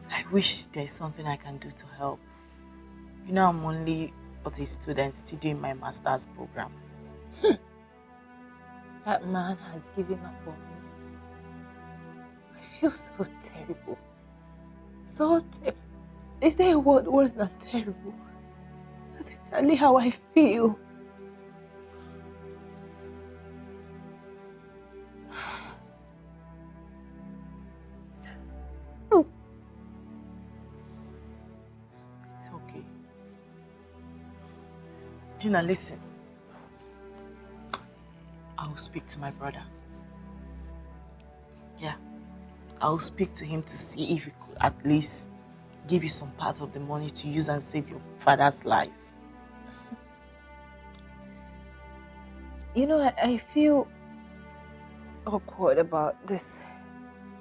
Speaker 4: I wish there's something I can do to help. You know, I'm only a student still doing my master's program. That man has given up on me. I feel so terrible. Is there a word worse than terrible? That's exactly how I feel. It's okay. Gina, listen. I'll speak to my brother. Yeah. I'll speak to him to see if he could at least give you some part of the money to use and save your father's life.
Speaker 15: You know, I feel awkward about this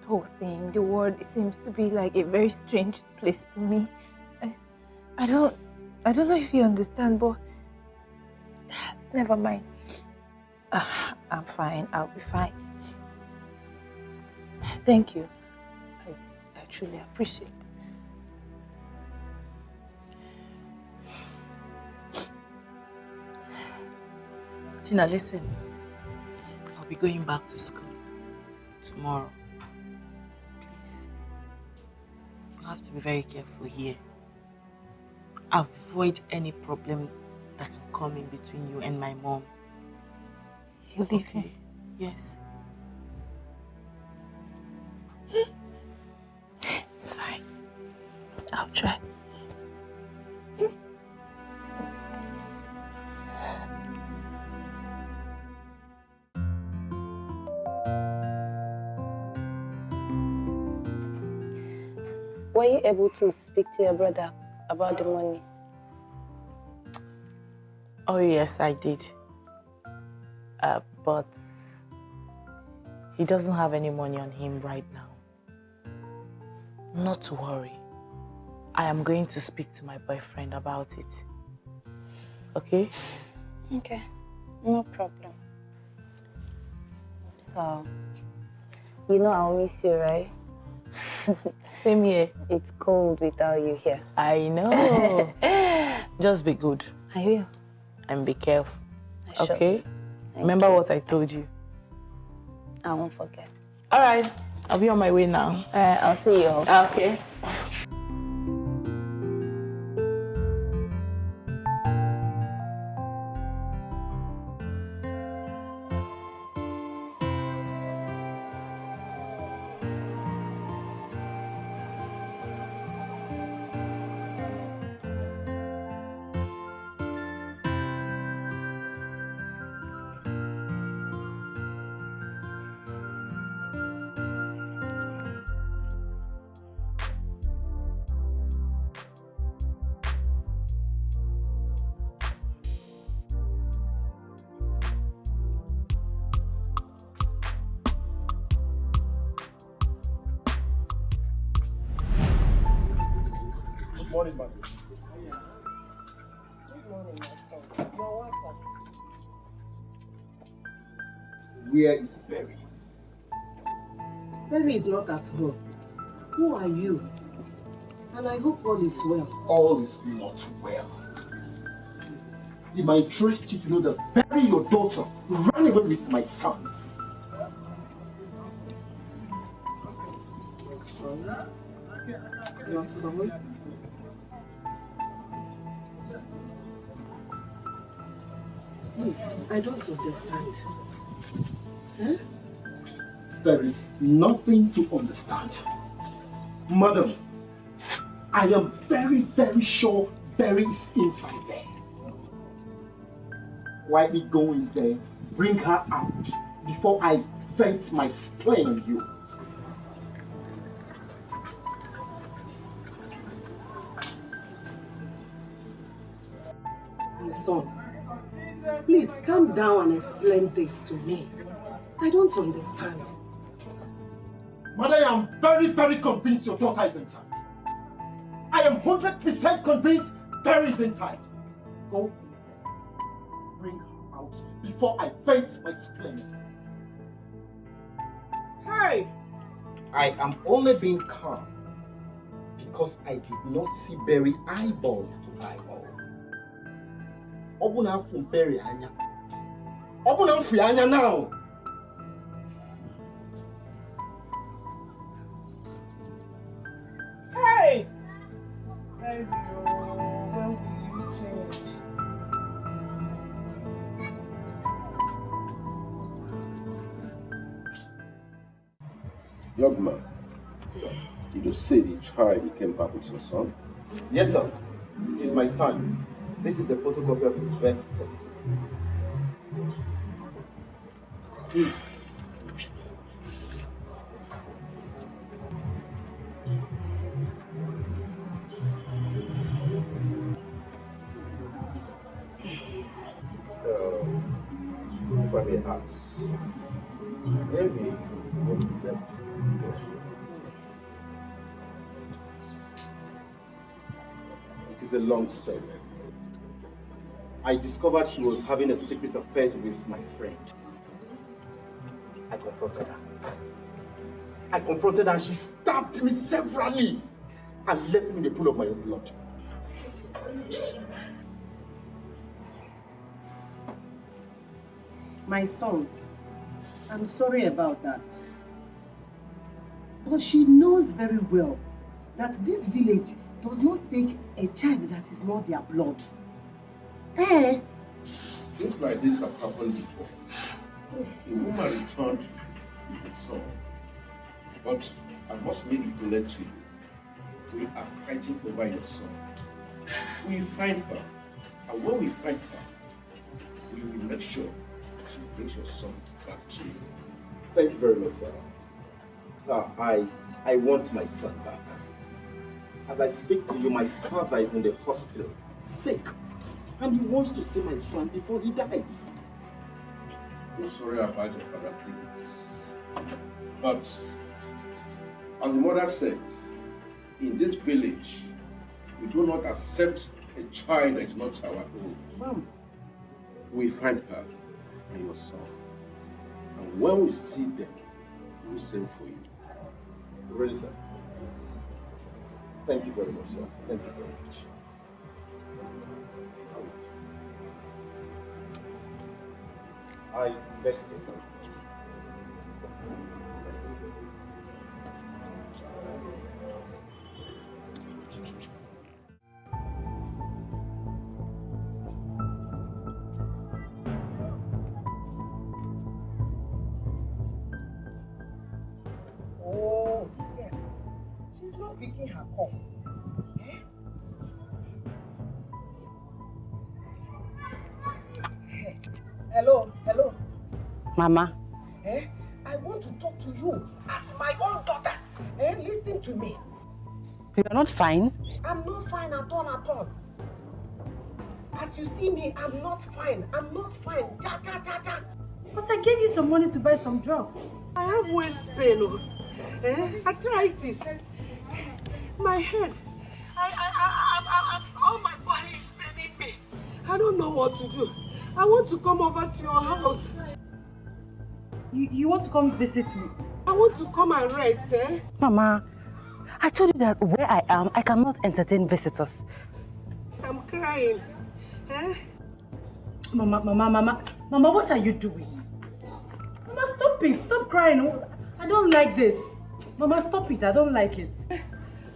Speaker 15: whole thing. The world seems to be like a very strange place to me. I don't know if you understand, but never mind. I'm fine. I'll be fine. Thank you. I truly appreciate it.
Speaker 4: Gina, listen. I'll be going back to school tomorrow. Please. You have to be very careful here. Avoid any problem that can come in between you and my mom.
Speaker 15: You leave me?
Speaker 4: Yes.
Speaker 15: It's fine. I'll try.
Speaker 17: Were you able to speak to your brother about the money?
Speaker 4: Oh yes, I did. But he doesn't have any money on him right now. Not to worry. I am going to speak to my boyfriend about it. Okay?
Speaker 17: Okay, no problem. So, you know I'll miss you, right?
Speaker 4: Same here.
Speaker 17: It's cold without you here.
Speaker 4: I know. Just be good.
Speaker 17: I will.
Speaker 4: And be careful.
Speaker 17: I shall
Speaker 4: Okay?
Speaker 17: be.
Speaker 4: Remember what I told you.
Speaker 17: I won't forget.
Speaker 4: All right. I'll be on my way now.
Speaker 17: I'll see you.
Speaker 4: Okay.
Speaker 6: Good morning, madam.
Speaker 16: Good morning, my son. You're welcome. Where is Berry?
Speaker 18: Berry is not at home. Who are you? And I hope all is well.
Speaker 16: All is not well. It might interest you to know that Berry, your daughter, ran away with my son.
Speaker 18: Your son? Your son? Please, I don't understand. Huh?
Speaker 16: There is nothing to understand. Madam, I am very, very sure Berry is inside there. Why we go in there, bring her out before I vent my spleen on you?
Speaker 18: My son, please calm down and explain this to me. I don't understand.
Speaker 16: Mother, I am very, very convinced your daughter is inside. I am 100% convinced Berry is inside. Go bring her out before I vent my spleen.
Speaker 18: Hey!
Speaker 11: I am only being calm because I did not see Berry eyeball to eyeball. Obuna from Berry anya. Obuna from anya now.
Speaker 18: Hey! Hey, when will you change?
Speaker 19: Young man, sir, did you say the child you came back with your son?
Speaker 11: Yes, sir. He's my son. This is the photocopy of his birth certificate.
Speaker 19: If I may ask, maybe what left
Speaker 11: It is a long story. I discovered she was having a secret affair with my friend. I confronted her and she stabbed me severally and left me in the pool of my own blood.
Speaker 18: My son, I'm sorry about that. But she knows very well that this village does not take a child that is not their blood. Eh?
Speaker 19: Things like this have happened before. A woman returned with a son, but I must make it clear to you, we are fighting over your son. We find her, and when we find her, we will make sure she brings your son back to you.
Speaker 11: Thank you very much, sir. Sir, I want my son back. As I speak to you, my father is in the hospital, sick, and he wants to see my son before he dies.
Speaker 19: So sorry about your father's sickness. But, as the mother said, in this village, we do not accept a child that is not our own.
Speaker 18: Mom.
Speaker 19: We find her and your son. And when we see them, we will send for you.
Speaker 11: Really, sir? Thank you very much, sir. Thank you very much. I beg to take it.
Speaker 18: Oh, this girl. She's not picking her call. Eh? Hello, hello.
Speaker 14: Mama.
Speaker 18: Eh? I want to talk to you as my own daughter. Eh? Listen to me.
Speaker 14: You are not fine?
Speaker 18: I'm not fine at all, at all. As you see me, I'm not fine. I'm not fine. Ja, ja, ja, ja.
Speaker 7: But I gave you some money to buy some drugs.
Speaker 18: I have waist pain. Oh. Arthritis. My head. All my body is paining me. I don't know what to do. I want to come over to your house.
Speaker 7: You want to come visit me?
Speaker 18: I want to come and rest, eh?
Speaker 14: Mama, I told you that where I am, I cannot entertain visitors.
Speaker 18: I'm crying. Eh?
Speaker 7: Mama, what are you doing? Mama, stop it. Stop crying. I don't like this. Mama, stop it. I don't like it.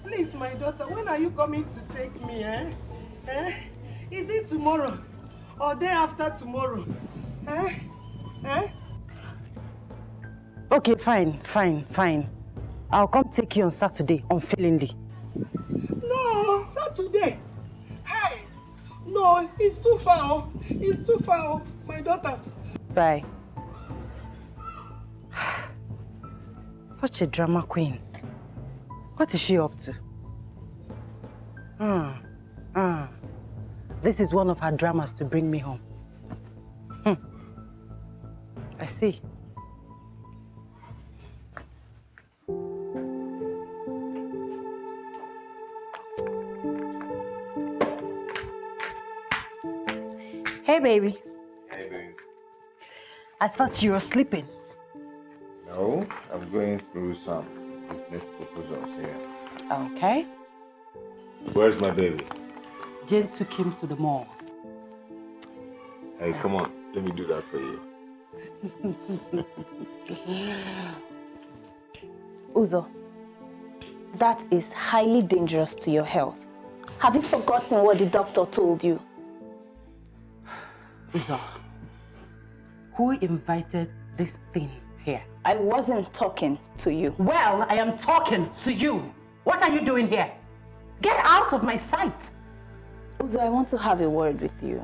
Speaker 18: Please, my daughter, when are you coming to take me, eh? Eh? Is it tomorrow? Or day after tomorrow? Eh? Eh?
Speaker 14: Okay, fine. I'll come take you on Saturday, unfailingly.
Speaker 18: No, Saturday. Hey, no, it's too far. It's too far, my daughter.
Speaker 14: Bye. Such a drama queen. What is she up to? This is one of her dramas to bring me home. I see. Hey, baby.
Speaker 2: Hey, baby.
Speaker 14: I thought you were sleeping.
Speaker 2: No, No, I'm going through some business proposals here.
Speaker 14: Okay.
Speaker 2: Where's my baby?
Speaker 14: Jane took him to the mall.
Speaker 2: Hey, come on. Let me do that for you.
Speaker 5: Uzo, that is highly dangerous to your health. Have you forgotten what the doctor told you?
Speaker 14: Uzo, who invited this thing here?
Speaker 5: I wasn't talking to you.
Speaker 14: Well, I am talking to you. What are you doing here? Get out of my sight.
Speaker 5: Uzo, I want to have a word with you.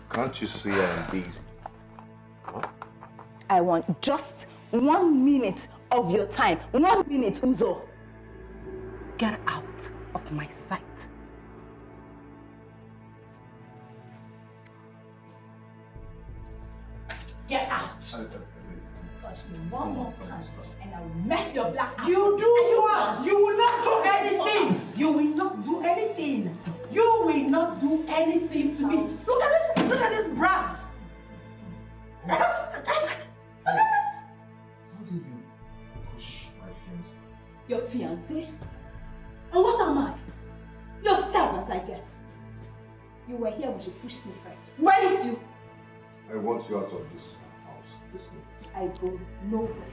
Speaker 2: Can't you see I'm busy? What?
Speaker 5: I want just 1 minute of your time. 1 minute, Uzo.
Speaker 14: Get out of my sight.
Speaker 7: Get out! Touch me one more time and I will mess your black ass.
Speaker 12: You do what? You will not do anything. You will not do anything. You will not do anything to me. Look at this brat.
Speaker 6: How did you push my fiancé?
Speaker 7: Your fiancé? And what am I? Your servant, I guess. You were here when she pushed me first. Weren't you?
Speaker 6: I want you out of this house this minute.
Speaker 7: I go nowhere.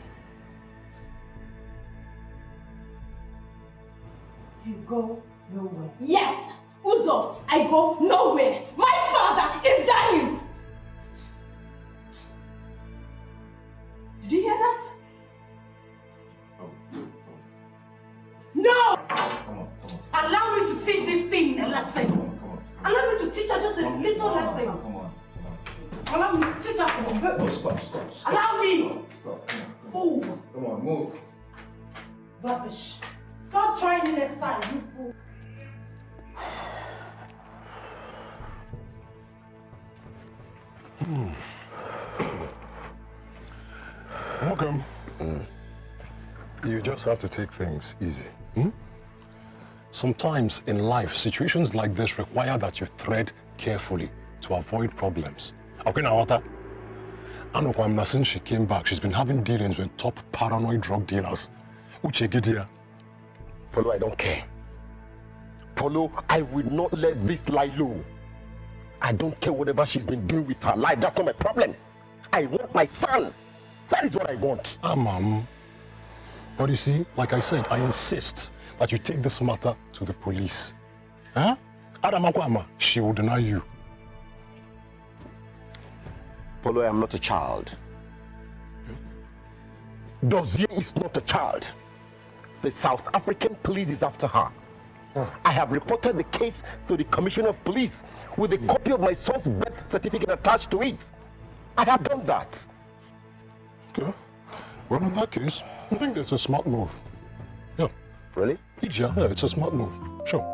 Speaker 7: You go nowhere. Yes! Uzo, I go nowhere. My father is dying! Did you hear that? No!
Speaker 6: Come on.
Speaker 12: Allow me to teach this thing a lesson. Allow me to teach her just a little lesson.
Speaker 6: Come on.
Speaker 12: Allow me to teach her.
Speaker 6: Oh, stop.
Speaker 12: Allow me.
Speaker 6: Stop.
Speaker 12: Fool.
Speaker 6: Come on, move.
Speaker 12: Rubbish. Don't try me next time, you fool.
Speaker 20: Welcome. You just have to take things easy. Sometimes in life, situations like this require that you tread carefully to avoid problems. Okay, now, Anokwamna, since she came back, she's been having dealings with top paranoid drug dealers. Uchegidia.
Speaker 11: Polo, I don't care. Polo, I will not let this lie low. I don't care whatever she's been doing with her life. That's not my problem. I want my son. That is what I want.
Speaker 20: Mom. But you see, like I said, I insist that you take this matter to the police. Huh? Adamakwama, she will deny you.
Speaker 11: Polo, I am not a child. Dozier is not a child. The South African police is after her. I have reported the case to the Commissioner of Police with a copy of my son's birth certificate attached to it. I have done that.
Speaker 20: Okay. Well, in that case, I think that's a smart move. Yeah.
Speaker 11: Really?
Speaker 20: Yeah, it's a smart move. Sure.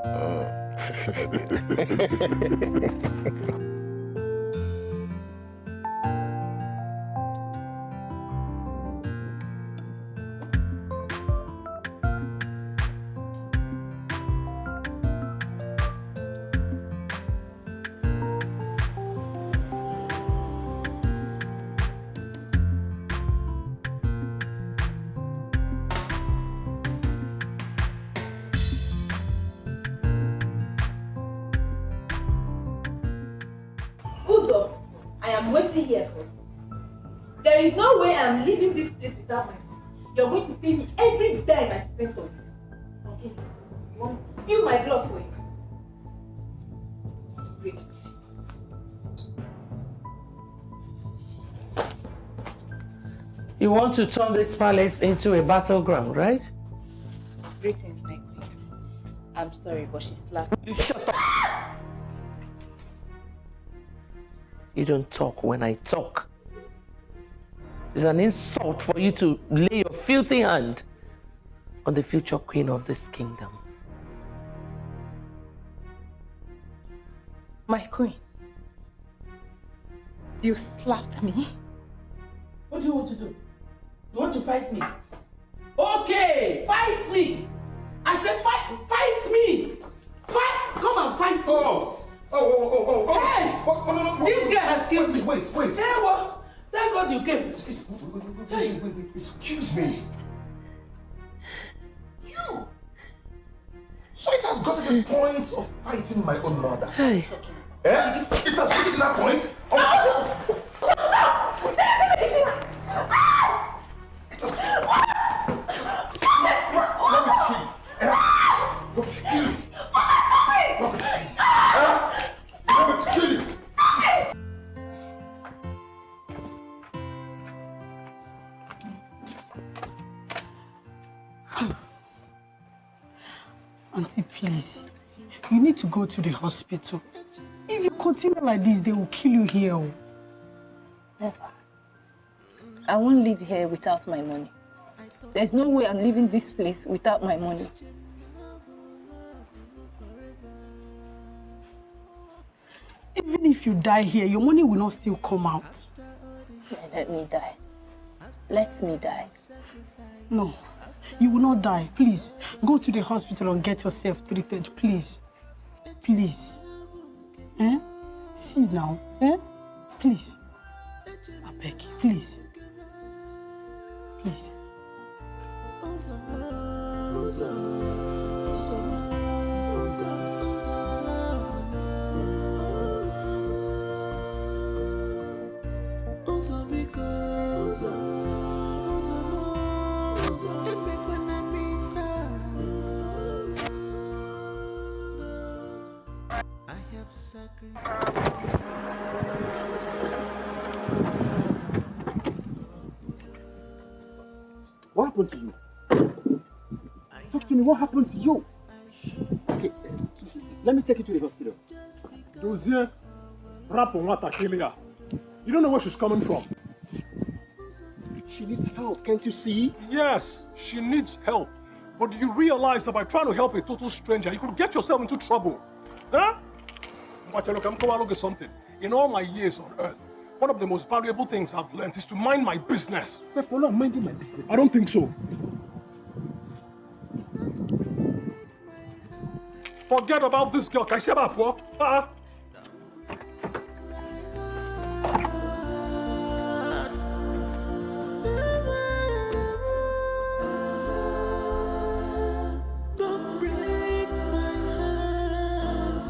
Speaker 7: There is no way I'm leaving this place without my money. You're going to pay me every dime I spent on you. Okay? You want me to spill my blood for you? Great.
Speaker 3: You want to turn this palace into a battleground, right?
Speaker 5: Greetings, my queen. I'm sorry, but she slapped me.
Speaker 3: You shut up! You don't talk when I talk. It's an insult for you to lay your filthy hand on the future queen of this kingdom.
Speaker 5: My queen, you slapped me?
Speaker 12: What do you want to do? You want to fight me? Okay, fight me! I said fight me! Come and fight me!
Speaker 6: Oh!
Speaker 12: Hey!
Speaker 6: No.
Speaker 12: This guy has killed me.
Speaker 6: Wait.
Speaker 12: Hey, what?
Speaker 3: Thank God you came.
Speaker 16: Wait. Excuse me. You! So it has got to the point of fighting my own mother.
Speaker 3: Hey.
Speaker 16: Eh? It has got to that point
Speaker 12: Auntie, please. You need to go to the hospital. If you continue like this, they will kill you here.
Speaker 15: Never. I won't live here without my money. There's no way I'm leaving this place without my money.
Speaker 12: Even if you die here, your money will not still come out.
Speaker 15: Let me die. Let me die.
Speaker 12: No, you will not die. Please, go to the hospital and get yourself treated. Please. Please. Eh? See now. Eh? Please. I beg you. Please. Please.
Speaker 10: I have sacrificed.
Speaker 21: What happened to you? Talk to me, what happened to you? Okay, let me take you to the hospital.
Speaker 20: Dozier, Rapo Wata Kilia. You don't know where she's coming from.
Speaker 21: She needs help, can't you see?
Speaker 20: Yes, she needs help. But do you realize that by trying to help a total stranger, you could get yourself into trouble? Huh? Watch, look, I'm going to get something. In all my years on earth, one of the most valuable things I've learned is to mind my business.
Speaker 21: People are minding my business.
Speaker 20: I don't think so. Forget about this girl. Can I say about what?
Speaker 10: Don't break my heart.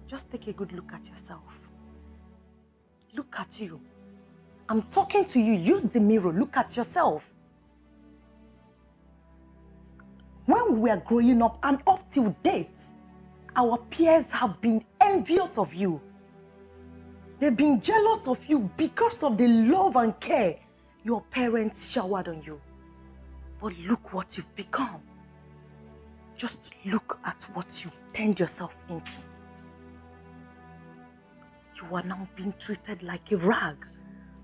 Speaker 8: Just take a good look at yourself. Look at you. I'm talking to you. Use the mirror. Look at yourself. When we were growing up and up till date, our peers have been envious of you. They've been jealous of you because of the love and care your parents showered on you. But look what you've become. Just look at what you turned yourself into. You are now being treated like a rag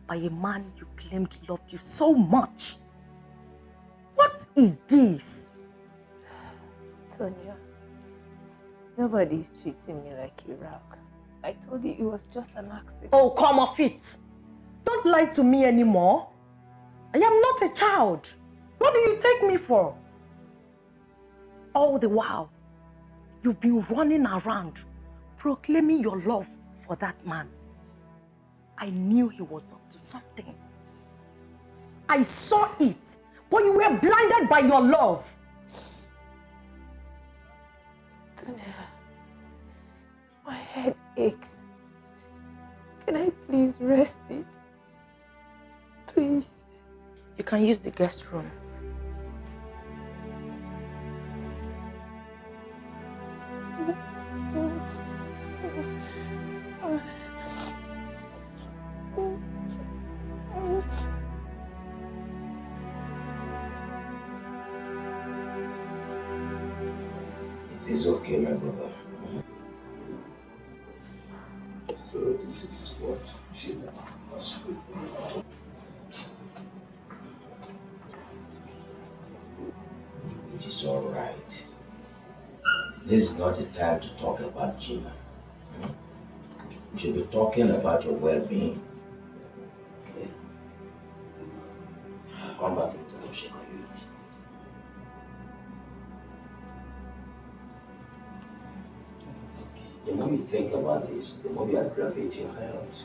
Speaker 8: by a man you claimed loved you so much. What is this?
Speaker 15: Tonya, nobody's treating me like a rag. I told you it was just an accident.
Speaker 8: Oh, come off it. Don't lie to me anymore. I am not a child. What do you take me for? All the while, you've been running around, proclaiming your love for that man. I knew he was up to something. I saw it, but you were blinded by your love.
Speaker 15: My head aches. Can I please rest it? Please.
Speaker 8: You can use the guest room.
Speaker 22: It is okay, my brother. So this is what she must do. It is all right. This is not the time to talk about Gina. We should be talking about your well-being. Okay? think about this, the more you aggravate your health.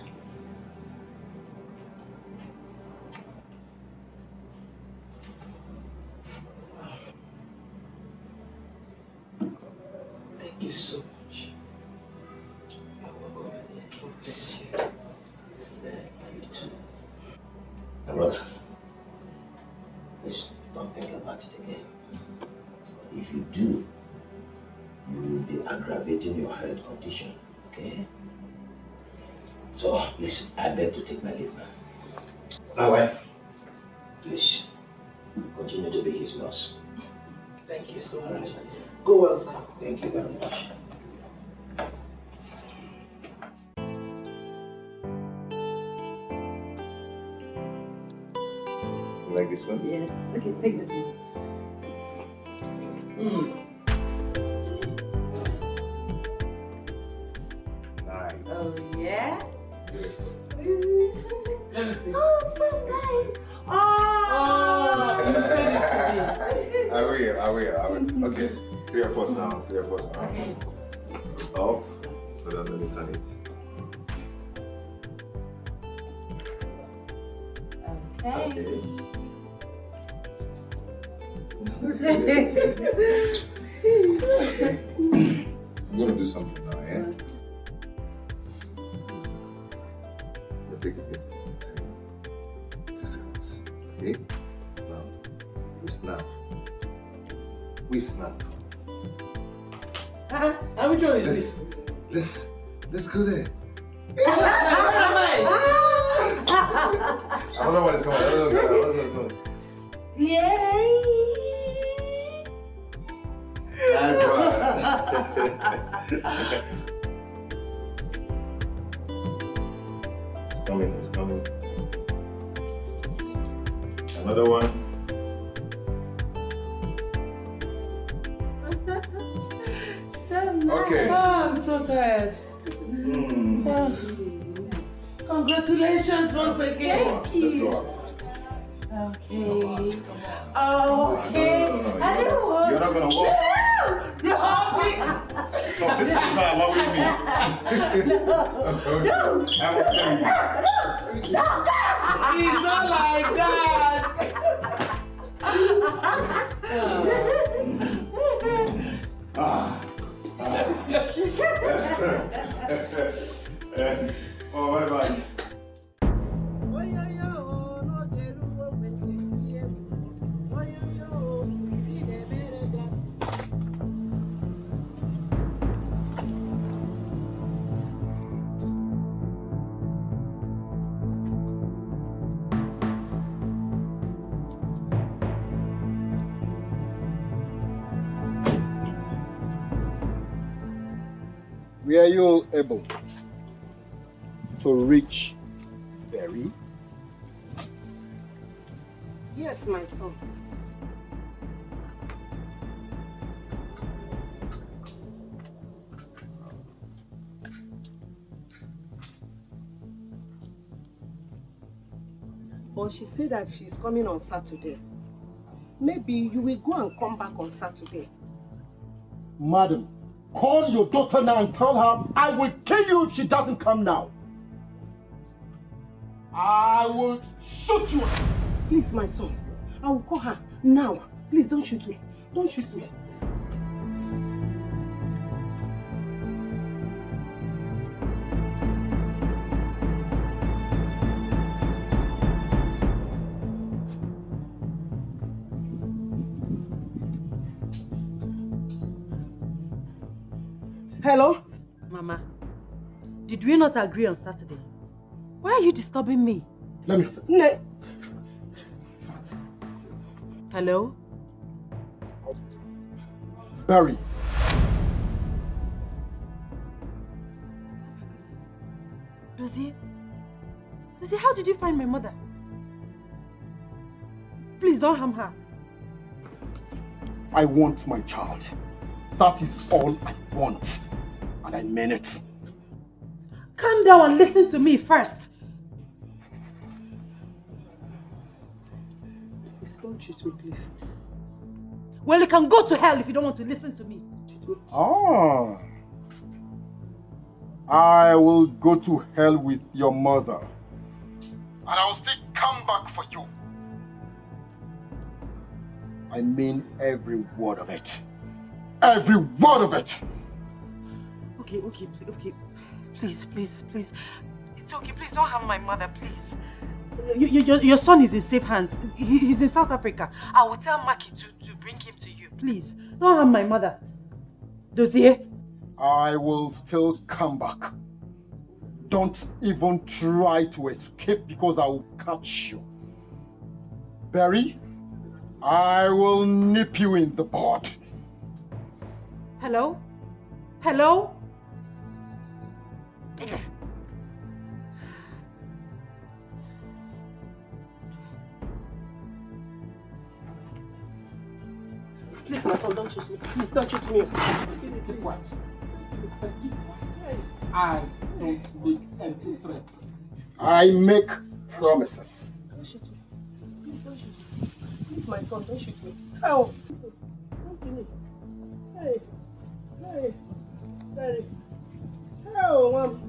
Speaker 22: Thank you so much. You're welcome, my dear. God bless you. And you too. My brother, please don't think about it again. If you do, you will be aggravating your health condition, okay? So, listen, I beg to take my leave now. My wife, please, continue to be his nurse.
Speaker 18: Thank you so
Speaker 22: All right,
Speaker 18: much.
Speaker 22: my dear.
Speaker 18: Go well, sir.
Speaker 22: Thank you very much.
Speaker 2: You like this one?
Speaker 18: Yes. Okay, take this one.
Speaker 2: Nice.
Speaker 18: Oh, yeah? Let me see.
Speaker 15: Oh, so nice.
Speaker 18: Oh, you said it to me.
Speaker 2: I will. Okay, 3 of us now.
Speaker 18: Okay.
Speaker 2: Up. So then let me turn it.
Speaker 18: Okay.
Speaker 2: Okay. I'm gonna do something now, yeah? We'll take it 2 seconds. Okay? Now, we snap.
Speaker 18: And which one is this?
Speaker 2: Let's go there.
Speaker 18: I
Speaker 2: don't know what it's called. I don't know.
Speaker 18: Yay!
Speaker 2: That's right. It's coming. Another one.
Speaker 18: So nice.
Speaker 2: Okay.
Speaker 18: Oh, I'm so tired. Congratulations once again.
Speaker 2: Thank you. Let's go out.
Speaker 18: Okay. Okay.
Speaker 2: No.
Speaker 18: I don't want.
Speaker 2: You're not gonna walk.
Speaker 18: No,
Speaker 2: So this is not allowing me.
Speaker 18: No. He's not like that.
Speaker 2: Oh, bye-bye.
Speaker 6: Were you able to reach Berry?
Speaker 18: Yes, my son. But she said that she's coming on Saturday. Maybe you will go and come back on Saturday.
Speaker 21: Madam, call your daughter now and tell her I will kill you if she doesn't come now. I will shoot you.
Speaker 18: Please, my son. I will call her now. Please don't shoot me. Don't shoot me. Hello?
Speaker 14: Mama, did we not agree on Saturday? Why are you disturbing me?
Speaker 21: Let me.
Speaker 14: Hello?
Speaker 21: Barry.
Speaker 14: Lucy, how did you find my mother? Please don't harm her.
Speaker 21: I want my child. That is all I want. And I mean it.
Speaker 14: Calm down and listen to me first.
Speaker 18: Please don't shoot me, please.
Speaker 14: Well, you can go to hell if you don't want to listen to me.
Speaker 21: Ah.
Speaker 6: I will go to hell with your mother. And I'll still come back for you. I mean every word of it. Every word of it!
Speaker 4: Okay. Please. It's okay, please don't harm my mother, please. Your son is in safe hands. He's in South Africa. I will tell Maki to bring him to you, please. Don't harm my mother. Dozier?
Speaker 6: I will still come back. Don't even try to escape because I will catch you. Barry, I will nip you in the bud.
Speaker 4: Hello?
Speaker 18: Please, my son, don't shoot me. Please, don't shoot me.
Speaker 6: Keep quiet. I don't make empty threats. I make promises.
Speaker 18: Don't shoot me. Please, don't shoot me. Please, my son, don't shoot me. Oh! Don't kill me. Hey! Daddy. Oh, Mom.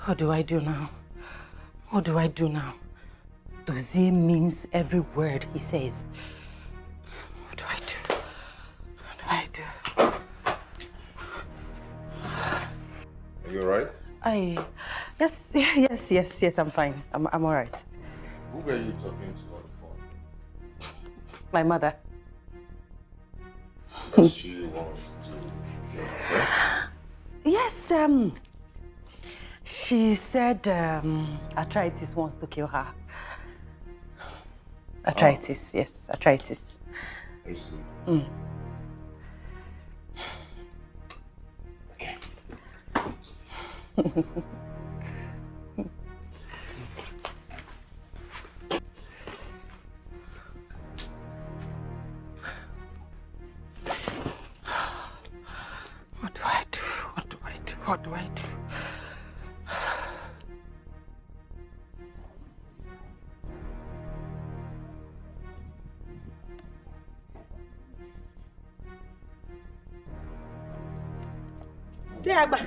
Speaker 4: What do I do now? Dozier means every word he says. What do I do?
Speaker 2: Are you alright?
Speaker 4: Yes, I'm fine. I'm alright.
Speaker 2: Who were you talking to on the phone?
Speaker 4: My mother.
Speaker 2: Does she want to kill herself?
Speaker 4: Yes, she said arthritis wants to kill her. Arthritis, yes, arthritis.
Speaker 2: I see.
Speaker 4: Okay. What do I do?
Speaker 18: Deagba.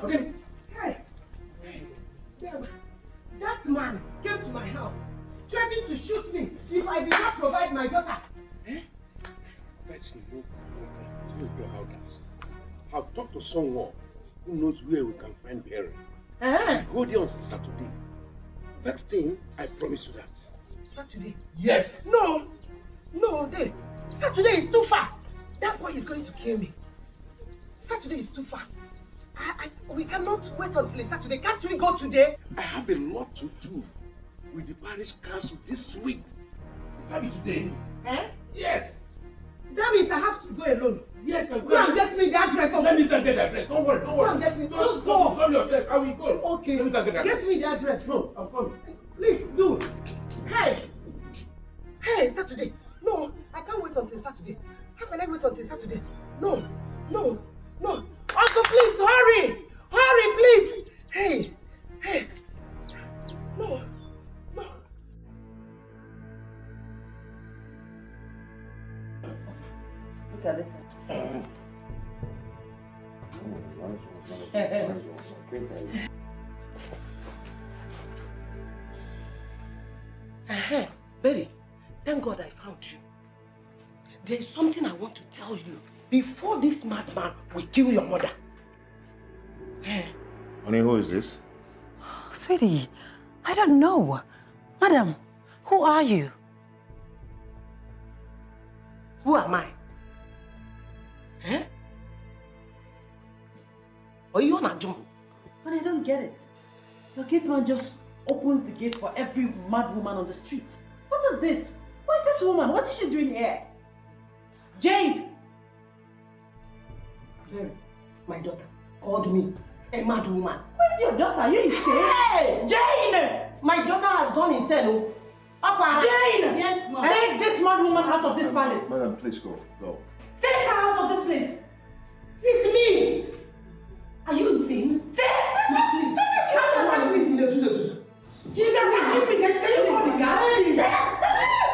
Speaker 18: Okay. Hey. Deagba. That man came to my house, threatening to shoot me if I did not provide my daughter.
Speaker 19: That's no about that. I've talked to someone who knows where we can find Barry. Go there on Saturday. First thing, I promise you that.
Speaker 18: Saturday?
Speaker 19: Yes.
Speaker 18: No, Saturday is too far. That boy is going to kill me. Saturday is too far. We cannot wait until Saturday. Can't we go today?
Speaker 19: I have a lot to do with the parish council this week. It can't be today. Yes.
Speaker 18: That means I have to go alone.
Speaker 19: Yes,
Speaker 18: go and get me the address of...
Speaker 19: Let me get the address. Don't worry.
Speaker 18: Go and get me. Just go.
Speaker 19: Come yourself. I will go.
Speaker 18: Okay.
Speaker 19: Let me get the address.
Speaker 18: Get me the address.
Speaker 19: No, I'm coming.
Speaker 18: Please do. Hey, Saturday. No, I can't wait until Saturday. How can I wait until Saturday? No. Uncle, please, hurry, please. Hey. No. Look at this one. Betty, thank God I found you. There is something I want to tell you before this madman will kill your mother.
Speaker 2: Honey, who is this?
Speaker 4: Sweetie, I don't know. Madam, who are you?
Speaker 18: Who am I? Are you on a jump?
Speaker 4: But I don't get it. Your gate man just opens the gate for every mad woman on the street.
Speaker 1: What is this? Who is this woman? What is she doing here? Jane!
Speaker 18: My daughter called me a mad woman.
Speaker 1: Where's your daughter? Are you insane?
Speaker 18: Hey!
Speaker 1: Jane!
Speaker 18: My daughter has gone insane.
Speaker 1: Jane!
Speaker 18: Yes, ma'am.
Speaker 1: Take this mad woman out of this palace.
Speaker 2: Madam, please go.
Speaker 1: Take her out of this place.
Speaker 18: It's me!
Speaker 1: Are you insane? Take this man, please. She's attacking me. Can you call the guy?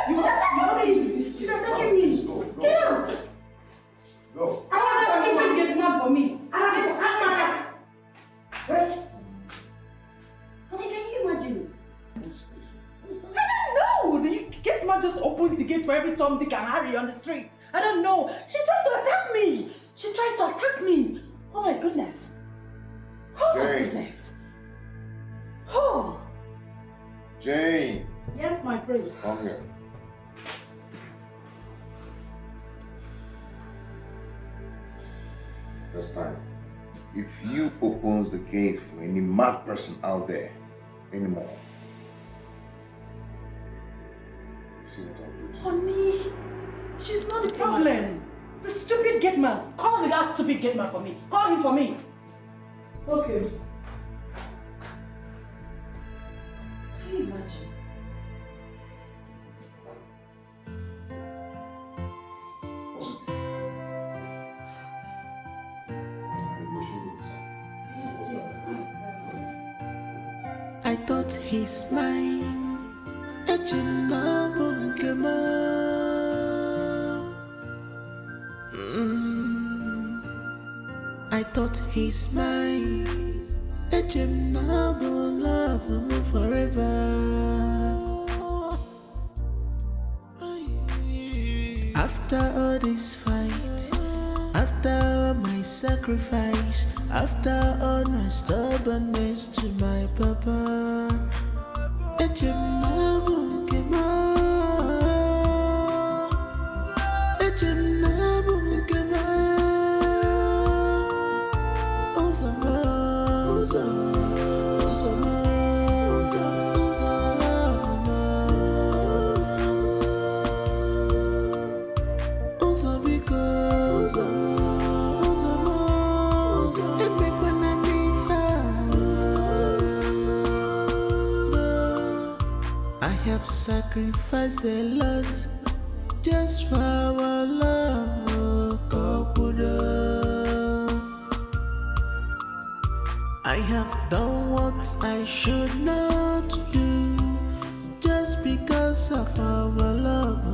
Speaker 1: She's attacking me. Get out.
Speaker 2: Go.
Speaker 1: I want that stupid gate man for me. Honey, can you imagine? I don't know. The gate man just opens the gate for every Tom, Dick, and Harry on the street. I don't know. She tried to attack me. Oh my goodness. Oh my goodness. Oh.
Speaker 2: Jane.
Speaker 1: Yes, my prince.
Speaker 2: Come here. This time, if you opens the gate for any mad person out there anymore, see what I'll do to you.
Speaker 1: Honey, she's not the problem. The stupid gate man. Call that stupid gate man for me. Call him for me. Okay. Can you imagine?
Speaker 10: I thought he's mine. I thought he's mine. Love me forever. After all this fight, after all my sacrifice, after all my stubbornness to my papa, I have sacrificed a lot just for our love, I have done what I should not do just because of our love,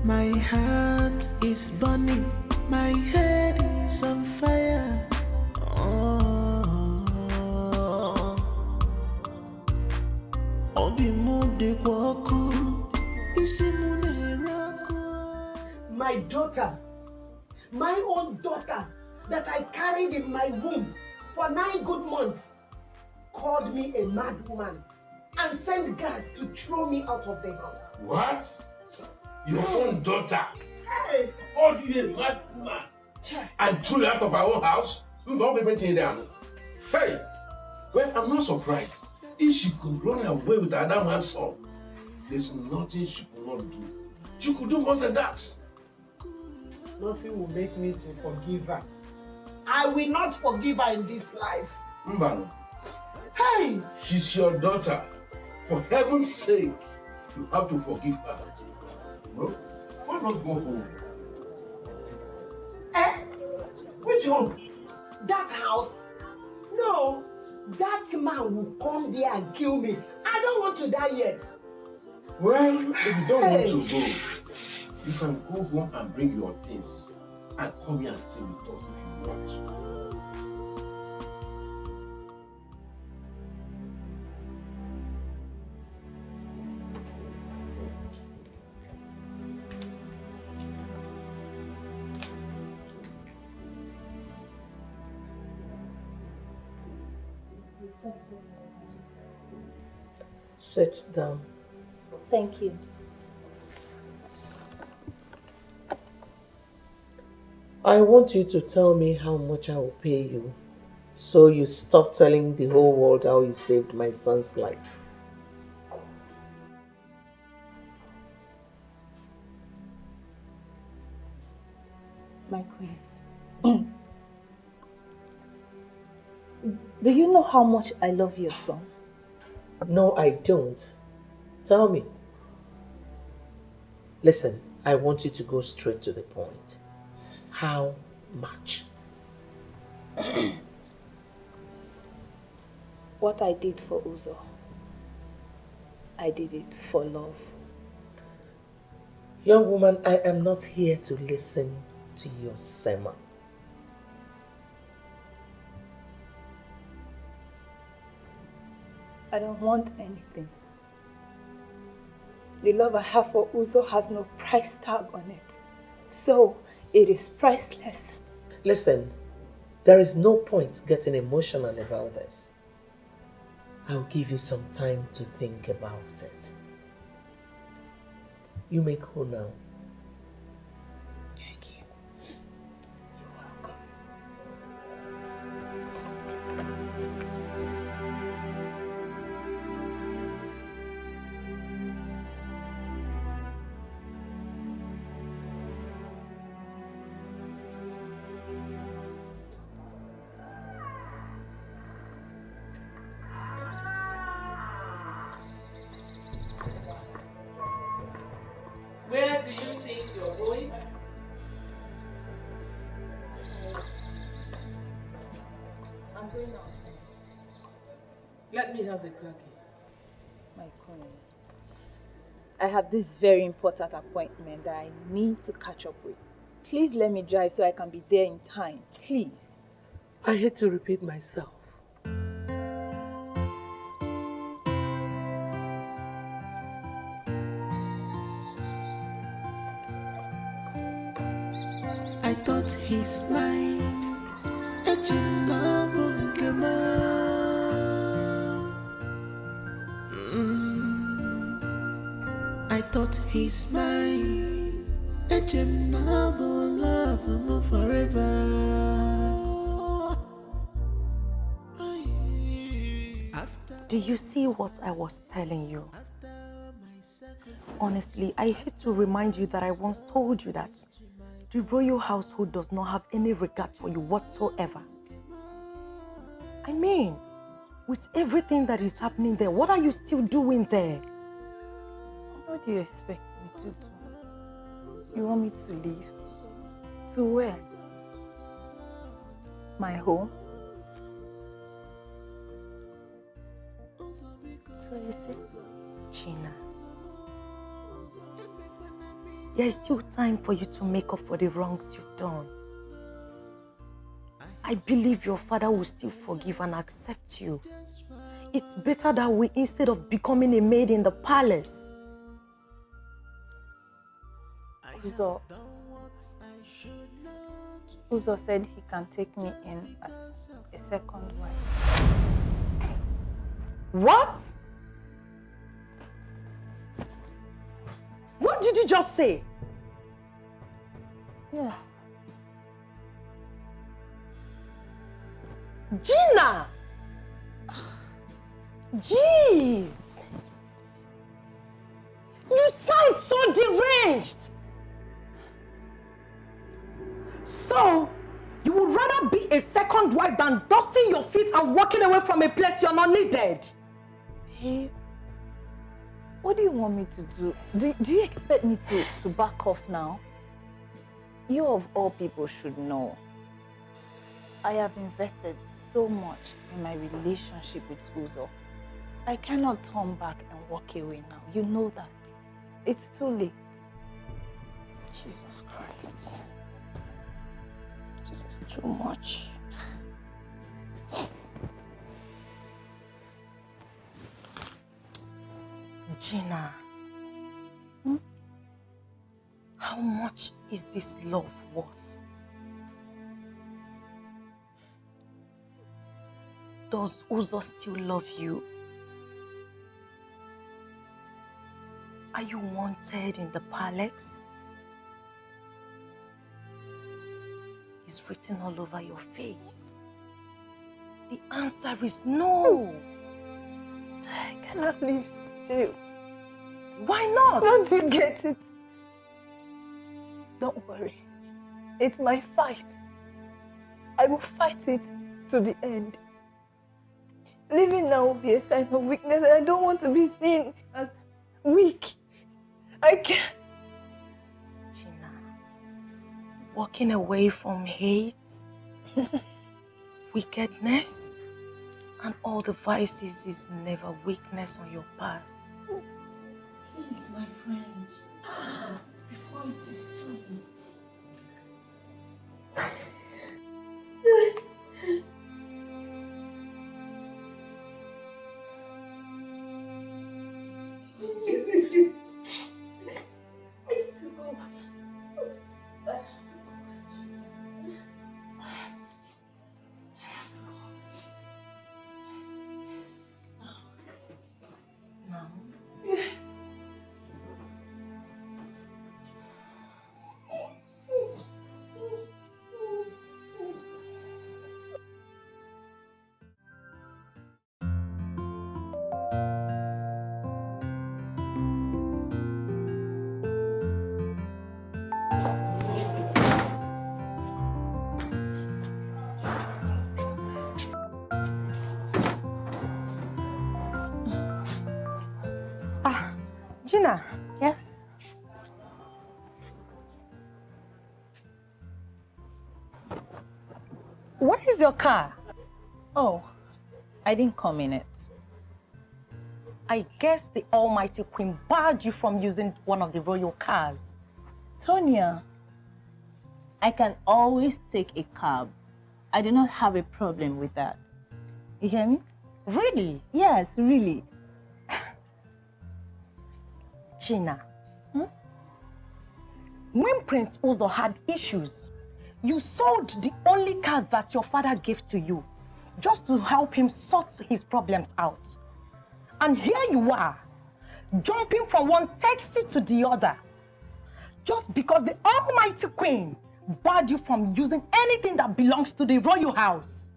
Speaker 10: My heart is burning, my head is on fire.
Speaker 18: My daughter, my own daughter that I carried in my womb for 9 good months, called me a mad woman and sent guards to throw me out of the house.
Speaker 19: What? Your own daughter? Hey, called you a mad woman and threw you out of our own house? You don't even think down. Hey, well, I'm not surprised. If she could run away with another man's son, there's nothing she could not do. She could do more than that.
Speaker 18: Nothing will make me to forgive her. I will not forgive her in this life.
Speaker 19: Mbano,
Speaker 18: hey!
Speaker 19: She's your daughter. For heaven's sake, you have to forgive her. No? Why not go home?
Speaker 18: Eh? mansion, that house. No, that man will come there and kill me. I don't want to die yet.
Speaker 19: Well, if you don't want to go, you can go home and bring your things and come here and stay with us if you want.
Speaker 3: Sit down.
Speaker 15: Thank you.
Speaker 3: I want you to tell me how much I will pay you, so you stop telling the whole world how you saved my son's life.
Speaker 15: My queen. Do you know how much I love your son?
Speaker 3: No, I don't. Tell me. Listen, I want you to go straight to the point. How much?
Speaker 15: What I did for Uzo, I did it for love.
Speaker 3: Young woman, I am not here to listen to your sermon.
Speaker 15: I don't want anything. The love I have for Uzo has no price tag on it. So, it is priceless.
Speaker 3: Listen, there is no point getting emotional about this. I'll give you some time to think about it. You may go now.
Speaker 15: Thank you.
Speaker 3: You're welcome. Where do you think you're going? I'm going out. Let me have the car key.
Speaker 15: My queen, I have this very important appointment that I need to catch up with. Please let me drive so I can be there in time. Please.
Speaker 3: I hate to repeat myself.
Speaker 10: I thought he's mine. I thought he's mine. Love him forever.
Speaker 8: Do you see what I was telling you? Honestly, I hate to remind you that I once told you that the royal household does not have any regard for you whatsoever. I mean, with everything that is happening there, what are you still doing there?
Speaker 15: What do you expect me to do? You want me to leave? To where? My home? So you see?
Speaker 8: Gina, there is still time for you to make up for the wrongs you've done. I believe your father will still forgive and accept you. It's better that way instead of becoming a maid in the palace.
Speaker 15: Uzo said he can take me in as a second wife.
Speaker 8: What? What did you just say?
Speaker 15: Yes.
Speaker 8: Gina! Jeez! You sound so deranged! So, you would rather be a second wife than dusting your feet and walking away from a place you're not needed?
Speaker 15: Hey, what do you want me to do? Do you expect me to back off now? You of all people should know. I have invested so much in my relationship with Uzo. I cannot turn back and walk away now. You know that. It's too late.
Speaker 8: Jesus Christ. This is too much. Gina, how much is this love worth? Does Uzo still love you? Are you wanted in the palace? It's written all over your face. The answer is no.
Speaker 15: I cannot live still.
Speaker 8: Why not?
Speaker 15: Don't you get it? Don't worry. It's my fight. I will fight it to the end. Living now will be a sign of weakness, and I don't want to be seen as weak. I can't.
Speaker 8: Gina, walking away from hate, wickedness, and all the vices is never weakness on your path.
Speaker 7: Please, my friend, before it is too late.
Speaker 8: Gina.
Speaker 15: Yes?
Speaker 8: Where is your car?
Speaker 15: Oh, I didn't come in it.
Speaker 8: I guess the almighty queen barred you from using one of the royal cars.
Speaker 15: Tonya, I can always take a cab. I do not have a problem with that. You hear me?
Speaker 8: Really?
Speaker 15: Yes, really.
Speaker 8: Gina, when Prince Uzo had issues, you sold the only car that your father gave to you just to help him sort his problems out. And here you are, jumping from one taxi to the other, just because the almighty queen barred you from using anything that belongs to the royal house.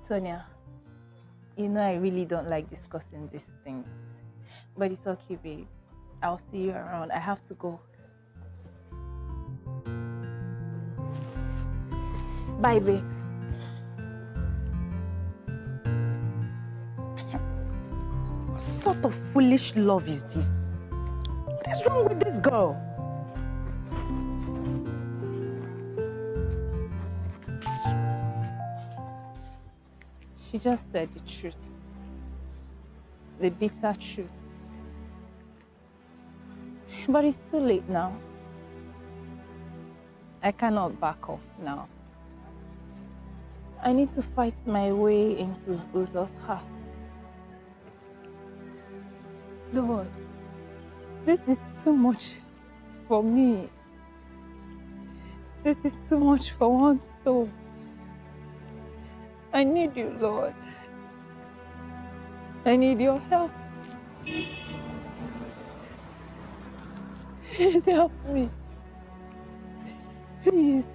Speaker 15: Tonya, you know I really don't like discussing these things. But it's okay, babe. I'll see you around. I have to go. Bye, babes.
Speaker 8: What sort of foolish love is this? What is wrong with this girl?
Speaker 15: She just said the truth. The bitter truth. But it's too late now. I cannot back off now. I need to fight my way into Uzo's heart. Lord, this is too much for me. This is too much for one soul. I need you, Lord. I need your help. Please help me. Please.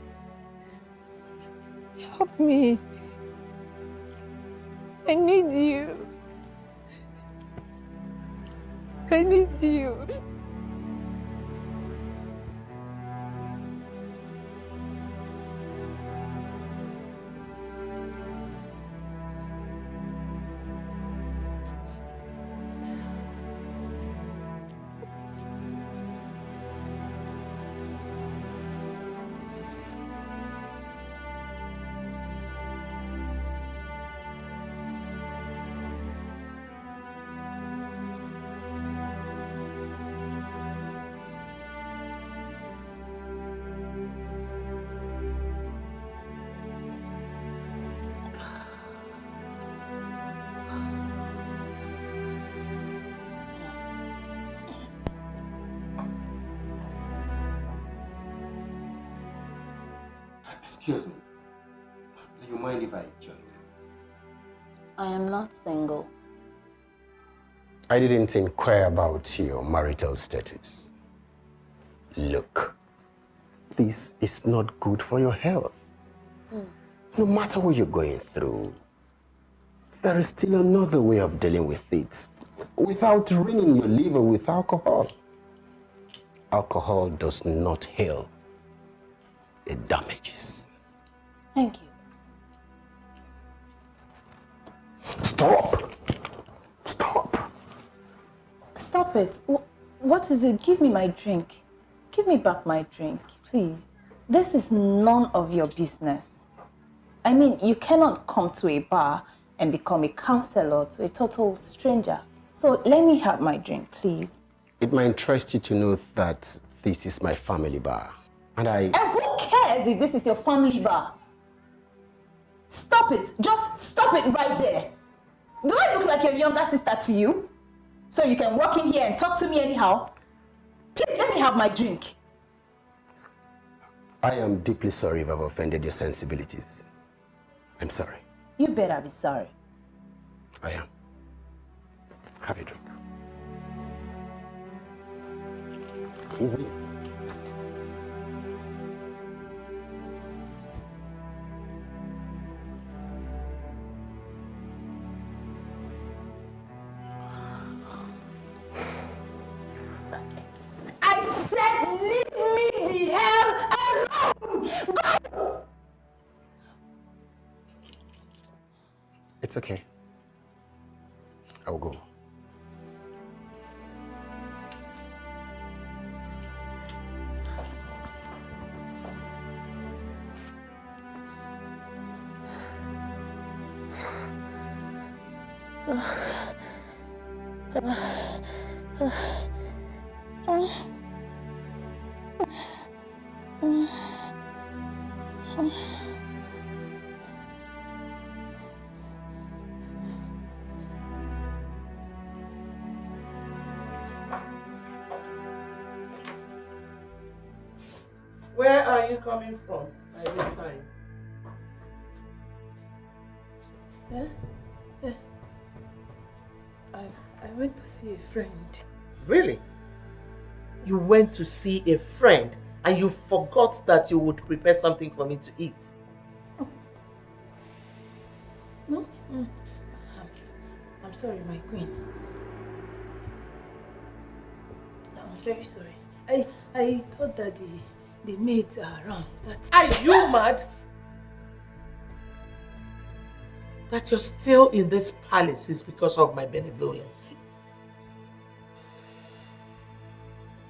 Speaker 15: Help me. I need you. I need you.
Speaker 16: Excuse me. Do you mind if I join you?
Speaker 17: I am not single.
Speaker 11: I didn't inquire about your marital status. Look, this is not good for your health. No matter what you're going through, there is still another way of dealing with it without ruining your liver with alcohol. Alcohol does not heal, it damages.
Speaker 17: Thank you.
Speaker 11: Stop!
Speaker 5: Stop it. What is it? Give me my drink. Give me back my drink, please. This is none of your business. I mean, you cannot come to a bar and become a counselor to a total stranger. So let me have my drink, please.
Speaker 11: It might interest you to know that this is my family bar. And
Speaker 5: who cares if this is your family bar? Stop it. Just stop it right there. Do I look like your younger sister to you? So you can walk in here and talk to me anyhow? Please let me have my drink.
Speaker 11: I am deeply sorry if I've offended your sensibilities. I'm sorry.
Speaker 5: You better be sorry.
Speaker 11: I am. Have a drink. Easy.
Speaker 5: I said leave me the hell alone! Go!
Speaker 11: It's okay. I will go.
Speaker 3: Where are you coming from by this time?
Speaker 9: I went to see a friend.
Speaker 3: Really? You went to see a friend and you forgot that you would prepare something for me to eat.
Speaker 9: No? I'm sorry, my queen. I'm very sorry. I thought that the maids are around.
Speaker 3: Are you mad? That you're still in this palace is because of my benevolence.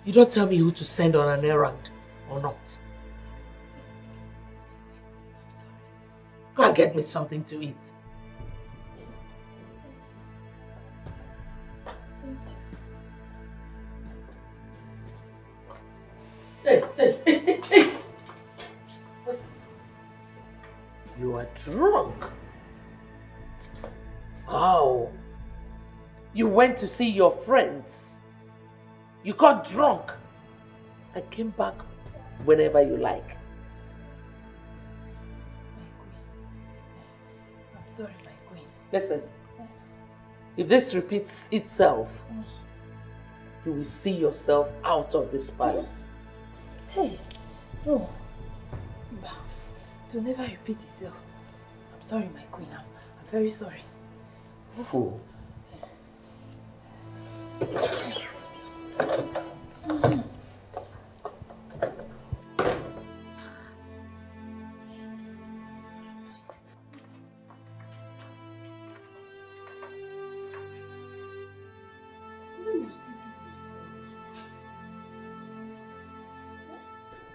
Speaker 3: You don't tell me who to send on an errand or not. Go and get me something to eat. Hey. What's this? You are drunk. Oh. You went to see your friends. You got drunk. I came back whenever you like.
Speaker 9: I'm sorry, my queen.
Speaker 3: Listen, if this repeats itself, you will see yourself out of this palace.
Speaker 9: Hey, no. To never repeat itself. I'm sorry, my queen. I'm very sorry.
Speaker 3: Fool.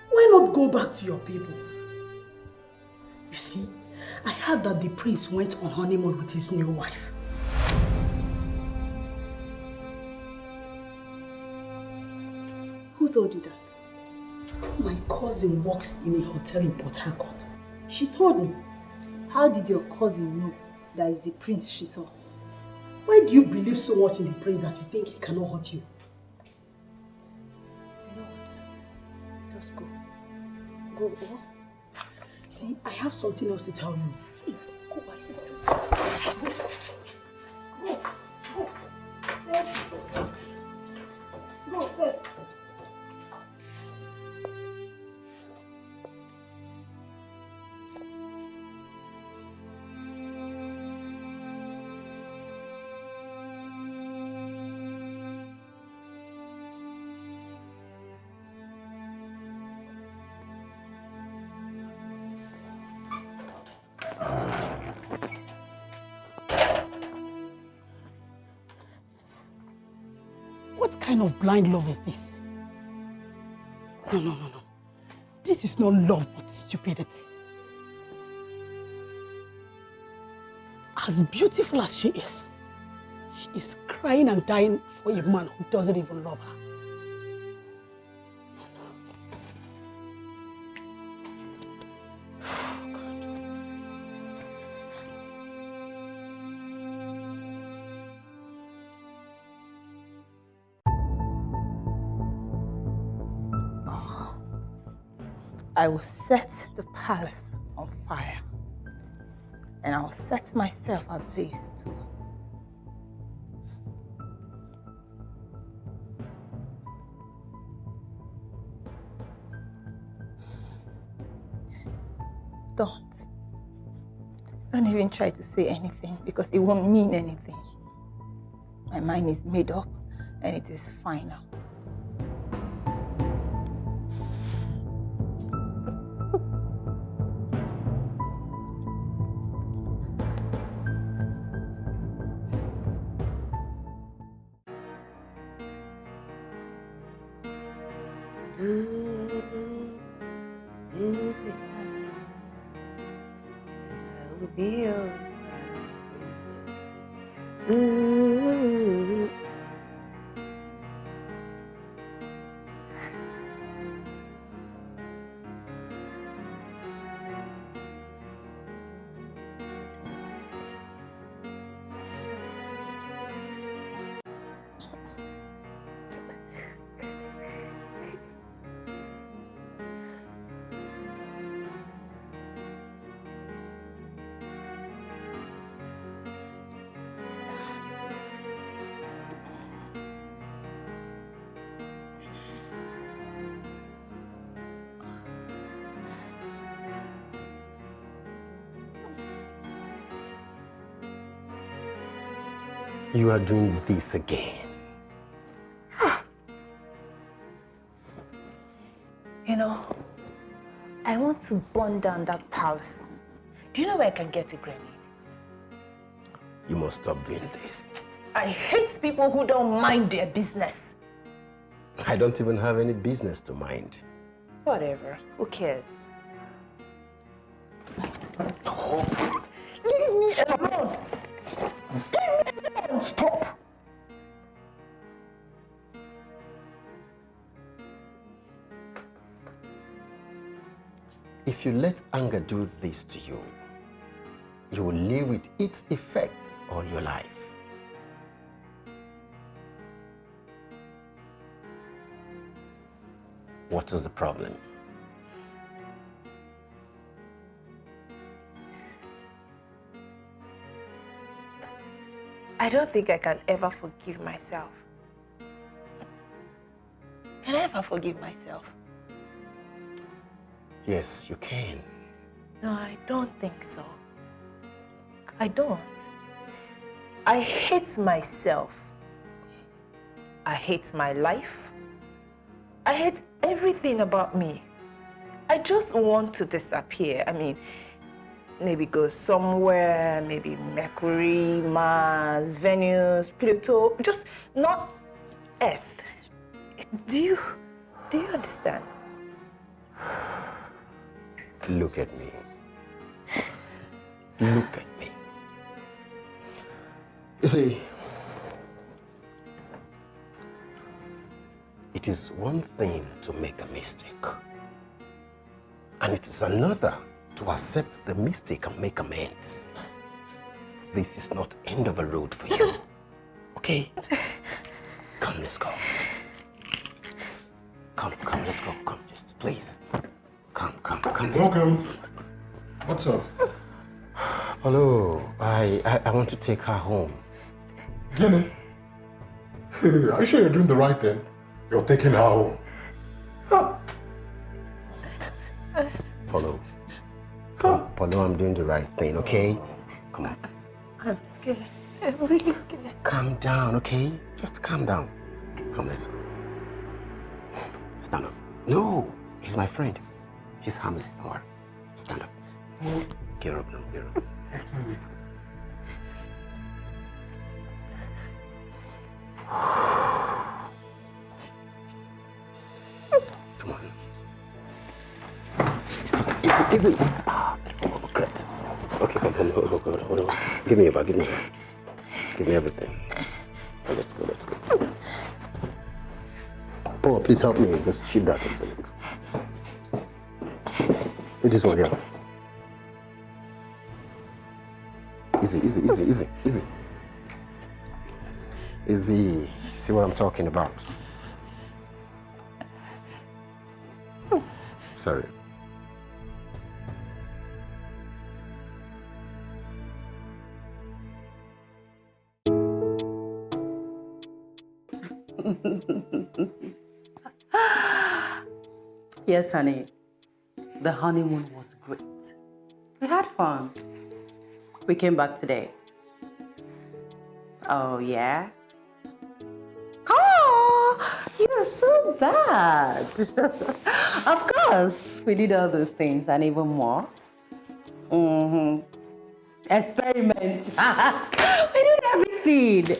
Speaker 18: Why not go back to your people? You see, I heard that the prince went on honeymoon with his new wife. Who told you that? My cousin works in a hotel in Port Harcourt. She told me.
Speaker 7: How did your cousin know that is the prince she saw?
Speaker 18: Why do you believe so much in the prince that you think he cannot hurt you?
Speaker 9: You know what? Just go. Go.
Speaker 21: See, I have something else to tell you. Go, I see. Go first. What kind of blind love is this? No. This is not love but stupidity. As beautiful as she is crying and dying for a man who doesn't even love her.
Speaker 5: I will set the palace on fire. And I'll set myself ablaze too. Don't even try to say anything because it won't mean anything. My mind is made up and it is final.
Speaker 11: You are doing this again.
Speaker 5: You know, I want to burn down that palace. Do you know where I can get a grenade?
Speaker 11: You must stop doing this.
Speaker 5: I hate people who don't mind their business.
Speaker 11: I don't even have any business to mind.
Speaker 5: Whatever, who cares?
Speaker 11: Oh.
Speaker 5: Leave me alone!
Speaker 11: Stop! If you let anger do this to you, you will live with its effects all your life. What is the problem?
Speaker 5: I don't think I can ever forgive myself. Can I ever forgive myself?
Speaker 11: Yes, you can.
Speaker 5: No, I don't think so. I don't. I hate myself. I hate my life. I hate everything about me. I just want to disappear. I mean, maybe go somewhere, maybe Mercury, Mars, Venus, Pluto, just not Earth. Do you understand?
Speaker 11: Look at me. Look at me. You see, it is one thing to make a mistake, and it is another to accept the mistake and make amends. This is not the end of a road for you. Okay? Come, let's go. Come, let's go. Come, just please. Come, let's
Speaker 20: Welcome.
Speaker 11: go.
Speaker 20: What's up?
Speaker 12: Hello, I want to take her home.
Speaker 20: Guinea? Are you sure you're doing the right thing? You're taking her home.
Speaker 12: Polo, I'm doing the right thing, okay? Come on.
Speaker 15: I'm scared. I'm really scared.
Speaker 12: Calm down, okay? Just calm down. Come, let's go. Stand up. No, he's my friend. He's harmless, don't worry. Stand up. Get up now, get up. Come on. Easy. Oh, good. Okay, hold on. Give me your bag, give me everything. Oh, let's go. Oh, please help me. Just shift that. This one, yeah. Easy. See what I'm talking about? Sorry.
Speaker 14: Yes, honey. The honeymoon was great. We had fun. We came back today. Oh, yeah? Oh, you're so bad. Of course, we did all those things and even more. Experiment. We did everything.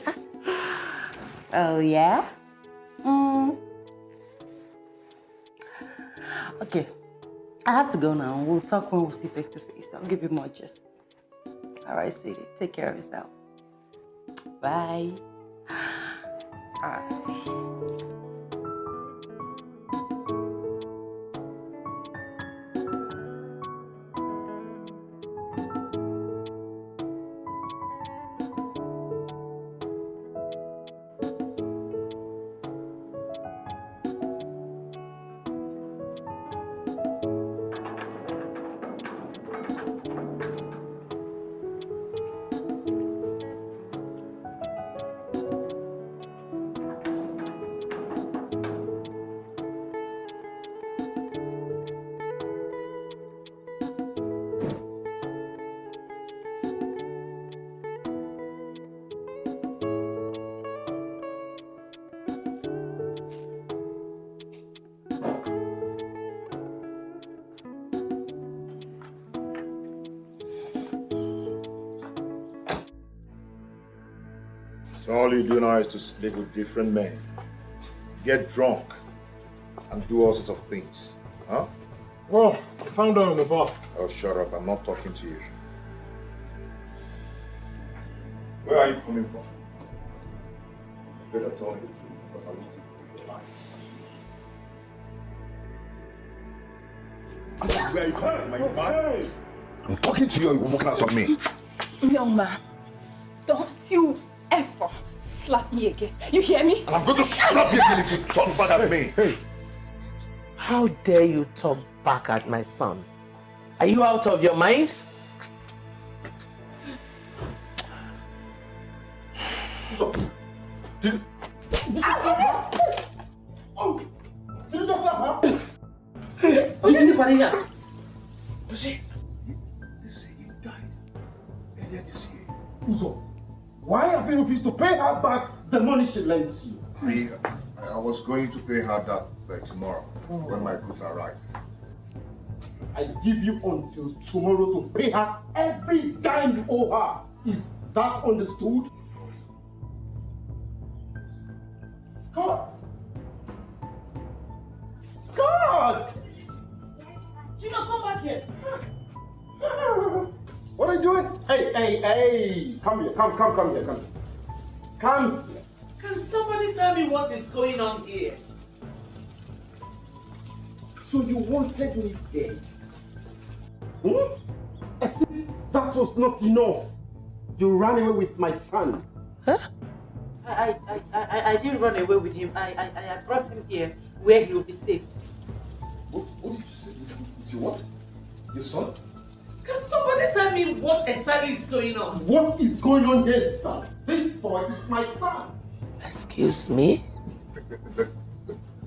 Speaker 14: Oh, yeah? Okay, I have to go now. We'll talk when we see face to face. I'll give you more gist. All right, sweetie. Take care of yourself. Bye. All right.
Speaker 2: So all you do now is to sleep with different men, get drunk, and do all sorts of things, huh?
Speaker 20: Well, I found out in the bar.
Speaker 2: Oh, shut up. I'm not talking to you. Where are you coming from? You better tell me the truth, because I will see your lies. Where are you coming from? Are you mad? I'm talking to you, you're walking out on me.
Speaker 5: Young man, don't you ever slap me again. You hear me?
Speaker 2: And I'm going to slap you again if you talk back at me.
Speaker 3: Hey. How dare you talk back at my son? Are you out of your mind?
Speaker 2: So, did you just slap her?
Speaker 3: Did you Maria?
Speaker 2: You see, he died earlier this year. Uzo, why have you refused to pay her back the money she lent you? I was going to pay her that by tomorrow when my goods arrive. I give you until tomorrow to pay her every dime you owe her. Is that understood? Scott! Scott!
Speaker 1: Gina, come back here.
Speaker 2: What are you doing? Hey! Come here, come here. Come here.
Speaker 3: Can somebody tell me what is going on here?
Speaker 2: So you wanted me dead? As if that was not enough. You ran away with my son.
Speaker 3: Huh? I didn't run away with him. I brought him here where he will be safe.
Speaker 2: What did you say? With your what? Your son?
Speaker 3: Can what exactly is going on?
Speaker 6: What is going on here is that this boy is my son.
Speaker 3: Excuse me?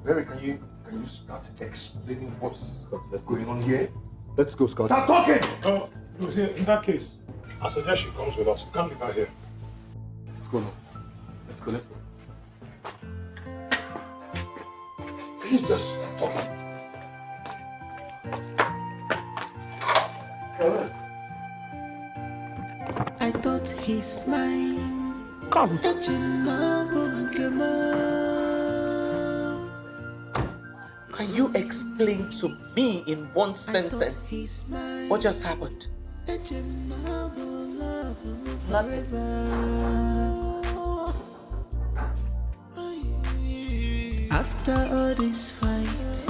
Speaker 2: Mary, can you start explaining what's going on here?
Speaker 6: Let's go, Scott.
Speaker 2: Start talking!
Speaker 20: In that case, I suggest she comes with us. You can't leave her here.
Speaker 6: Let's go now. Let's go.
Speaker 2: Please just stop talking.
Speaker 10: I thought he's mine.
Speaker 3: Come. Can you explain to me in one sentence what just happened? Nothing.
Speaker 10: After all this fight,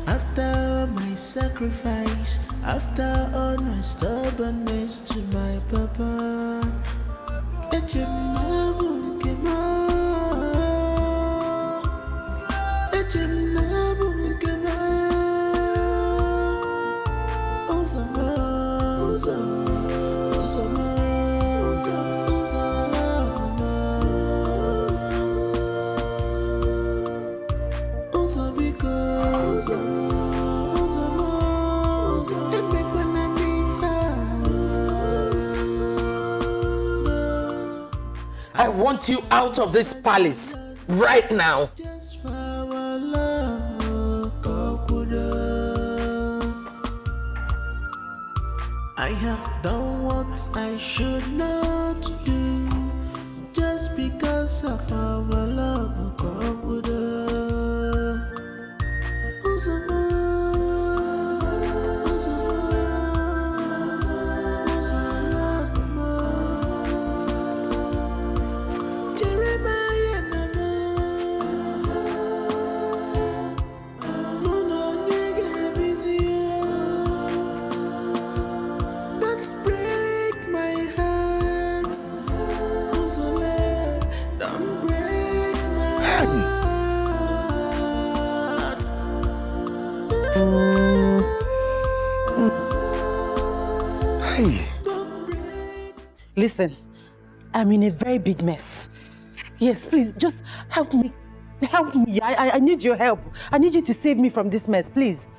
Speaker 10: after all my sacrifice, after all my stubbornness to my papa,
Speaker 3: I want you out of this palace right now.
Speaker 10: I have done what I should not do just because of our love.
Speaker 1: Listen, I'm in a very big mess. Yes, please, just help me. Help me. I need your help. I need you to save me from this mess, please.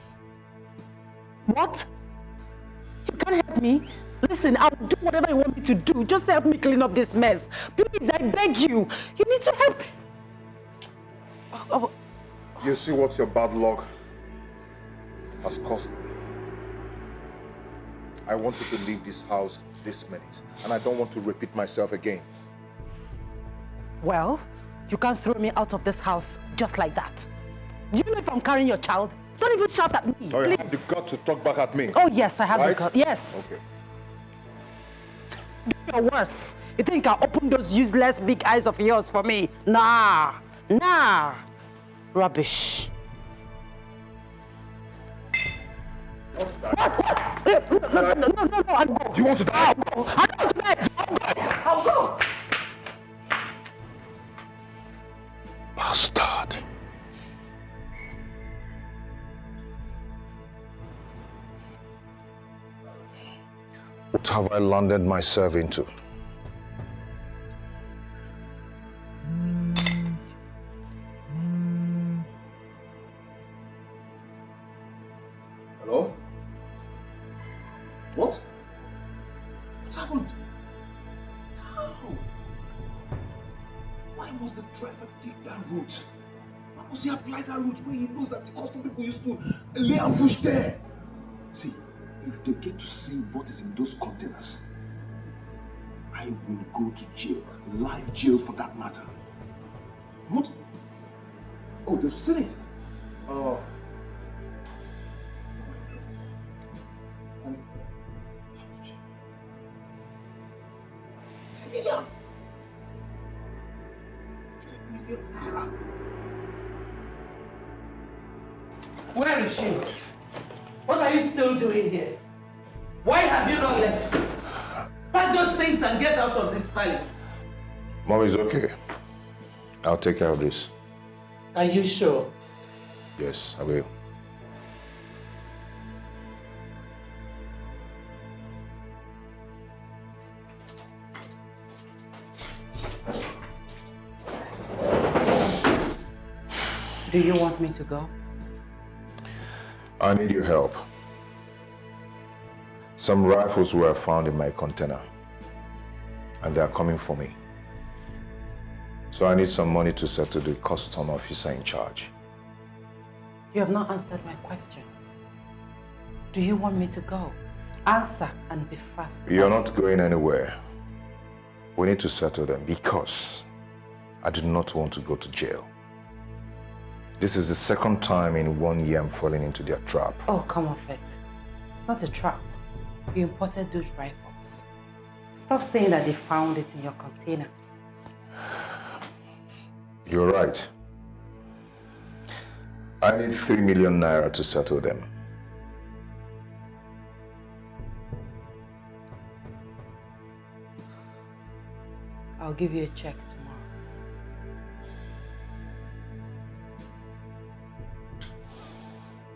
Speaker 1: What? You can't help me? Listen, I'll do whatever you want me to do. Just help me clean up this mess. Please, I beg you. You need to help.
Speaker 2: You see what your bad luck has cost me. I want you to leave this house this minute, and I don't want to repeat myself again.
Speaker 1: Well, you can't throw me out of this house just like that. Do you know if I'm carrying your child? Don't even shout at me,
Speaker 2: So you
Speaker 1: please.
Speaker 2: have the gut to talk back at me?
Speaker 1: Oh yes, I have
Speaker 2: right?
Speaker 1: the gut. Yes.
Speaker 2: Okay.
Speaker 1: Or worse, you think I'll open those useless big eyes of yours for me? Nah. Rubbish. What? No, I'll go.
Speaker 2: Do you want to die?
Speaker 1: I'll go. I don't want to die. I'll go.
Speaker 2: Bastard. What have I landed myself into?
Speaker 6: Hello? What? What happened? How? Why must the driver take that route? Why must he apply that route where he knows that the custom people used to lay ambush there? See, if they get to see what is in those containers, I will go to jail. Live jail for that matter. What? Oh, they've seen it. Oh. $10 million.
Speaker 3: Where is she? What are you still doing here? Why have you not left? Pack those things and get out of this palace.
Speaker 2: Mom is okay. I'll take care of this.
Speaker 3: Are you sure?
Speaker 2: Yes, I will.
Speaker 14: Do you want me to go?
Speaker 2: I need your help. Some rifles were found in my container, and they are coming for me. So I need some money to settle the custom officer in charge.
Speaker 14: You have not answered my question. Do you want me to go? Answer and be fast.
Speaker 2: You're not going anywhere. We need to settle them because I do not want to go to jail. This is the second time in 1 year I'm falling into their trap.
Speaker 14: Oh, come off it. It's not a trap. You imported those rifles. Stop saying that they found it in your container.
Speaker 2: You're right. I need 3 million naira to settle them.
Speaker 14: I'll give you a check tomorrow.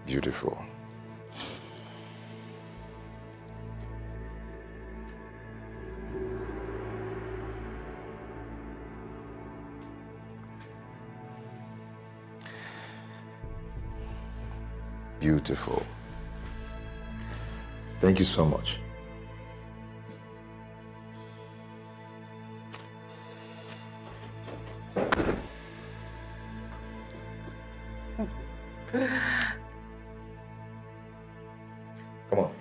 Speaker 2: Beautiful. Beautiful. Thank you so much. Come on.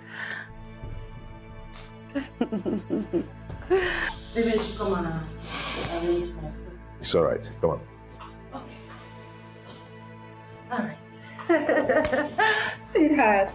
Speaker 14: Maybe I should come and arrange my food.
Speaker 2: It's all right. Come on.
Speaker 14: All right. Sweetheart.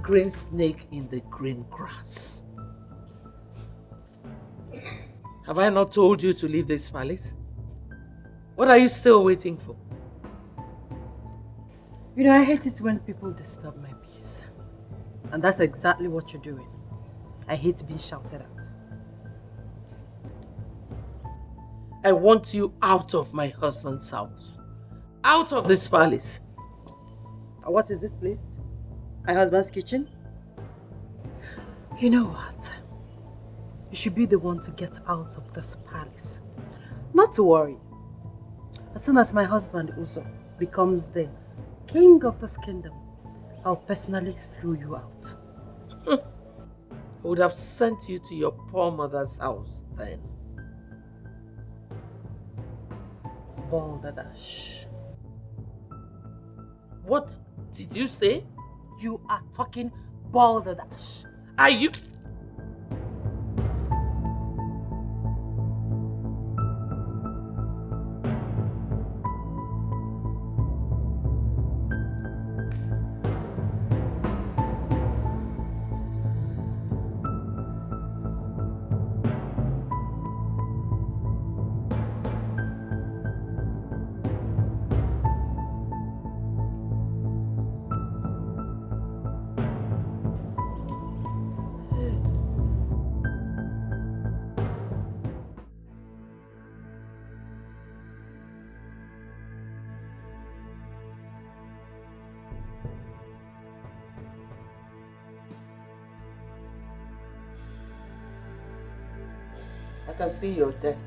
Speaker 3: Green snake in the green grass. Have I not told you to leave this palace? What are you still waiting for?
Speaker 14: You know, I hate it when people disturb my peace. And that's exactly what you're doing. I hate being shouted at.
Speaker 3: I want you out of my husband's house. Out of this palace.
Speaker 14: What is this place? My husband's kitchen? You know what? You should be the one to get out of this palace. Not to worry. As soon as my husband Uzo becomes the king of this kingdom, I'll personally throw you out.
Speaker 3: I would have sent you to your poor mother's house then.
Speaker 14: Balderdash.
Speaker 3: What did you say?
Speaker 14: You are talking balderdash.
Speaker 3: Are you... I can see your death.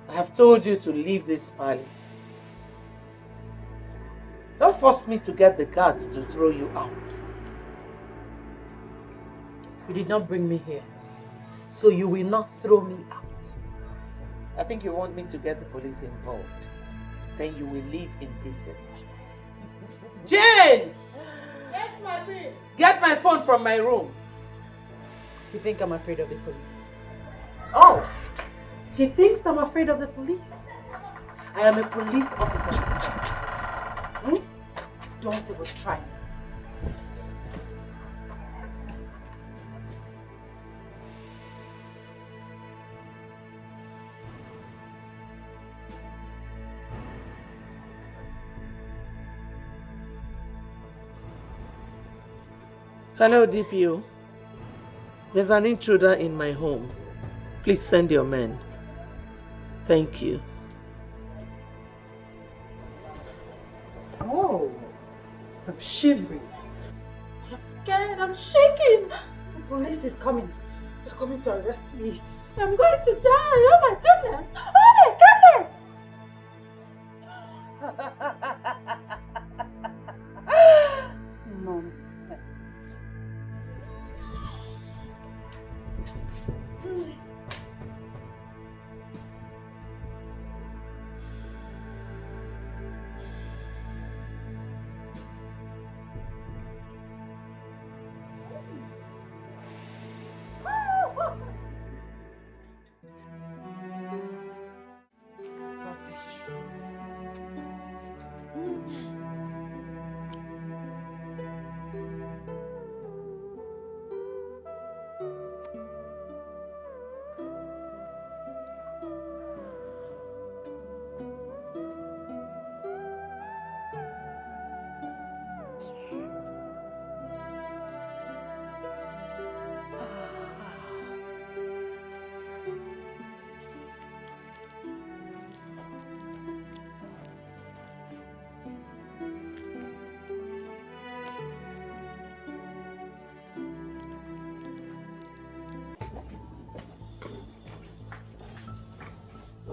Speaker 3: I have told you to leave this palace. Don't force me to get the guards to throw you out.
Speaker 14: You did not bring me here, so you will not throw me out.
Speaker 3: I think you want me to get the police involved. Then you will leave in pieces. Jane!
Speaker 18: Yes, my queen.
Speaker 3: Get my phone from my room.
Speaker 14: You think I'm afraid of the police? Oh, she thinks I'm afraid of the police. I am a police officer myself.
Speaker 1: Don't even try.
Speaker 3: Hello, DPO. There's an intruder in my home. Please send your men. Thank you.
Speaker 1: Oh, I'm shivering. I'm scared. I'm shaking. The police is coming. They're coming to arrest me. I'm going to die. Oh my goodness. Oh my goodness. Nonsense.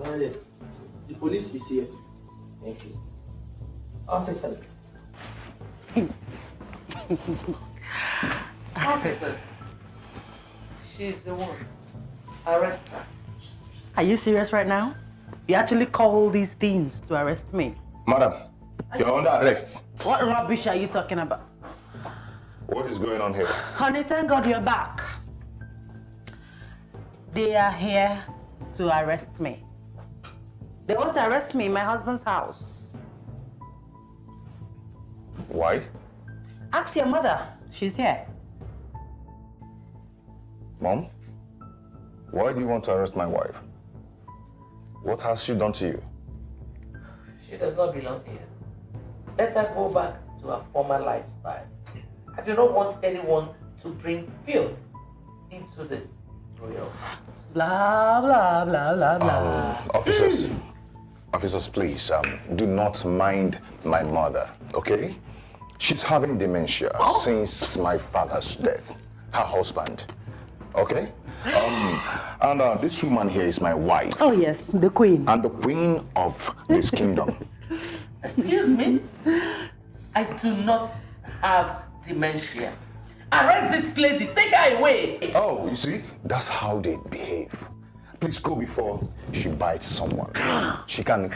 Speaker 21: Yes. The police is here.
Speaker 3: Thank you. Officers. Officers. She's the one. Arrest her.
Speaker 4: Are you serious right now? You actually call these things to arrest me?
Speaker 2: Madam, you're under arrest.
Speaker 4: What rubbish are you talking about?
Speaker 2: What is going on here?
Speaker 4: Honey, thank God you're back. They are here to arrest me. They want to arrest me in my husband's house.
Speaker 2: Why?
Speaker 4: Ask your mother. She's here.
Speaker 2: Mom, why do you want to arrest my wife? What has she done to you?
Speaker 3: She does not belong here. Let her go back to her former lifestyle. I do not want anyone to bring filth into this royal house.
Speaker 4: Blah, blah, blah, blah, blah.
Speaker 2: Officers, please, do not mind my mother, okay? She's having dementia since my father's death, her husband, okay? This woman here is my wife.
Speaker 4: Oh yes, the queen.
Speaker 2: And the queen of this kingdom.
Speaker 3: Excuse me? I do not have dementia. Arrest this lady, take her away.
Speaker 2: Oh, you see, that's how they behave. Please go before she bites someone. She can...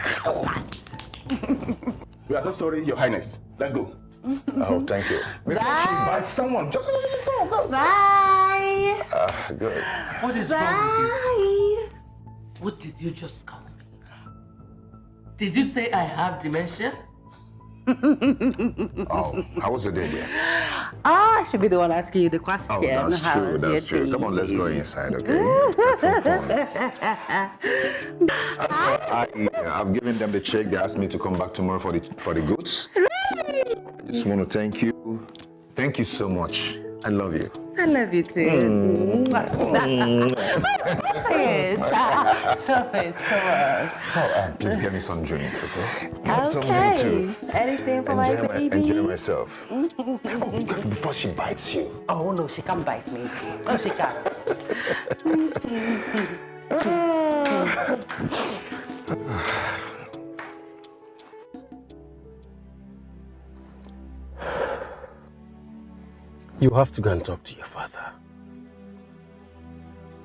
Speaker 21: We are so sorry, Your Highness. Let's go.
Speaker 2: Oh, thank you. Before she bites someone, just go.
Speaker 4: Bye.
Speaker 2: Good.
Speaker 3: What is wrong with you? What did you just call me? Did you say I have dementia?
Speaker 2: Oh, how was your day, dear?
Speaker 4: I should be the one asking you the question.
Speaker 2: Oh, that's true, that's true. Come on, let's go inside, okay? Have some fun. I've given them the check. They asked me to come back tomorrow for the goods. I just want to thank you. Thank you so much. I love you.
Speaker 4: I love you too. Stop it, come on.
Speaker 2: So, please get me some drinks, okay? Get some
Speaker 4: Okay.
Speaker 2: drink too.
Speaker 4: Anything for my baby?
Speaker 2: Enjoy myself. Before she bites you.
Speaker 4: Oh no, she can't bite me. No, she can't.
Speaker 12: You have to go and talk to your father.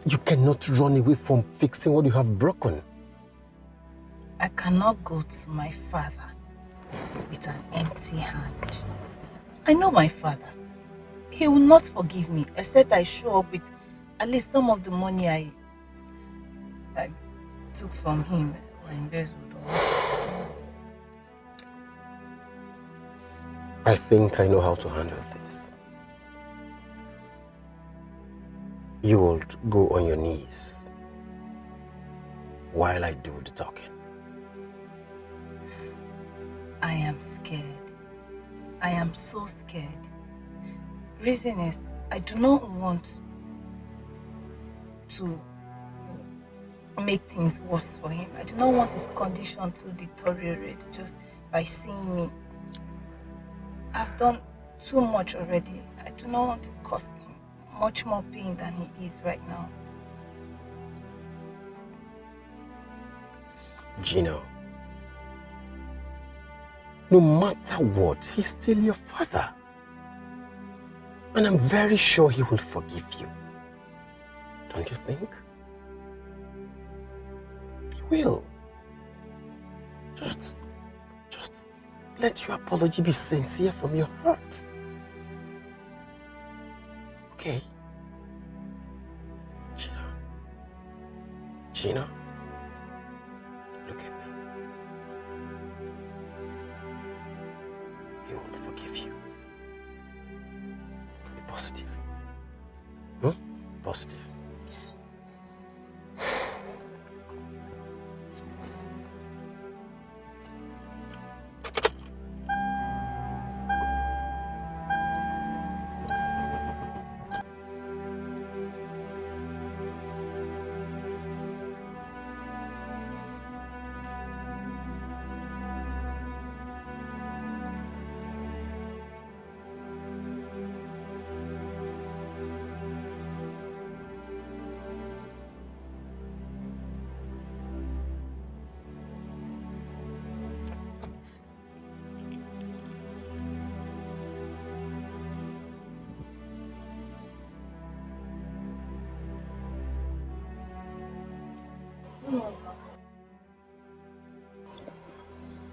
Speaker 12: You cannot run away from fixing what you have broken.
Speaker 5: I cannot go to my father with an empty hand. I know my father. He will not forgive me except I show up with at least some of the money I took from him or embezzled.
Speaker 12: I think I know how to handle this. You will go on your knees while I do the talking.
Speaker 5: I am scared. I am so scared. Reason is, I do not want to make things worse for him. I do not want his condition to deteriorate just by seeing me. I've done too much already. I do not want to cause him much more pain than he is right now.
Speaker 12: Gino, no matter what, he's still your father. And I'm very sure he will forgive you. Don't you think? He will. Just let your apology be sincere from your heart. Okay? Gino, look at me. He will forgive you. Be positive. Positive.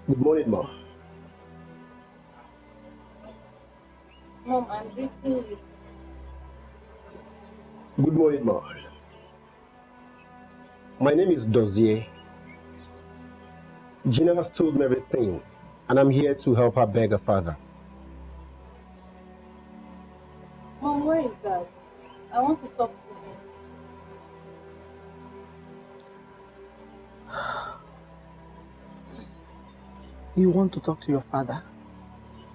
Speaker 12: Good morning, Mom.
Speaker 5: Mom, I'm greeting you.
Speaker 12: Good morning, Mom. My name is Dozier. Gina has told me everything, and I'm here to help her beg her father.
Speaker 5: Mom, where is Dad? I want to talk to him.
Speaker 3: You want to talk to your father?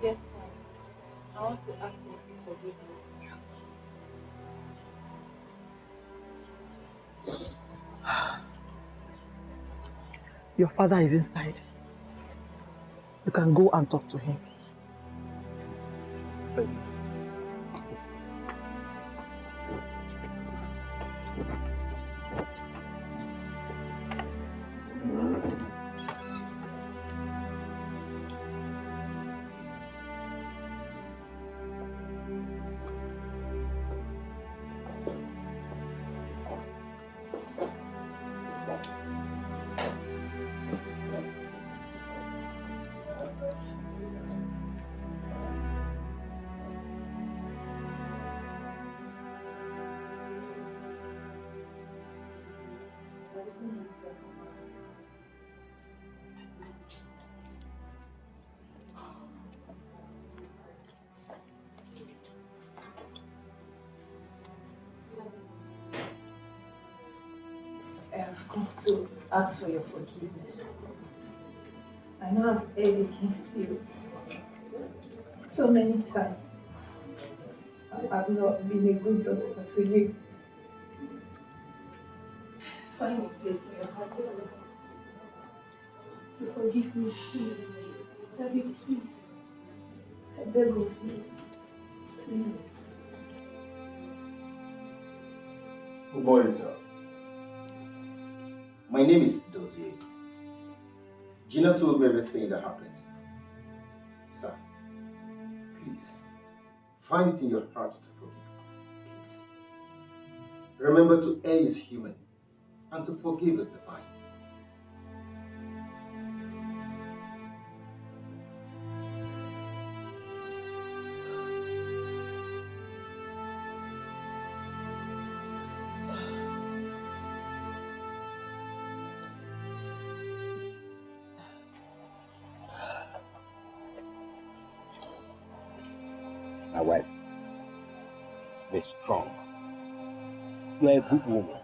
Speaker 5: Yes, Mom. I want to ask him to forgive me.
Speaker 3: Your father is inside. You can go and talk to him.
Speaker 12: Thank you.
Speaker 7: I have come to ask for your forgiveness. I know I've erred against you so many times. I have not been a good daughter to you. Find a place in your heart to forgive me, please. Daddy, please. I beg of you. Please.
Speaker 13: Good morning, sir. My name is Dozier. Gina told me everything that happened. Sir, please, find it in your heart to forgive her. Please. Remember, to err is human, and to forgive is divine.
Speaker 11: wife. Be strong. You are a good woman.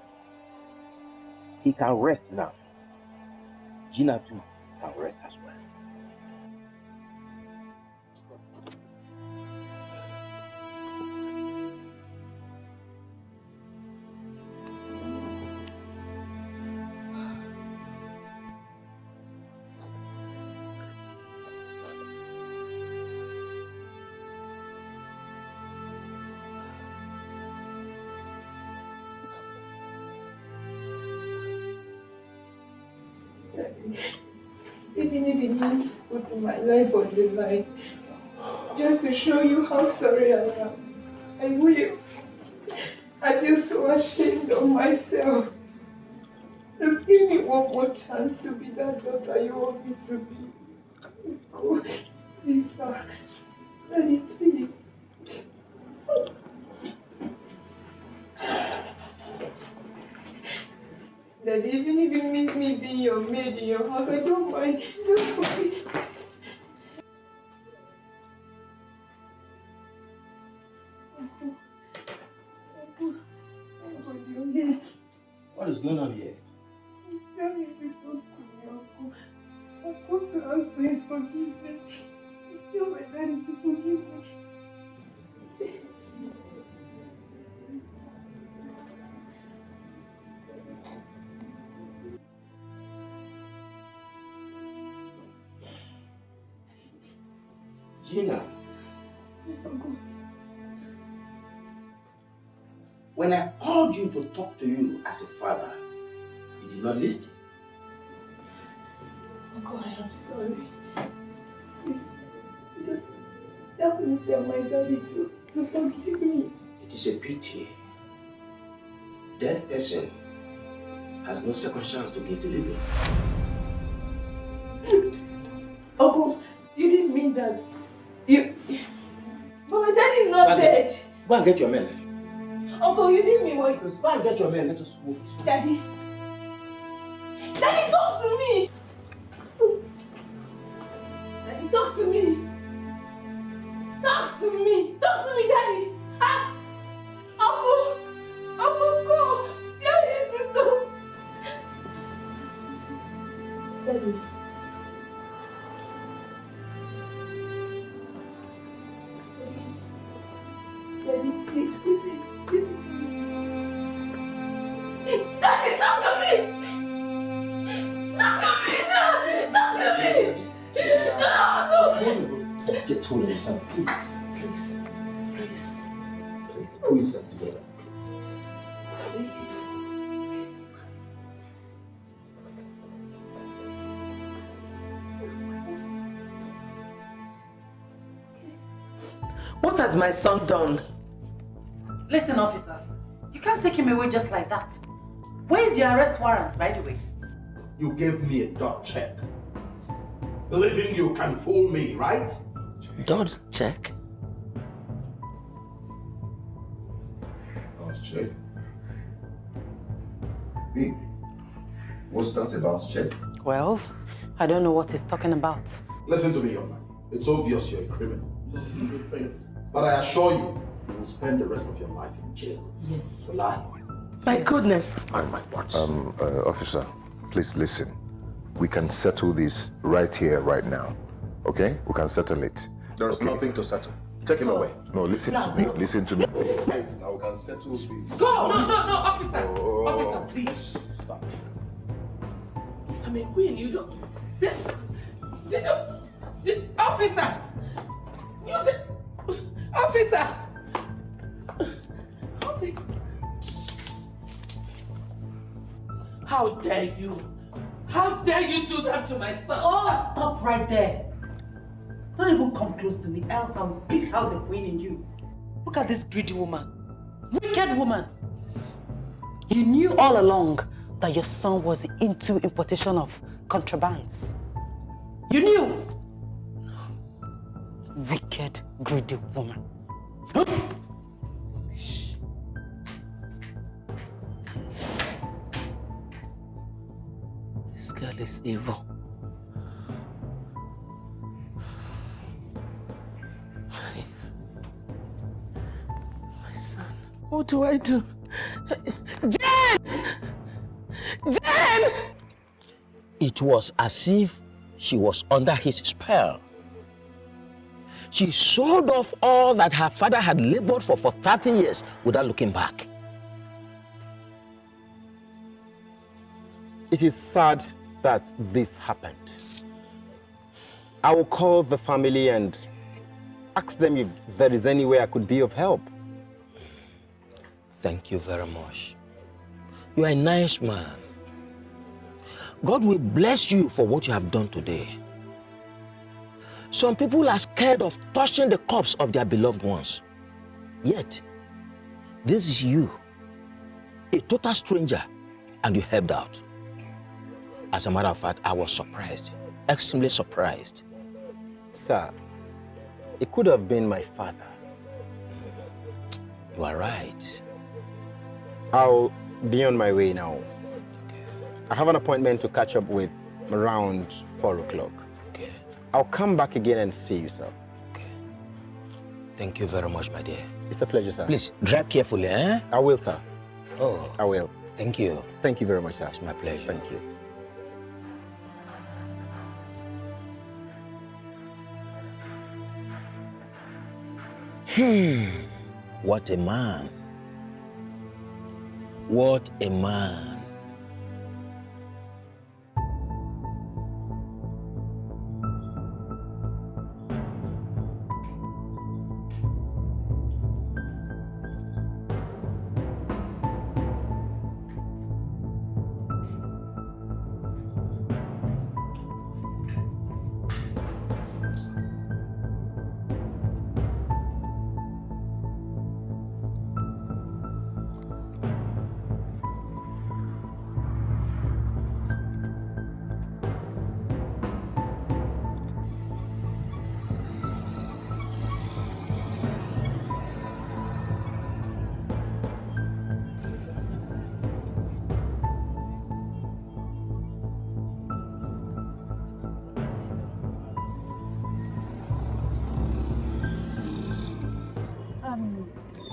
Speaker 11: He can rest now. Gina too can rest as well.
Speaker 7: Even if it means putting my life on the line, just to show you how sorry I am, I will. I feel so ashamed of myself. Just give me one more chance to be that daughter you want me to be. Go, please, sir. Daddy, please. Daddy, even if it means me being your maid in your house, I don't mind. Don't worry.
Speaker 11: What is going on here?
Speaker 7: Please tell me to talk to me, Uncle. I've come to ask for his forgiveness. Please tell my daddy to forgive me.
Speaker 11: Gina,
Speaker 7: Yes, Uncle.
Speaker 11: when I called you to talk to you as a father, you did not listen.
Speaker 7: Uncle, I am sorry. Please, just help me tell my daddy to forgive me.
Speaker 11: It is a pity. Dead person has no second chance to give the living.
Speaker 7: Uncle, you didn't mean that. But my daddy is not dead.
Speaker 11: Go and get your men.
Speaker 7: Uncle, you didn't mean what.
Speaker 11: Go and get your men. Let us move this way.
Speaker 7: Daddy. Daddy, talk to me. Daddy, talk to me. Talk to me. Talk to me, Daddy. Ah. Uncle, go. Daddy, to talk. Daddy. Daddy, listen to me. Daddy, talk to me! Talk to me now! Talk to me! No!
Speaker 11: Get hold of yourself, please. Please, pull yourself together, please.
Speaker 3: What has my son done?
Speaker 14: Listen, officers, you can't take him away just like that. Where is your arrest warrant, by the way?
Speaker 6: You gave me a dot check. Believing you can fool me, right?
Speaker 3: Dot check?
Speaker 2: Dot check? Big. What's that about check?
Speaker 14: Well, I don't know what he's talking about.
Speaker 6: Listen to me, young man. It's obvious you're a criminal.
Speaker 7: He's a prince.
Speaker 6: But I assure you, you will spend the rest of your life in jail.
Speaker 7: Yes.
Speaker 6: For life.
Speaker 3: My goodness.
Speaker 2: And my watch. Officer, please listen. We can settle this right here, right now. Okay? We can settle it.
Speaker 6: There's nothing to settle. Take him away.
Speaker 2: No, listen to me. Listen to me.
Speaker 6: Yes, now we can settle this.
Speaker 1: Go! No, officer!
Speaker 6: Oh.
Speaker 1: Officer, please.
Speaker 6: Stop.
Speaker 1: I mean, Queen, you don't... Officer! Officer! How dare you? How dare you do that to my son?
Speaker 19: Oh, stop right there. Don't even come close to me, else I'll beat out the queen in you.
Speaker 14: Look at this greedy woman. Wicked woman. You knew all along that your son was into importation of contrabands. You knew. Wicked, greedy woman.
Speaker 3: This girl is evil.
Speaker 11: What do I do? Jane! Jane! It was as if she was under his spell. She sold off all that her father had labored for 30 years without looking back.
Speaker 12: It is sad that this happened. I will call the family and ask them if there is any way I could be of help.
Speaker 11: Thank you very much. You are a nice man. God will bless you for what you have done today. Some people are scared of touching the corpse of their beloved ones. Yet, this is you, a total stranger, and you helped out. As a matter of fact, I was surprised, extremely surprised.
Speaker 12: Sir, it could have been my father.
Speaker 11: You are right.
Speaker 12: I'll be on my way now. I have an appointment to catch up with around 4 o'clock.
Speaker 11: Okay.
Speaker 12: I'll come back again and see you, sir.
Speaker 11: Okay. Thank you very much, my dear.
Speaker 12: It's a pleasure, sir.
Speaker 11: Please, drive carefully, eh?
Speaker 12: I will, sir.
Speaker 11: Oh.
Speaker 12: I will.
Speaker 11: Thank you.
Speaker 12: Thank you very much, sir.
Speaker 11: It's my pleasure.
Speaker 12: Thank you.
Speaker 11: What a man. What a man.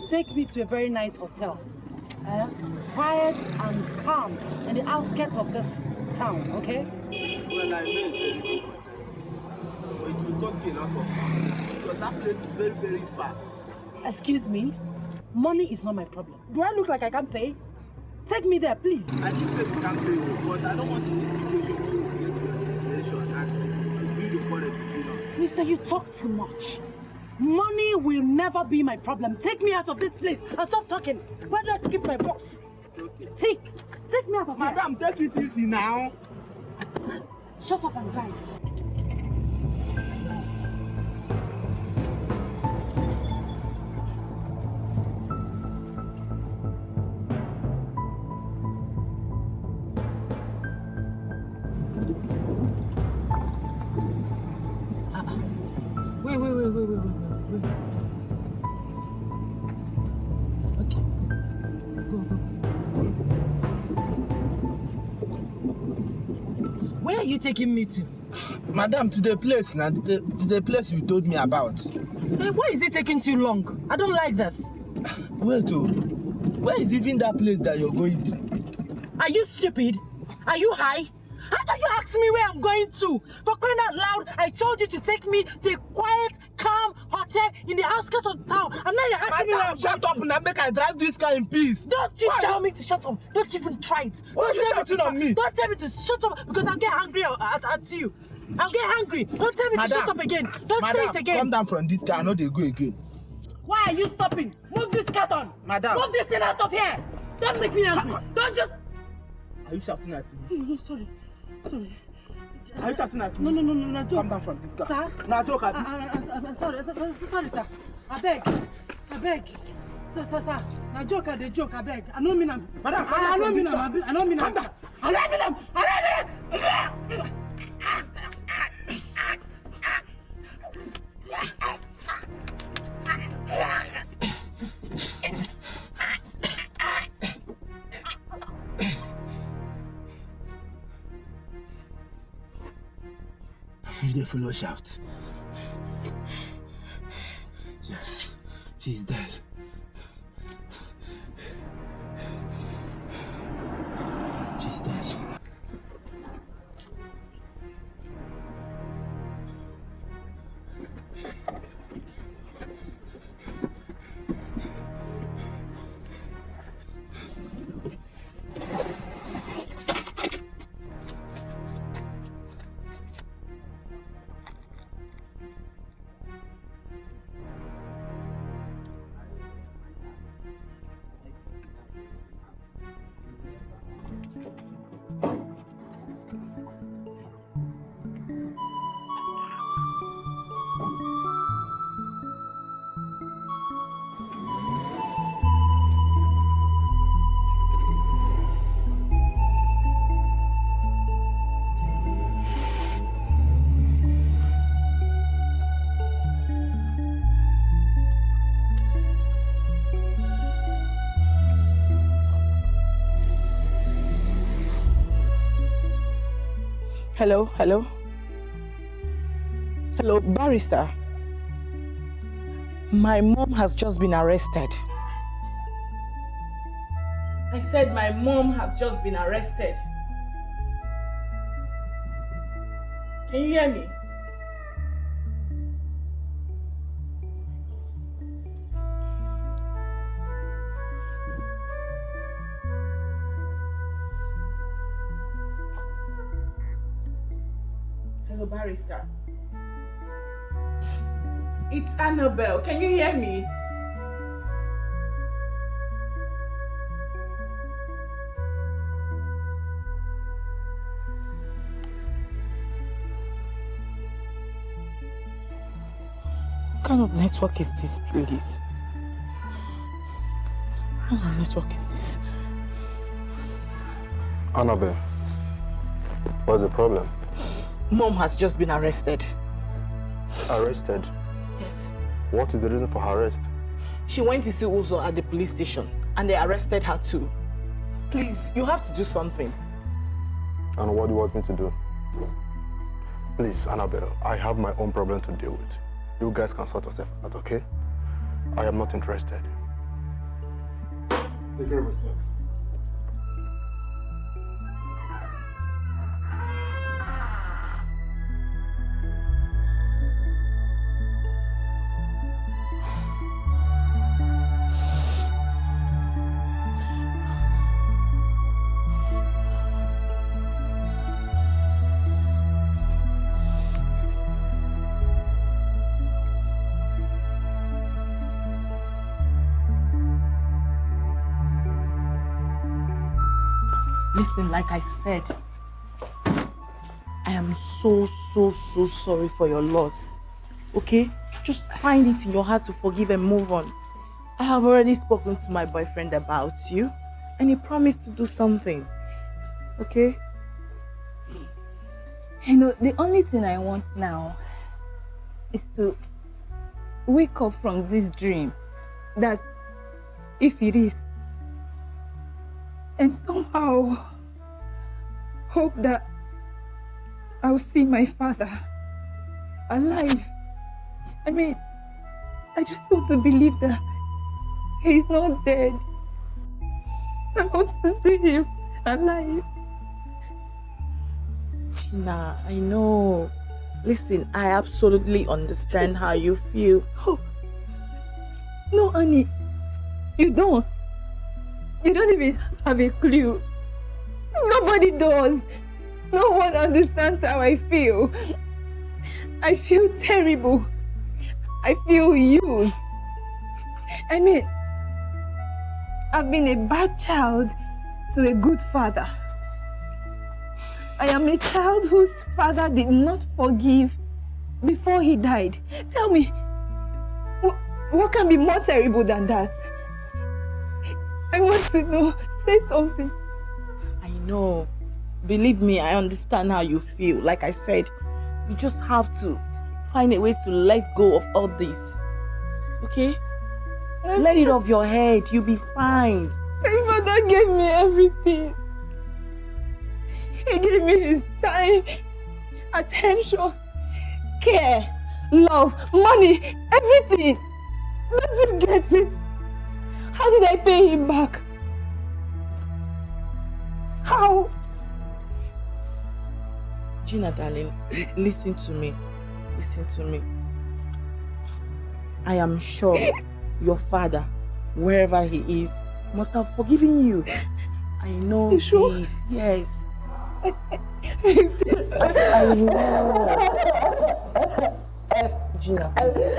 Speaker 19: Take me to a very nice hotel. Quiet and calm in the outskirts of this town, okay?
Speaker 8: Well, I know it's very good hotel, but it will cost you a lot of money because that place is very, very far.
Speaker 19: Excuse me? Money is not my problem. Do I look like I can't pay? Take me there, please.
Speaker 8: I didn't say we can't pay, but I don't want in this situation where we get to a destination and build a quarrel between us.
Speaker 19: Mister, you talk too much. Money will never be my problem. Take me out of this place and stop talking. Where do I keep my box?
Speaker 8: It's okay.
Speaker 19: Take me out of here.
Speaker 8: Madam, take it easy now.
Speaker 19: Shut up and drive. Wait. Okay. Go. Where are you taking me to?
Speaker 8: Madam, to the place now, to the place you told me about.
Speaker 19: Hey, why is it taking too long? I don't like this.
Speaker 8: Wait, where is even that place that you're going to?
Speaker 19: Are you stupid? Are you high? How can you ask me where I'm going to? For crying out loud, I told you to take me to a quiet, calm hotel in the outskirts of town. And now you're asking me where I'm going.
Speaker 8: Shut up and make I drive this car in peace.
Speaker 19: Don't you tell me to shut up. Don't even try it.
Speaker 8: Why are you shouting on me?
Speaker 19: Don't tell me to shut up because I'll get angry at you. I'll get angry. Don't tell me to shut up again. Don't say it again.
Speaker 8: Come down from this car. I know they go again.
Speaker 19: Why are you stopping? Move this carton.
Speaker 8: Madam.
Speaker 19: Move this thing out of here. Don't make me angry. Don't just...
Speaker 8: Are you shouting at me?
Speaker 19: No, sorry.
Speaker 8: Are you shouting at me?
Speaker 19: No, joke.
Speaker 8: Come down from this car.
Speaker 19: Sir?
Speaker 8: Now joke at me.
Speaker 19: I'm sorry, sir. I beg. Sir. Now joke at the joke, I beg. I don't mean I'm...
Speaker 8: Madam,
Speaker 19: I don't mean I'm...
Speaker 8: Calm down.
Speaker 19: I don't mean I'm...
Speaker 8: The fellow shouts. Yes, she's dead.
Speaker 19: Hello, hello. Hello, barrister. My mom has just been arrested. I said my mom has just been arrested. Can you hear me? Hello, barrister. It's Annabelle. Can you hear me? What kind of network is this, please? What kind of network is this?
Speaker 6: Annabelle, what's the problem?
Speaker 19: Mom has just been arrested.
Speaker 6: Arrested?
Speaker 19: Yes.
Speaker 6: What is the reason for her arrest?
Speaker 19: She went to see Uzo at the police station and they arrested her too. Please, you have to do something.
Speaker 6: And what do you want me to do? Please, Annabelle, I have my own problem to deal with. You guys can sort yourself out, okay? I am not interested. Take care of yourself.
Speaker 19: Listen, like I said, I am so sorry for your loss. Okay? Just find it in your heart to forgive and move on. I have already spoken to my boyfriend about you and he promised to do something. Okay?
Speaker 15: You know, the only thing I want now is to wake up from this dream. That's if it is. And somehow hope that I'll see my father alive. I mean, I just want to believe that he's not dead. I want to see him alive.
Speaker 19: Gina, I know. Listen, I absolutely understand how you feel.
Speaker 15: Oh. No, Annie, you don't. You don't even have a clue. Nobody does. No one understands how I feel. I feel terrible. I feel used. I mean, I've been a bad child to a good father. I am a child whose father did not forgive before he died. Tell me, what can be more terrible than that? I want to know. Say something.
Speaker 19: I know. Believe me, I understand how you feel. Like I said, you just have to find a way to let go of all this. Okay? Let it off your head. You'll be fine.
Speaker 15: My father gave me everything. He gave me his time, attention, care, love, money, everything. Let him get it. How did I pay him back? How?
Speaker 19: Gina, darling, listen to me. Listen to me. I am sure your father, wherever he is, must have forgiven you. I know this. Sure? Yes. I know. Gina, please.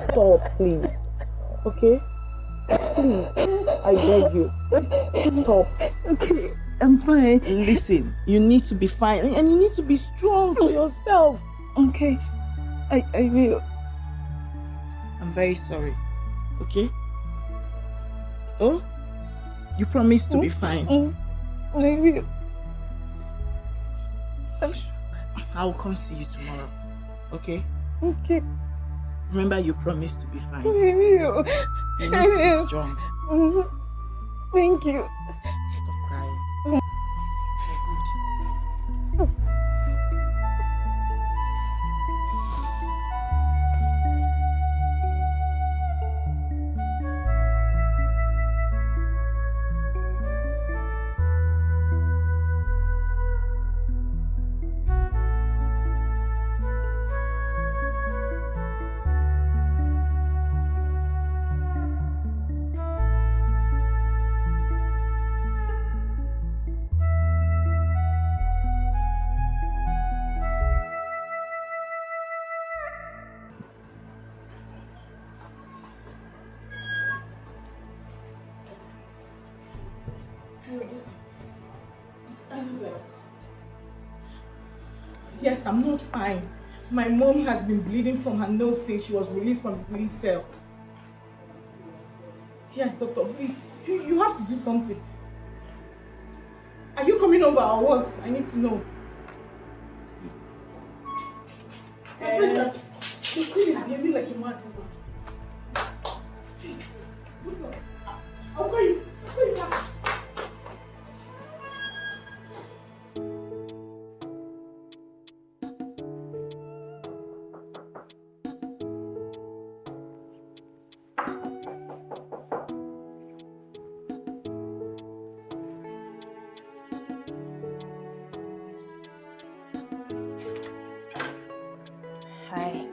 Speaker 19: Stop, please. Okay? Please, I beg you. Stop.
Speaker 15: Okay, I'm fine.
Speaker 19: Listen, you need to be fine and you need to be strong for yourself.
Speaker 15: Okay, I will.
Speaker 19: I'm very sorry. Okay? Oh? You promise to be fine.
Speaker 15: I will.
Speaker 19: I'll come see you tomorrow. Okay?
Speaker 15: Okay.
Speaker 19: Remember, you promised to be fine.
Speaker 15: I will.
Speaker 19: You need to be strong.
Speaker 15: Thank you.
Speaker 19: Stop crying. You're good. It's Annabelle. Yes, I'm not fine. My mom has been bleeding from her nose since she was released from the police cell. Yes, doctor, please. You have to do something. Are you coming over or what? I need to know. Princess, the queen is behaving like a mad woman. I'll call you. I'll call you back.
Speaker 5: Hi.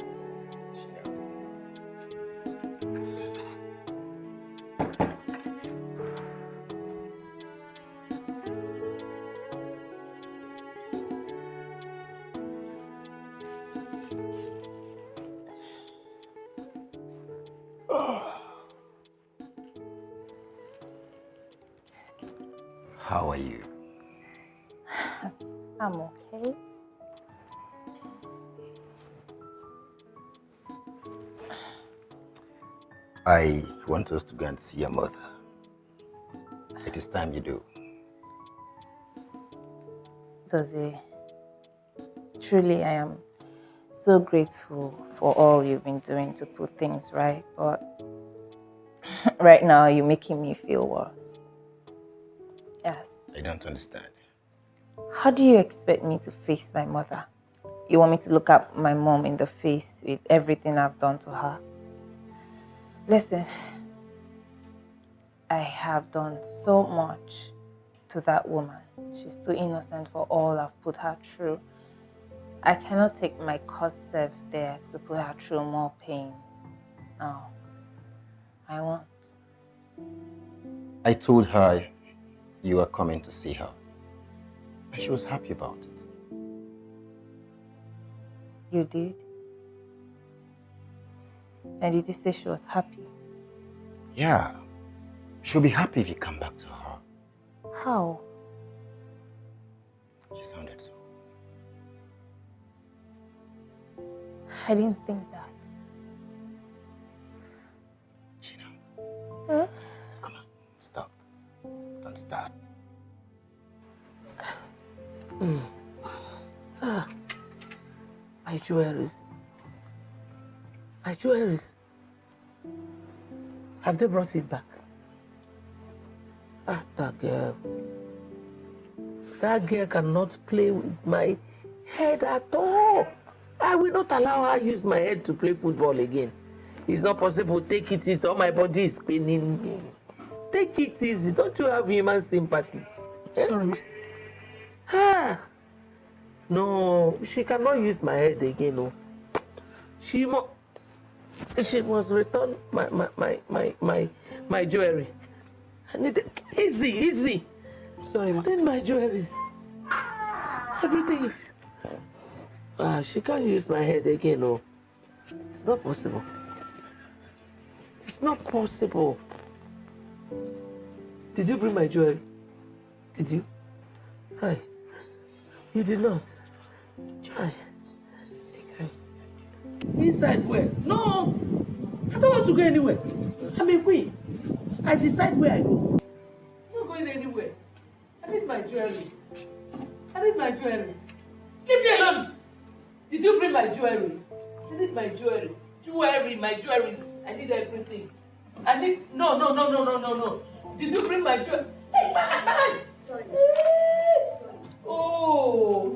Speaker 12: How are you?
Speaker 5: I'm okay.
Speaker 12: I want us to go and see your mother. It is time you do.
Speaker 5: Dozie, truly I am so grateful for all you've been doing to put things right, but right now you're making me feel worse. Yes.
Speaker 12: I don't understand.
Speaker 5: How do you expect me to face my mother? You want me to look at my mom in the face with everything I've done to her? Listen, I have done so much to that woman. She's too innocent for all I've put her through. I cannot take my cursed self there to put her through more pain. No, I won't.
Speaker 12: I told her you were coming to see her, and she was happy about it.
Speaker 5: You did? And did you say she was happy?
Speaker 12: Yeah, she'll be happy if you come back to her.
Speaker 5: How?
Speaker 12: She sounded so.
Speaker 5: I didn't think that.
Speaker 12: Gina.
Speaker 5: Huh?
Speaker 12: Come on, stop. Don't start.
Speaker 3: My jewelries. My jewelries. Have they brought it back? That girl. That girl cannot play with my head at all. I will not allow her use my head to play football again. It's not possible. Take it easy. All my body is paining me. Take it easy. Don't you have human sympathy?
Speaker 21: Sorry.
Speaker 3: No, she cannot use my head again. No. She must return my jewelry. I need it. Easy.
Speaker 21: Sorry, ma.
Speaker 3: I need my jewelries. Everything. She can't use my head again. No. It's not possible. It's not possible. Did you bring my jewelry? Did you? Hi. You did not. Hi. Inside where? No! I don't want to go anywhere. I'm a queen. I decide where I go. I'm not going anywhere. I need my jewelry. Leave me alone! Did you bring my jewelry? I need my jewelry. My jewelries. I need everything. No. Did you bring my jewelry? Hey, man!
Speaker 9: Sorry.
Speaker 3: Oh!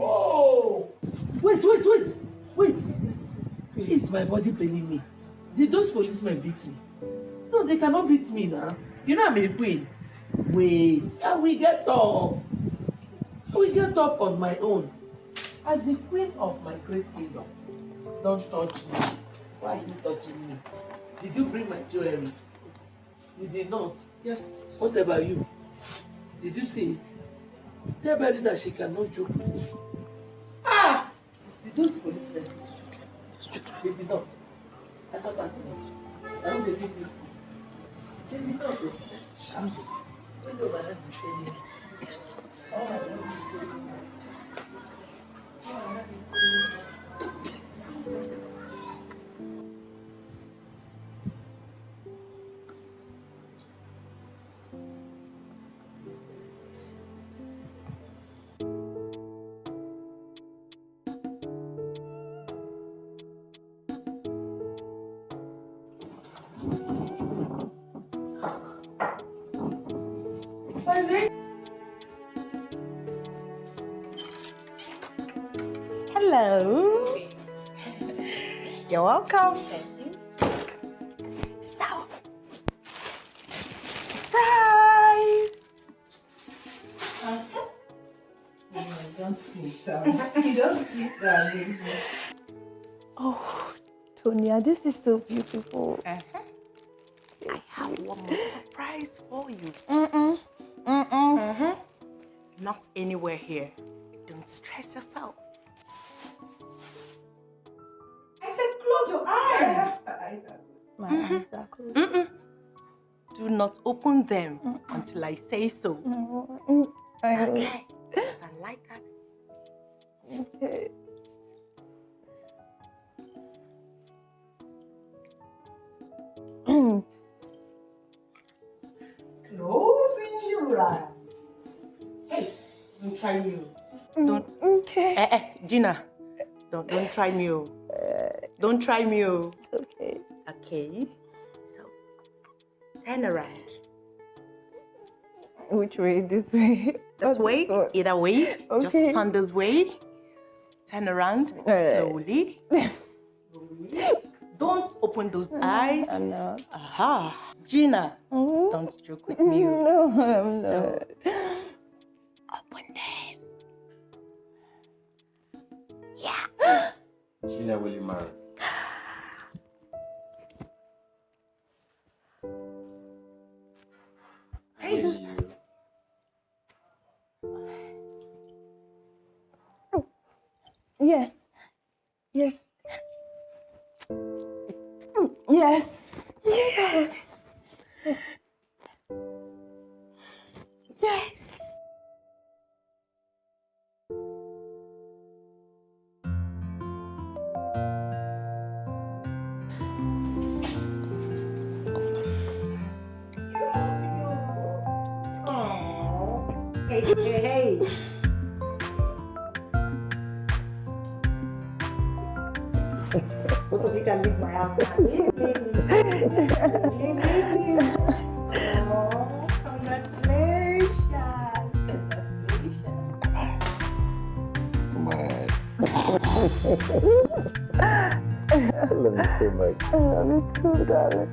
Speaker 3: Wait. Is my body paining me? Did those policemen beat me? No, they cannot beat me now. You know I'm a queen. Wait, I will get up. On my own. As the queen of my great kingdom. Don't touch me. Why are you touching me? Did you bring my jewelry? You did not. Yes. What about you? Did you see it? Tell Betty that she cannot joke. Did those policemen beat you? They did not. I thought as much. I hope they did it. They did not.
Speaker 5: Hello. You're welcome. So, surprise!
Speaker 7: Don't sit down. Don't sit down.
Speaker 5: Oh, Tonya, this is so beautiful. I have one more surprise for you. Not anywhere here. Don't stress yourself.
Speaker 7: I said close your eyes.
Speaker 5: My eyes are closed. Do not open them until I say so. Okay. Stand like that.
Speaker 7: Okay. Closing your eyes.
Speaker 5: Hey, don't try me. Don't. Okay. Gina, don't try me. Don't try me.
Speaker 7: Okay.
Speaker 5: Okay. So, turn around.
Speaker 7: Which way? This way?
Speaker 5: This way? Either way.
Speaker 7: Okay.
Speaker 5: Just turn this way. Turn around slowly. Don't open those eyes.
Speaker 7: I'm not.
Speaker 5: Aha. Gina, don't joke with me.
Speaker 7: No, I'm
Speaker 5: So,
Speaker 7: not.
Speaker 5: open them. Yeah.
Speaker 13: Gina, will you marry?
Speaker 5: Hey.
Speaker 13: Will you?
Speaker 7: Yes. Yes. Yes. Yes. Yes. Yes.
Speaker 5: Hey. Both of you can leave my house now. Leave me. Oh, congratulations. Congratulations.
Speaker 2: Come on. I love you so much.
Speaker 7: I love you too, darling.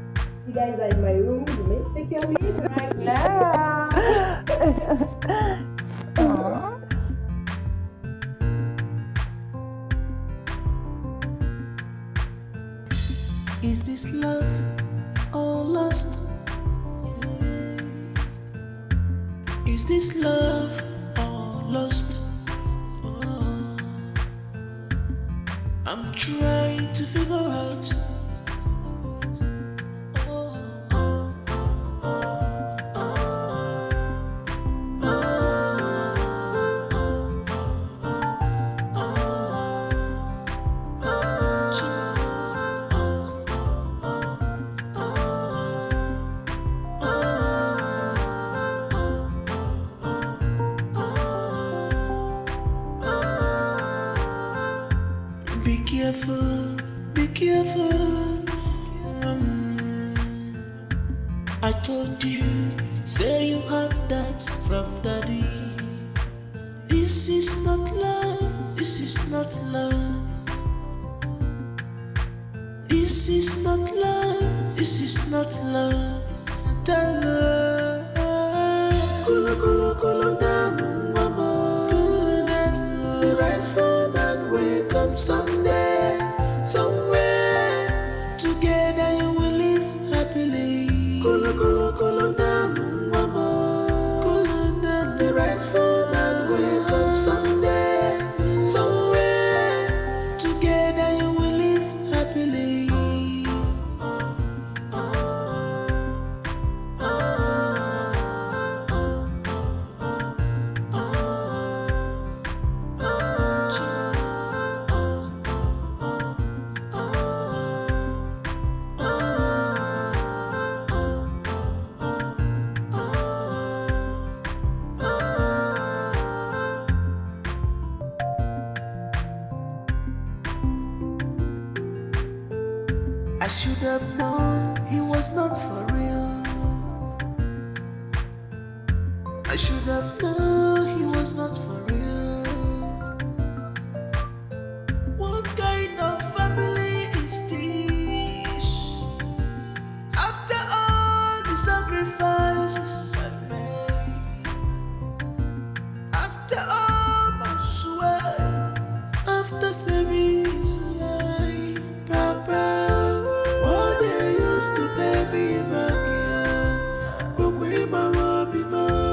Speaker 5: You guys are in my room. You may take your leave right now. Aww.
Speaker 10: Is this love or lust? Is this love or lust? Oh, I'm trying to figure out. Be careful. I told you, say you heard that from daddy. This is not love, this is not love. This is not love, this is not love. Tell her, kulu kulu kulu namu mama. Kulu namu, the right for man will come someday, somewhere. Together you will live happily. Kulu kulu kulu namu mama. Kulu namu, the right for man will come someday, somewhere. Together you will live happily. should have known he was not for real. I should have known he was not for real. What kind of family is this? After all the sacrifices I made, after all my sweat, after saving his life, Papa, what they used to pay me back here, but we mama be mama,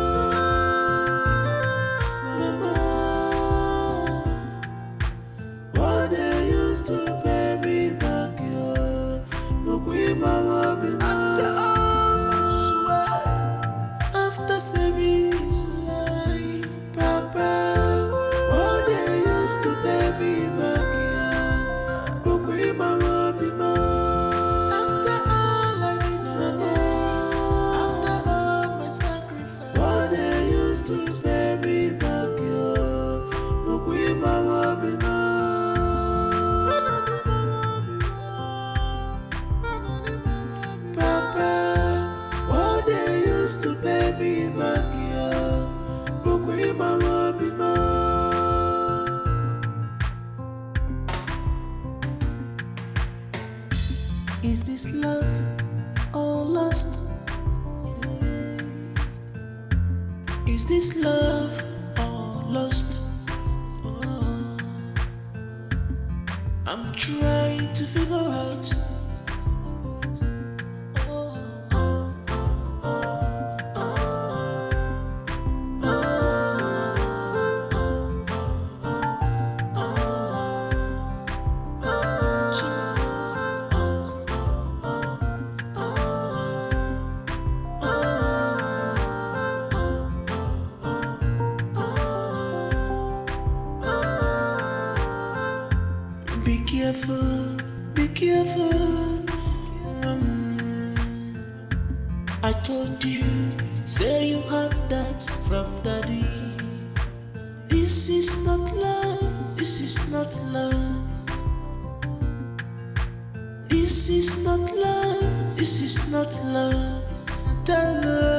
Speaker 10: what they used to pay me back here, but we mama be after all my sweat, after saving his life, Papa, what they used to pay me back here, but we mama be after all I did for them, after all my sacrifice, what they used to pay me back here, but we mama be Papa, what they used to pay me back here, but we mama be Is this love or lust? Is this love or lust? I'm trying to figure out. Be careful, be careful. I told you, say you heard that from daddy. This is not love, this is not love. This is not love, this is not love. Tell her.